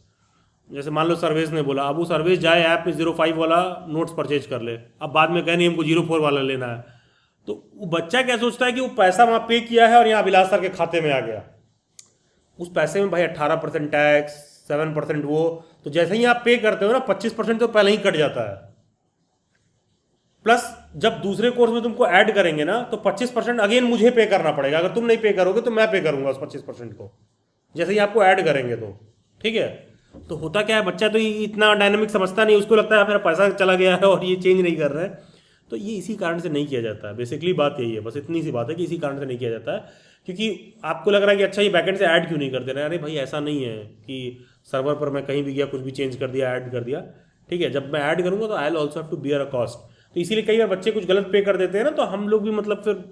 जैसे मान लो सर्वेज ने बोला, अब वो सर्वेज जाए ऐप में 05 वाला नोट्स परचेज कर ले, अब बाद में कहे नहीं हमको 04 वाला लेना है, तो वो बच्चा क्या सोचता है कि वो पैसा वहाँ पे किया है और यहाँ अभिलाष सर के खाते में आ गया, उस पैसे में भाई 18% टैक्स, 7% वो, तो जैसे ही आप पे करते हो ना 25% तो पहले ही कट जाता है, प्लस जब दूसरे कोर्स में तुमको ऐड करेंगे ना तो 25% अगेन मुझे पे करना पड़ेगा, अगर तुम नहीं पे करोगे तो मैं पे करूंगा उस 25% को, जैसे ही आपको ऐड करेंगे तो। ठीक है, तो होता क्या है, बच्चा तो इतना डायनामिक समझता नहीं, उसको लगता है मेरा पैसा चला गया है और ये चेंज नहीं कर रहा है, तो ये इसी कारण से नहीं किया जाता है। बेसिकली बात यही है, बस इतनी सी बात है कि इसी कारण से नहीं किया जाता है, क्योंकि आपको लग रहा है कि अच्छा ये बैकेंड से ऐड क्यों नहीं कर दे रहे हैं। अरे भाई ऐसा नहीं है कि सर्वर पर मैं कहीं भी गया कुछ भी चेंज कर दिया, ऐड कर दिया। ठीक है, जब मैं ऐड करूँगा तो I will also have to bear a cost, तो इसीलिए कई बार बच्चे कुछ गलत पे कर देते हैं ना, तो हम लोग भी मतलब फिर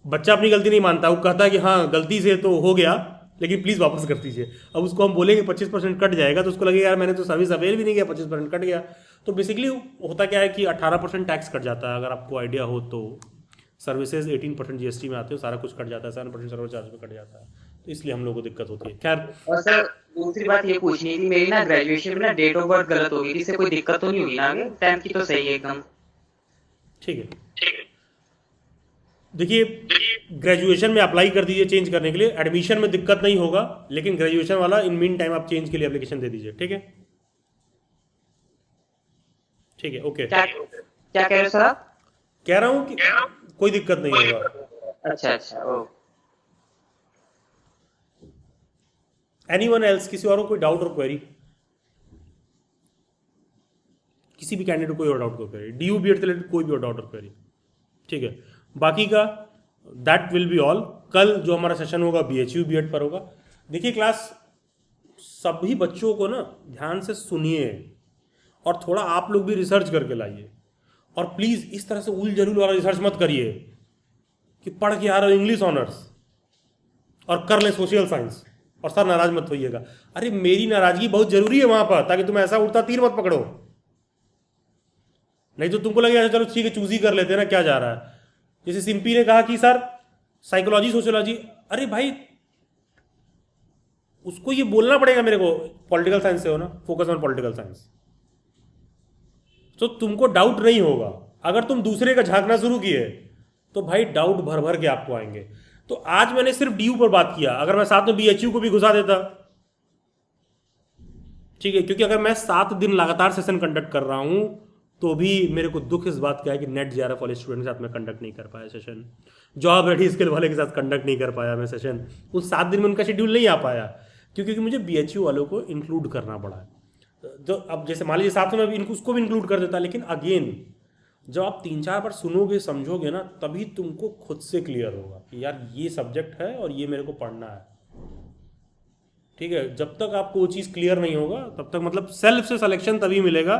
बच्चा अपनी गलती नहीं मानता, वो कहता है कि हाँ गलती से तो हो गया लेकिन प्लीज़ वापस कर दीजिए। अब उसको हम बोलेंगे 25% कट जाएगा तो उसको लगेगा यार मैंने तो सर्विस अवेल भी नहीं किया, 25% कट गया। तो बेसिकली होता क्या है कि 18% टैक्स कट जाता है, अगर आपको आइडिया हो तो। सर्विसेज 18% GST में आते हो, सारा कुछ कट जाता है, 7% सर्वर चार्ज में कट जाता है, तो इसलिए हम लोग को दिक्कत होती है। खैर, और सर दूसरी बात ये पूछनी थी, मेरी ना ग्रेजुएशन में ना डेट ऑफ बर्थ गलत होगी, इससे कोई दिक्कत तो नहीं होगी ना आगे? 10th की तो सही है एकदम। ठीक है, देखिए ग्रेजुएशन में अप्लाई कर दीजिए चेंज करने के लिए, एडमिशन में दिक्कत नहीं होगा, लेकिन ग्रेजुएशन वाला इन मीन टाइम आप चेंज के लिए एप्लीकेशन दे दीजिए। ठीक है, ठीक है, ओके। क्या कह रहे हो सर आप? कह रहा हूँ कि कोई दिक्कत नहीं होगा। अच्छा ओ। एनीवन एल्स, किसी और को कोई डाउट और क्वेरी, किसी भी कैंडिडेट को कोई और डाउट और क्वेरी, DU B.Ed से रिलेटेड कोई भी और डाउट और क्वेरी? ठीक है, बाकी का दैट विल बी ऑल। कल जो हमारा सेशन होगा BHU B.Ed पर होगा। देखिए क्लास सभी बच्चों को ना ध्यान से सुनिए और थोड़ा आप लोग भी रिसर्च करके लाइए, और प्लीज़ इस तरह से उल जरूल वाला रिसर्च मत करिए कि पढ़ के आ रहे हो इंग्लिश ऑनर्स और कर ले सोशल साइंस और सर नाराज मत होइएगा। अरे मेरी नाराजगी बहुत जरूरी है वहां पर, ताकि तुम ऐसा उड़ता तीर मत पकड़ो, नहीं तो तुमको लगेगा चलो ठीक है चूज ही कर लेते हैं ना, क्या जा रहा है। जैसे सिंपी ने कहा कि सर साइकोलॉजी सोशियोलॉजी, अरे भाई उसको ये बोलना पड़ेगा मेरे को पॉलिटिकल साइंस से हो ना, फोकस ऑन पॉलिटिकल साइंस, तो तुमको डाउट नहीं होगा। अगर तुम दूसरे का झांकना शुरू किए तो भाई डाउट भर भर के आपको आएंगे। तो आज मैंने सिर्फ DU पर बात किया, अगर मैं साथ में BHU को भी घुसा देता, ठीक है, क्योंकि अगर मैं 7 दिन लगातार सेशन कंडक्ट कर रहा हूँ तो भी मेरे को दुख इस बात का है कि नेट जेआरएफ वाले स्टूडेंट के साथ मैं कंडक्ट नहीं कर पाया सेशन, जॉब रेडी स्किल वाले के साथ कंडक्ट नहीं कर पाया मैं सेशन, उस 7 दिन में उनका शेड्यूल नहीं आ पाया क्योंकि मुझे BHU वालों को इंक्लूड करना पड़ा। तो अब जैसे मान लीजिए साथ में मैं इनको उसको भी इंक्लूड कर देता, लेकिन अगेन जब आप 3-4 बार सुनोगे समझोगे ना तभी तुमको खुद से क्लियर होगा कि यार ये सब्जेक्ट है और ये मेरे को पढ़ना है। ठीक है, जब तक आपको वो चीज़ क्लियर नहीं होगा तब तक मतलब सेल्फ से सिलेक्शन तभी मिलेगा।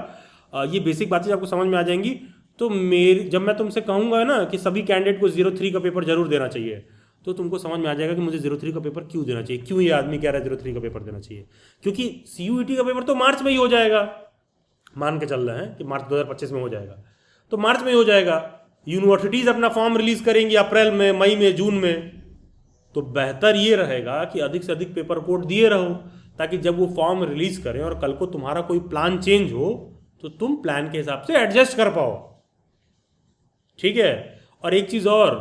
ये बेसिक बातें आपको समझ में आ जाएंगी। तो जब मैं तुमसे कहूँगा ना कि सभी कैंडिडेट को 03 का पेपर जरूर देना चाहिए तो तुमको समझ में आ जाएगा कि मुझे 03 का पेपर क्यों देना चाहिए, क्यों ये आदमी कह रहा है 03 का पेपर देना चाहिए। क्योंकि CUET का पेपर तो मार्च में ही हो जाएगा, मान के चल रहे हैं कि मार्च 2025 में हो जाएगा, तो मार्च में ही हो जाएगा। यूनिवर्सिटीज़ अपना फॉर्म रिलीज करेंगी अप्रैल में, मई में, जून में। तो बेहतर ये रहेगा कि अधिक से अधिक पेपर कोड दिए रहो ताकि जब वो फॉर्म रिलीज करें और कल को तुम्हारा कोई प्लान चेंज हो तो तुम प्लान के हिसाब से एडजस्ट कर पाओ। ठीक है, और एक चीज़ और,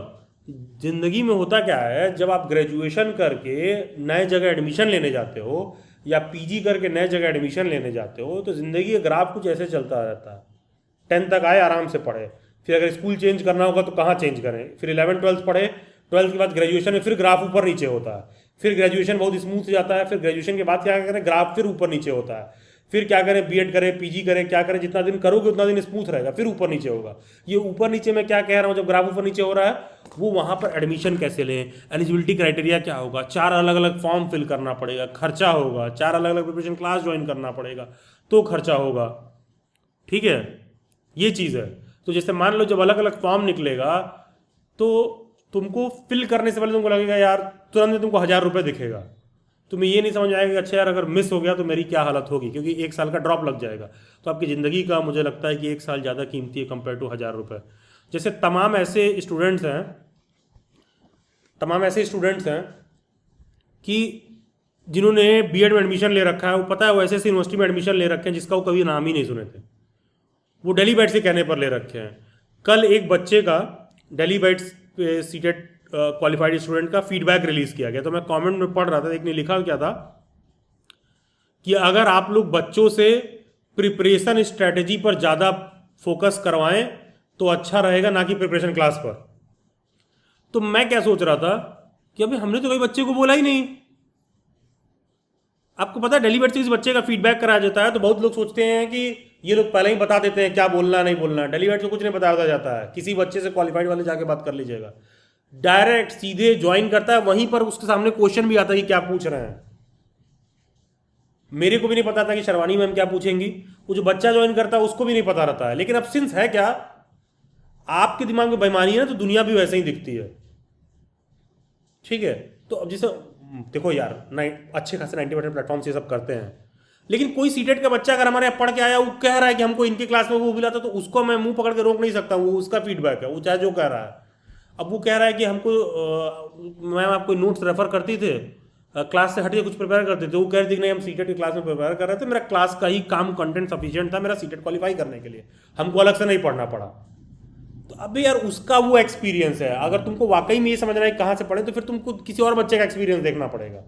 जिंदगी में होता क्या है, जब आप ग्रेजुएशन करके नए जगह एडमिशन लेने जाते हो या PG करके नए जगह एडमिशन लेने जाते हो तो ज़िंदगी का ग्राफ कुछ ऐसे चलता रहता है। 10 तक आए, आराम से पढ़े, फिर अगर स्कूल चेंज करना होगा तो कहाँ चेंज करें, फिर 11-12 पढ़े, 12 के बाद ग्रेजुएशन में फिर ग्राफ ऊपर नीचे होता है, फिर ग्रेजुएशन बहुत स्मूथ जाता है, फिर ग्रेजुएशन के बाद क्या करें, ग्राफ फिर ऊपर नीचे होता है, फिर क्या करें, B.Ed करें, PG करें, क्या करें, जितना दिन करोगे उतना दिन स्मूथ रहेगा, फिर ऊपर नीचे होगा। ये ऊपर नीचे मैं क्या कह रहा हूँ, जब ग्राफ ऊपर नीचे हो रहा है वो वहाँ पर एडमिशन कैसे लें, एलिजिबिलिटी क्राइटेरिया क्या होगा, 4 अलग अलग फॉर्म फिल करना पड़ेगा, खर्चा होगा, 4 अलग अलग प्रिपरेशन क्लास ज्वाइन करना पड़ेगा तो खर्चा होगा। ठीक है, ये चीज़ है। तो जैसे मान लो जब अलग अलग फॉर्म निकलेगा तो तुमको फिल करने से पहले तुमको लगेगा यार तुरंत में तुमको 1000 रुपये दिखेगा, तुम्हें ये नहीं समझ आएगा कि अच्छा यार अगर मिस हो गया तो मेरी क्या हालत होगी, क्योंकि 1 साल का ड्रॉप लग जाएगा। तो आपकी ज़िंदगी का मुझे लगता है कि 1 साल ज़्यादा कीमती है कंपेयर टू 1000 रुपये। जैसे तमाम ऐसे स्टूडेंट्स हैं कि जिन्होंने B.Ed में एडमिशन ले रखा है, वो पता है वो ऐसे यूनिवर्सिटी में एडमिशन ले रखे हैं जिसका वो कभी नाम ही नहीं सुने थे, वो डेली बैट से कहने पर ले रखे हैं। कल एक बच्चे का डेली बैट पे सीटेड क्वालिफाइड स्टूडेंट का फीडबैक रिलीज किया गया, तो मैं कमेंट में पढ़ रहा था, एक ने लिखा क्या था कि अगर आप लोग बच्चों से प्रिपरेशन स्ट्रेटजी पर ज़्यादा फोकस करवाएं तो अच्छा रहेगा, ना कि प्रिपरेशन क्लास पर। तो मैं क्या सोच रहा था कि अभी हमने तो कोई बच्चे को बोला ही नहीं। आपको पता है डेली बैट से किसी बच्चे का फीडबैक कराया जाता है तो बहुत लोग सोचते हैं कि ये लोग पहले ही बता देते हैं क्या बोलना नहीं बोलना। डेली बैट से कुछ नहीं बताया जाता है, किसी बच्चे से क्वालिफाइड वाले जाके बात कर लीजिएगा, डायरेक्ट सीधे ज्वाइन करता है, वहीं पर उसके सामने क्वेश्चन भी आता है कि क्या पूछ रहे हैं। मेरे को भी नहीं पता था कि शर्वानी मैम क्या पूछेंगी, वो जो बच्चा ज्वाइन करता है उसको भी नहीं पता रहता है। लेकिन अब सिंस है क्या, आपके दिमाग में बेईमानी है ना, तो दुनिया भी वैसे ही दिखती है। ठीक है, तो अब जैसे देखो यार, अच्छे खासे 90% प्लेटफॉर्म से सब करते हैं, लेकिन कोई सीटेट का बच्चा अगर हमारे यहाँ पढ़ के आया, वो कह रहा है कि हमको इनके क्लास में वो मिला था, तो उसको मैं मुंह पकड़ के रोक नहीं सकता, वो उसका फीडबैक है, वो चाहे जो कह रहा है। अब वो कह रहा है कि हमको मैम आपको नोट्स रेफर करती थे, क्लास से हटिए कुछ प्रिपेयर करते थे, वो कह रही थी कि नहीं हम सीटेट की क्लास में प्रिपेयर कर रहे थे, मेरा क्लास का ही काम कंटेंट सफिशिएंट था मेरा सीटेट क्वालिफाई करने के लिए, हमको अलग से नहीं पढ़ना पड़ा। तो अब यार उसका वो एक्सपीरियंस है, अगर तुमको वाकई में ये समझना है कहाँ से पढ़े तो फिर तुमको किसी और बच्चे का एक्सपीरियंस देखना पड़ेगा।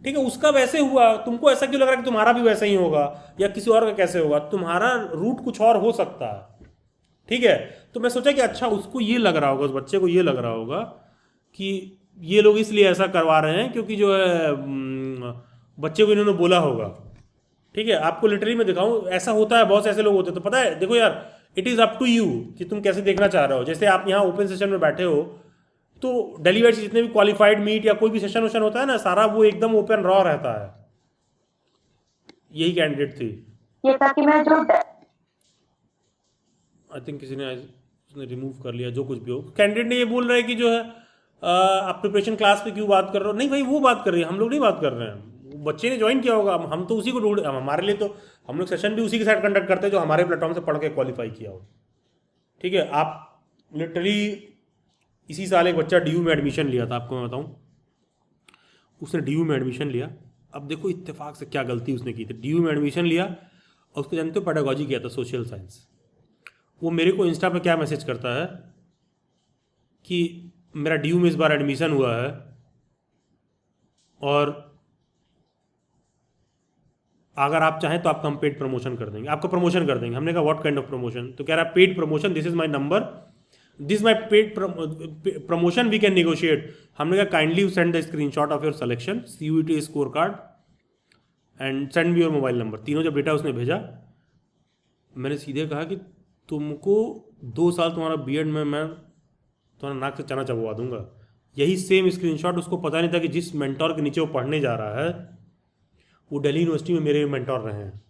ठीक है, उसका वैसे हुआ, तुमको ऐसा क्यों लग रहा है कि तुम्हारा भी वैसा ही होगा या किसी और का कैसे होगा, तुम्हारा रूट कुछ और हो सकता है। ठीक है, तो मैं सोचा कि अच्छा उसको ये लग रहा होगा, उस बच्चे को ये लग रहा होगा कि ये लोग इसलिए ऐसा करवा रहे हैं क्योंकि जो है बच्चे को इन्होंने बोला होगा। ठीक है, आपको लिटरली मैं दिखाऊं, ऐसा होता है, बहुत से ऐसे लोग होते हैं। तो पता है, देखो यार, it is up to you कि तुम कैसे देखना चाह रहे हो। जैसे आप यहाँ ओपन सेशन में बैठे हो तो डेली बैट से जितने भी क्वालिफाइड मीट या कोई भी सेशन वेशन होता है ना, सारा वो एकदम ओपन रॉ रहता है। यही कैंडिडेट थी, ये ताकि मैं जो आई थिंक किसी ने रिमूव कर लिया, जो कुछ भी हो। कैंडिडेट ने ये बोल रहा है कि जो है आप प्रिपरेशन क्लास पे क्यों बात कर रहे हो। नहीं भाई, वो बात कर रही है, हम लोग नहीं बात कर रहे हैं। बच्चे ने ज्वाइन किया होगा, हम तो उसी को ढूंढ, हमारे लिए तो हम लोग सेशन भी उसी के साथ कंडक्ट करते हैं जो हमारे प्लेटफॉर्म से पढ़ के क्वालिफाई किया हो। ठीक है, आप लिटरली इसी साल एक बच्चा DU में एडमिशन लिया था, आपको मैं बताऊं, उसने DU में एडमिशन लिया। अब देखो इत्तेफाक से क्या गलती उसने की थी, DU में एडमिशन लिया और उसको जानते हो पेडागोजी किया था, सोशल साइंस। वो मेरे को इंस्टा पे क्या मैसेज करता है कि मेरा DU में इस बार एडमिशन हुआ है और अगर आप चाहें तो आपका हम पेड प्रमोशन कर देंगे, आपका प्रमोशन कर देंगे। हमने कहा व्हाट काइंड ऑफ प्रमोशन, तो कह रहा है paid promotion, this is my number, this my paid promotion we can negotiate. हमने कहा kindly send the screenshot of your selection, CUET score card and send me your mobile number. तीनों जब data उसने भेजा, मैंने सीधे कहा कि तुमको 2 साल तुम्हारा बीएड में मैं तुम्हारा नाक से चना चबवा दूंगा। यही सेम स्क्रीनशॉट उसको पता नहीं था कि जिस मेंटोर के नीचे वो पढ़ने जा रहा है वो दिल्ली यूनिवर्सिटी में मेरे मेंटोर रहे हैं।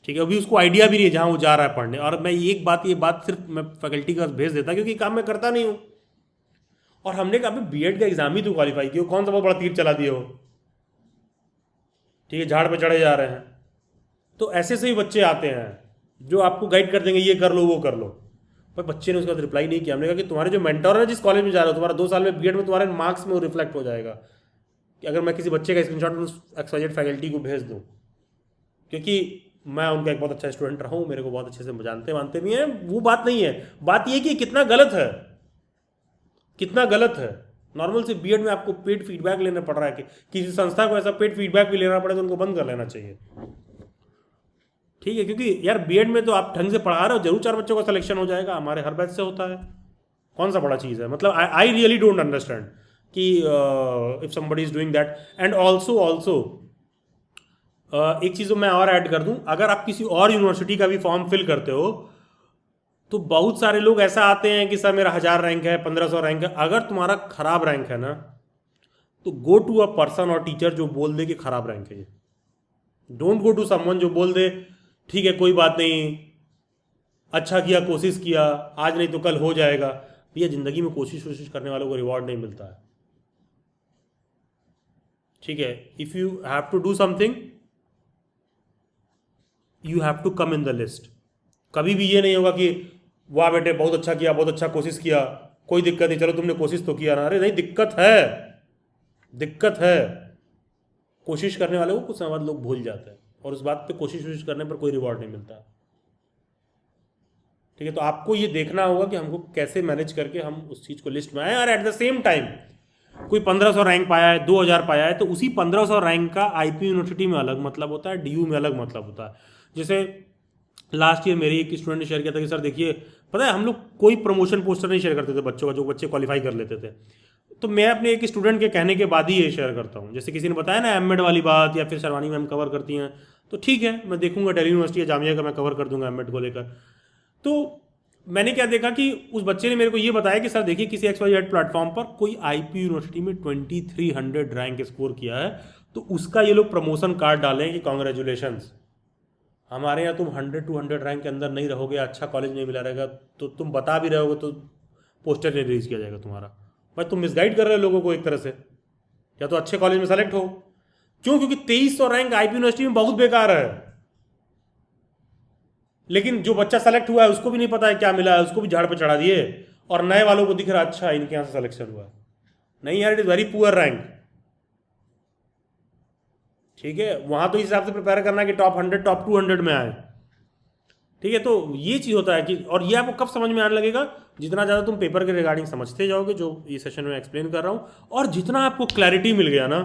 ठीक है, अभी उसको आइडिया भी नहीं है जहाँ वो जा रहा है पढ़ने। और मैं ये बात सिर्फ मैं फैकल्टी का भेज देता क्योंकि काम मैं करता नहीं हूँ। और हमने कहा बीएड का एग्जाम ही तो क्वालिफाई किया, कौन सा बहुत बड़ा तीर चला दिया हो, ठीक है, झाड़ पे चढ़े जा रहे हैं। तो ऐसे से ही बच्चे आते हैं जो आपको गाइड कर देंगे, ये कर लो वो कर लो। पर बच्चे ने उसके बाद रिप्लाई नहीं किया। हमने कहा कि तुम्हारे जो मेंटोर है जिस कॉलेज में जा रहे हो, तुम्हारा 2 साल में बीएड में तुम्हारे मार्क्स में वो रिफ्लेक्ट हो जाएगा कि अगर मैं किसी बच्चे का स्क्रीनशॉट उस XYZ फैकल्टी को भेज दूँ, क्योंकि मैं उनका एक बहुत अच्छा स्टूडेंट रहा हूँ, मेरे को बहुत अच्छे से जानते मानते भी हैं, वो बात नहीं है। बात ये कि कितना गलत है, कितना गलत है। नॉर्मल से बीएड में आपको पेड फीडबैक लेना पड़ रहा है कि किसी संस्था को ऐसा पेड फीडबैक भी लेना पड़े तो उनको बंद कर लेना चाहिए। ठीक है, क्योंकि यार बीएड में तो आप ढंग से पढ़ा रहे हो, जरूर 4 बच्चों का सिलेक्शन हो जाएगा, हमारे हर बैच से होता है, कौन सा बड़ा चीज़ है। मतलब आई रियली डोंट अंडरस्टैंड कि if somebody is doing that. And also एक चीज़ मैं और ऐड कर दूं, अगर आप किसी और यूनिवर्सिटी का भी फॉर्म फिल करते हो तो बहुत सारे लोग ऐसा आते हैं कि सर मेरा 1000 रैंक है, 1500 रैंक है। अगर तुम्हारा खराब रैंक है ना, तो गो टू अ पर्सन और टीचर जो बोल दे कि खराब रैंक है ये। डोंट गो टू समवन जो बोल दे ठीक है कोई बात नहीं, अच्छा किया, कोशिश किया, आज नहीं तो कल हो जाएगा। भैया ज़िंदगी में कोशिश करने वालों को रिवॉर्ड नहीं मिलता है। ठीक है, if you have to do something you have to come in the list. कभी भी ये नहीं होगा कि वाह बेटे बहुत अच्छा किया, बहुत अच्छा कोशिश किया, कोई दिक्कत नहीं, चलो तुमने कोशिश तो किया ना। अरे नहीं, दिक्कत है। कोशिश करने वाले को कुछ समय बाद लोग भूल जाते हैं और उस बात पे कोशिश करने पर कोई रिवॉर्ड नहीं मिलता। ठीक है, तो आपको ये देखना होगा कि हमको कैसे मैनेज करके हम उस चीज़ को लिस्ट में आए। और एट द सेम टाइम कोई 1500 रैंक पाया है, 2000 पाया है, तो उसी 1500 रैंक का आईपी यूनिवर्सिटी में अलग मतलब होता है, DU में अलग मतलब होता है। जैसे लास्ट ईयर मेरी एक स्टूडेंट ने शेयर किया था कि सर देखिए, पता है हम लोग कोई प्रमोशन पोस्टर नहीं शेयर करते थे बच्चों का, जो बच्चे क्वालिफाई कर लेते थे। तो मैं अपने एक स्टूडेंट के कहने के बाद ही ये शेयर करता हूँ। जैसे किसी ने बताया ना एमएड वाली बात, या फिर शर्वानी मैम कवर करती हैं, तो ठीक है, मैं देखूंगा दिल्ली यूनिवर्सिटी या जामिया का मैं कवर कर दूंगा एमएड को लेकर। तो मैंने क्या देखा कि उस बच्चे ने मेरे को ये बताया कि सर देखिए किसी XYZ प्लेटफॉर्म पर कोई आईपी यूनिवर्सिटी में 2300 रैंक स्कोर किया है, तो उसका ये लोग प्रमोशन कार्ड डालें कि कॉन्ग्रेचुलेशंस, हमारे यहाँ तुम 100-200 रैंक के अंदर नहीं रहोगे, अच्छा कॉलेज नहीं मिला रहेगा, तो तुम बता भी रहे होगे तो पोस्टर नहीं रिलीज किया जाएगा तुम्हारा। भाई तुम मिसगाइड कर रहे हो लोगों को एक तरह से। या तो अच्छे कॉलेज में सेलेक्ट हो, क्यों? क्योंकि 2300 रैंक आईपी यूनिवर्सिटी में बहुत बेकार है। लेकिन जो बच्चा सेलेक्ट हुआ है उसको भी नहीं पता है क्या मिला है, उसको भी झाड़ पे चढ़ा दिए, और नए वालों को दिख रहा अच्छा इनके यहाँ से सिलेक्शन हुआ। नहीं यार, it is very poor rank. ठीक है, वहाँ तो इस हिसाब से प्रिपेयर करना कि टॉप 100 टॉप 200 में आए। ठीक है, तो ये चीज़ होता है कि, और ये आपको कब समझ में आने लगेगा, जितना ज़्यादा तुम पेपर के रिगार्डिंग समझते जाओगे, जो ये सेशन में एक्सप्लेन कर रहा हूँ, और जितना आपको क्लैरिटी मिल गया ना,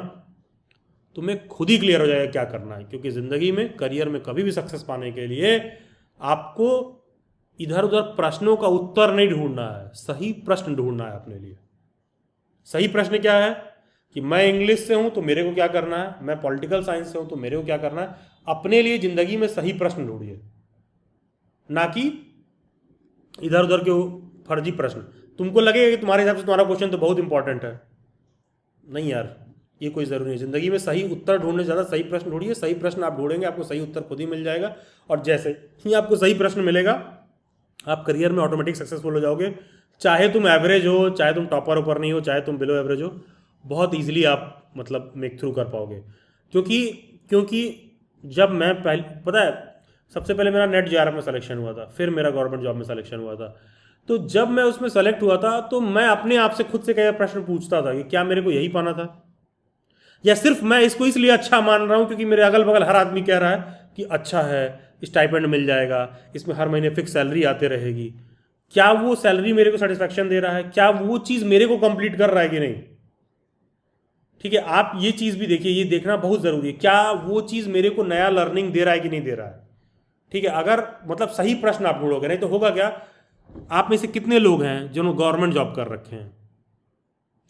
तुम्हें खुद ही क्लियर हो जाएगा क्या करना है। क्योंकि ज़िंदगी में, करियर में कभी भी सक्सेस पाने के लिए आपको इधर उधर प्रश्नों का उत्तर नहीं ढूंढना है, सही प्रश्न ढूंढना है अपने लिए। सही प्रश्न क्या है कि मैं इंग्लिश से हूं तो मेरे को क्या करना है, मैं पॉलिटिकल साइंस से हूं तो मेरे को क्या करना है। अपने लिए जिंदगी में सही प्रश्न ढूंढिए, ना कि इधर उधर के फर्जी प्रश्न। तुमको लगेगा कि तुम्हारे हिसाब से तुम्हारा क्वेश्चन तो बहुत इंपॉर्टेंट है, नहीं यार, ये कोई ज़रूरी नहीं। ज़िंदगी में सही उत्तर ढूंढने से ज़्यादा सही प्रश्न ढूंढिए। सही प्रश्न आप ढूंढेंगे, आपको सही उत्तर खुद ही मिल जाएगा, और जैसे ही आपको सही प्रश्न मिलेगा आप करियर में ऑटोमेटिक सक्सेसफुल हो जाओगे। चाहे तुम एवरेज हो, चाहे तुम टॉपर ऊपर नहीं हो, चाहे तुम बिलो एवरेज हो, बहुत ईजिली आप मतलब मेक थ्रू कर पाओगे। क्योंकि जब मैं पता है सबसे पहले मेरा नेट JRF में सिलेक्शन हुआ था, फिर मेरा गवर्नमेंट जॉब में सिलेक्शन हुआ था। तो जब मैं उसमें सेलेक्ट हुआ था तो मैं अपने आप से खुद से कई प्रश्न पूछता था कि क्या मेरे को यही पाना था, या सिर्फ मैं इसको इसलिए अच्छा मान रहा हूँ क्योंकि मेरे अगल बगल हर आदमी कह रहा है कि अच्छा है, स्टाइपेंड मिल जाएगा, इसमें हर महीने फिक्स सैलरी आते रहेगी। क्या वो सैलरी मेरे को सेटिस्फैक्शन दे रहा है? क्या वो चीज़ मेरे को कंप्लीट कर रहा है कि नहीं? ठीक है, आप ये चीज़ भी देखिए, ये देखना बहुत ज़रूरी है, क्या वो चीज़ मेरे को नया लर्निंग दे रहा है कि नहीं दे रहा है। ठीक है, अगर मतलब सही प्रश्न आप ढूंढोगे, नहीं तो होगा क्या, आप में से कितने लोग हैं जिन्होंने गवर्नमेंट जॉब कर रखे हैं?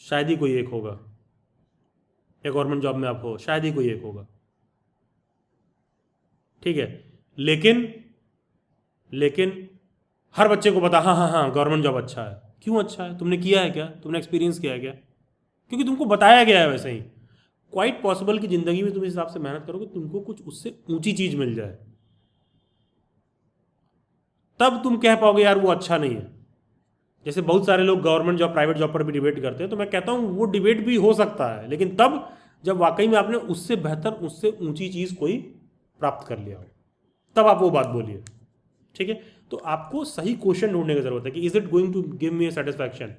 शायद ही कोई एक होगा, या गवर्नमेंट जॉब में आप हो, शायद ही कोई एक होगा। ठीक है, लेकिन हर बच्चे को पता, हाँ गवर्नमेंट जॉब अच्छा है। क्यों अच्छा है? तुमने किया है क्या? तुमने एक्सपीरियंस किया है क्या? क्योंकि तुमको बताया गया है वैसे ही। क्वाइट पॉसिबल कि जिंदगी में तुम इस हिसाब से मेहनत करोगे, तुमको कुछ उससे ऊंची चीज मिल जाए, तब तुम कह पाओगे यार वो अच्छा नहीं है। जैसे बहुत सारे लोग गवर्नमेंट जॉब प्राइवेट जॉब पर भी डिबेट करते हैं, तो मैं कहता हूँ वो डिबेट भी हो सकता है, लेकिन तब जब वाकई में आपने उससे बेहतर, उससे ऊंची चीज़ कोई प्राप्त कर लिया हो, तब आप वो बात बोलिए। ठीक है, तो आपको सही क्वेश्चन ढूंढने की जरूरत है कि is it going to give me a satisfaction.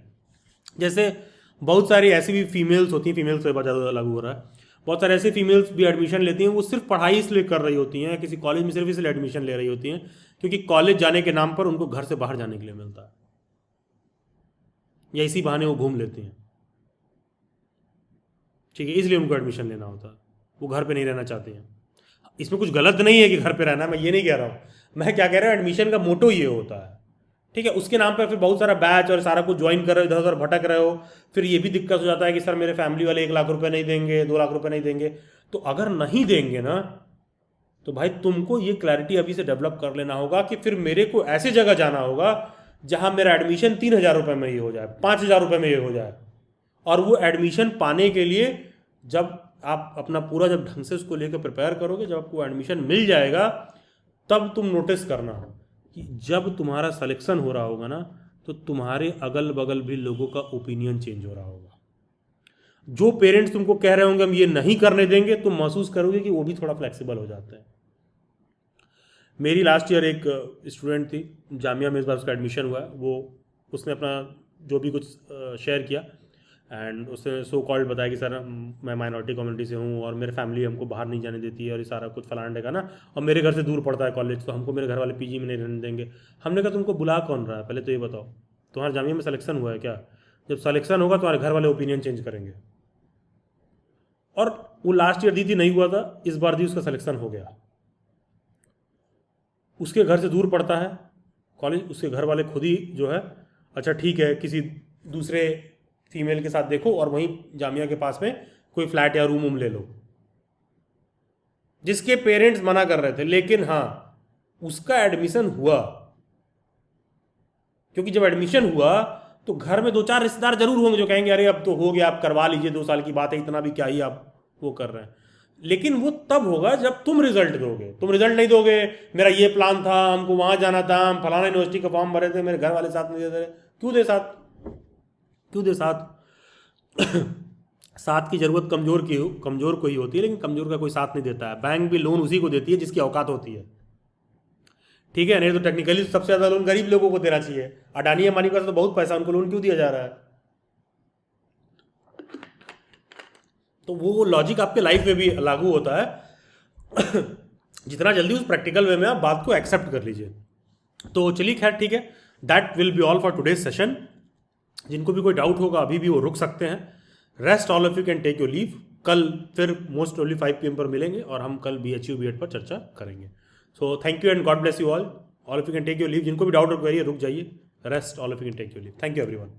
जैसे बहुत सारी ऐसी भी फीमेल्स होती हैं, फीमेल्स पे बहुत ज़्यादा लागू हो रहा है, बहुत सारे ऐसी फीमेल्स भी एडमिशन लेती हैं, वो सिर्फ पढ़ाई इसलिए कर रही होती हैं, किसी कॉलेज में सिर्फ इसलिए एडमिशन ले रही होती हैं क्योंकि कॉलेज जाने के नाम पर उनको घर से बाहर जाने के लिए मिलता है, या इसी बहाने वो घूम लेती हैं। ठीक है, इसलिए उनको एडमिशन लेना होता है, वो घर पे नहीं रहना चाहती हैं। इसमें कुछ गलत नहीं है कि घर पे रहना, मैं ये नहीं कह रहा हूँ, मैं क्या कह रहा हूँ, एडमिशन का मोटो ये होता है। ठीक है, उसके नाम पर फिर बहुत सारा बैच और सारा कुछ ज्वाइन कर रहे हो, इधर उधर भटक रहे हो, फिर ये भी दिक्कत हो जाता है कि सर मेरे फैमिली वाले 1 लाख रुपए नहीं देंगे, 2 लाख रुपए नहीं देंगे। तो अगर नहीं देंगे ना, तो भाई तुमको ये क्लैरिटी अभी से डेवलप कर लेना होगा कि फिर मेरे को ऐसी जगह जाना होगा जहां मेरा एडमिशन 3,000 रुपये में ही हो जाए, 5,000 रुपये में ही हो जाए। और वो एडमिशन पाने के लिए जब आप अपना पूरा जब ढंग से उसको लेकर प्रिपेयर करोगे, जब आपको एडमिशन मिल जाएगा, तब तुम नोटिस करना कि जब तुम्हारा सिलेक्शन हो रहा होगा ना, तो तुम्हारे अगल बगल भी लोगों का ओपिनियन चेंज हो रहा होगा। जो पेरेंट्स तुमको कह रहे होंगे हम ये नहीं करने देंगे, तुम महसूस करोगे कि वो भी थोड़ा फ्लेक्सिबल हो जाते हैं। मेरी लास्ट ईयर एक स्टूडेंट थी, जामिया में इस बार उसका एडमिशन हुआ है, उसने अपना जो भी कुछ शेयर किया, एंड उसने सो कॉल्ड बताया कि सर मैं माइनॉरिटी कम्युनिटी से हूँ और मेरे फैमिली हमको बाहर नहीं जाने देती है और ये सारा कुछ फलाना देगा ना, और मेरे घर से दूर पड़ता है कॉलेज, तो हमको मेरे घर वाले पीजी में नहीं रहने देंगे। हमने कहा तुमको बुला कौन रहा है, पहले तो ये बताओ, तुम्हारे जामिया में सिलेक्शन हुआ है क्या? जब सिलेक्शन होगा तुम्हारे घर वाले ओपिनियन चेंज करेंगे। और वो लास्ट ईयर दी थी, नहीं हुआ था, इस बार दी, उसका सिलेक्शन हो गया। उसके घर से दूर पड़ता है कॉलेज, उसके घर वाले खुद ही जो है, अच्छा ठीक है किसी दूसरे फीमेल के साथ देखो और वहीं जामिया के पास में कोई फ्लैट या रूम ले लो, जिसके पेरेंट्स मना कर रहे थे, लेकिन हाँ उसका एडमिशन हुआ। क्योंकि जब एडमिशन हुआ तो घर में 2-4 रिश्तेदार जरूर होंगे जो कहेंगे अरे अब तो हो गया, आप करवा लीजिए, 2 साल की बात है, इतना भी क्या ही आप वो कर रहे हैं। लेकिन वो तब होगा जब तुम रिजल्ट दोगे। तुम रिजल्ट नहीं दोगे, मेरा ये प्लान था, हमको वहां जाना था, हम फलाना यूनिवर्सिटी का फॉर्म भरे थे, मेरे घर वाले साथ नहीं दे रहे, क्यों दे साथ? साथ की जरूरत कमजोर को ही होती है, लेकिन कमजोर का कोई साथ नहीं देता है। बैंक भी लोन उसी को देती है जिसकी औकात होती है, ठीक है, नहीं तो टेक्निकली सबसे ज्यादा लोन गरीब लोगों को देना चाहिए। अडानी अंबानी के पास तो बहुत पैसा, उनको लोन क्यों दिया जा रहा है? तो वो लॉजिक आपके लाइफ में भी लागू होता है। जितना जल्दी उस प्रैक्टिकल वे में आप बात को एक्सेप्ट कर लीजिए। तो चलिए खैर ठीक है, that will be all for today's session. जिनको भी कोई डाउट होगा अभी भी वो रुक सकते हैं। Rest all of you can take your leave. कल फिर मोस्ट प्रोबेबली 5 PM पर मिलेंगे और हम कल BHU B.Ed पर चर्चा करेंगे। So thank you and God bless you all. All of you can take your leave. जिनको भी डाउट और क्वेरी रुक जाइए। Rest all of you can take your leave. Thank you everyone.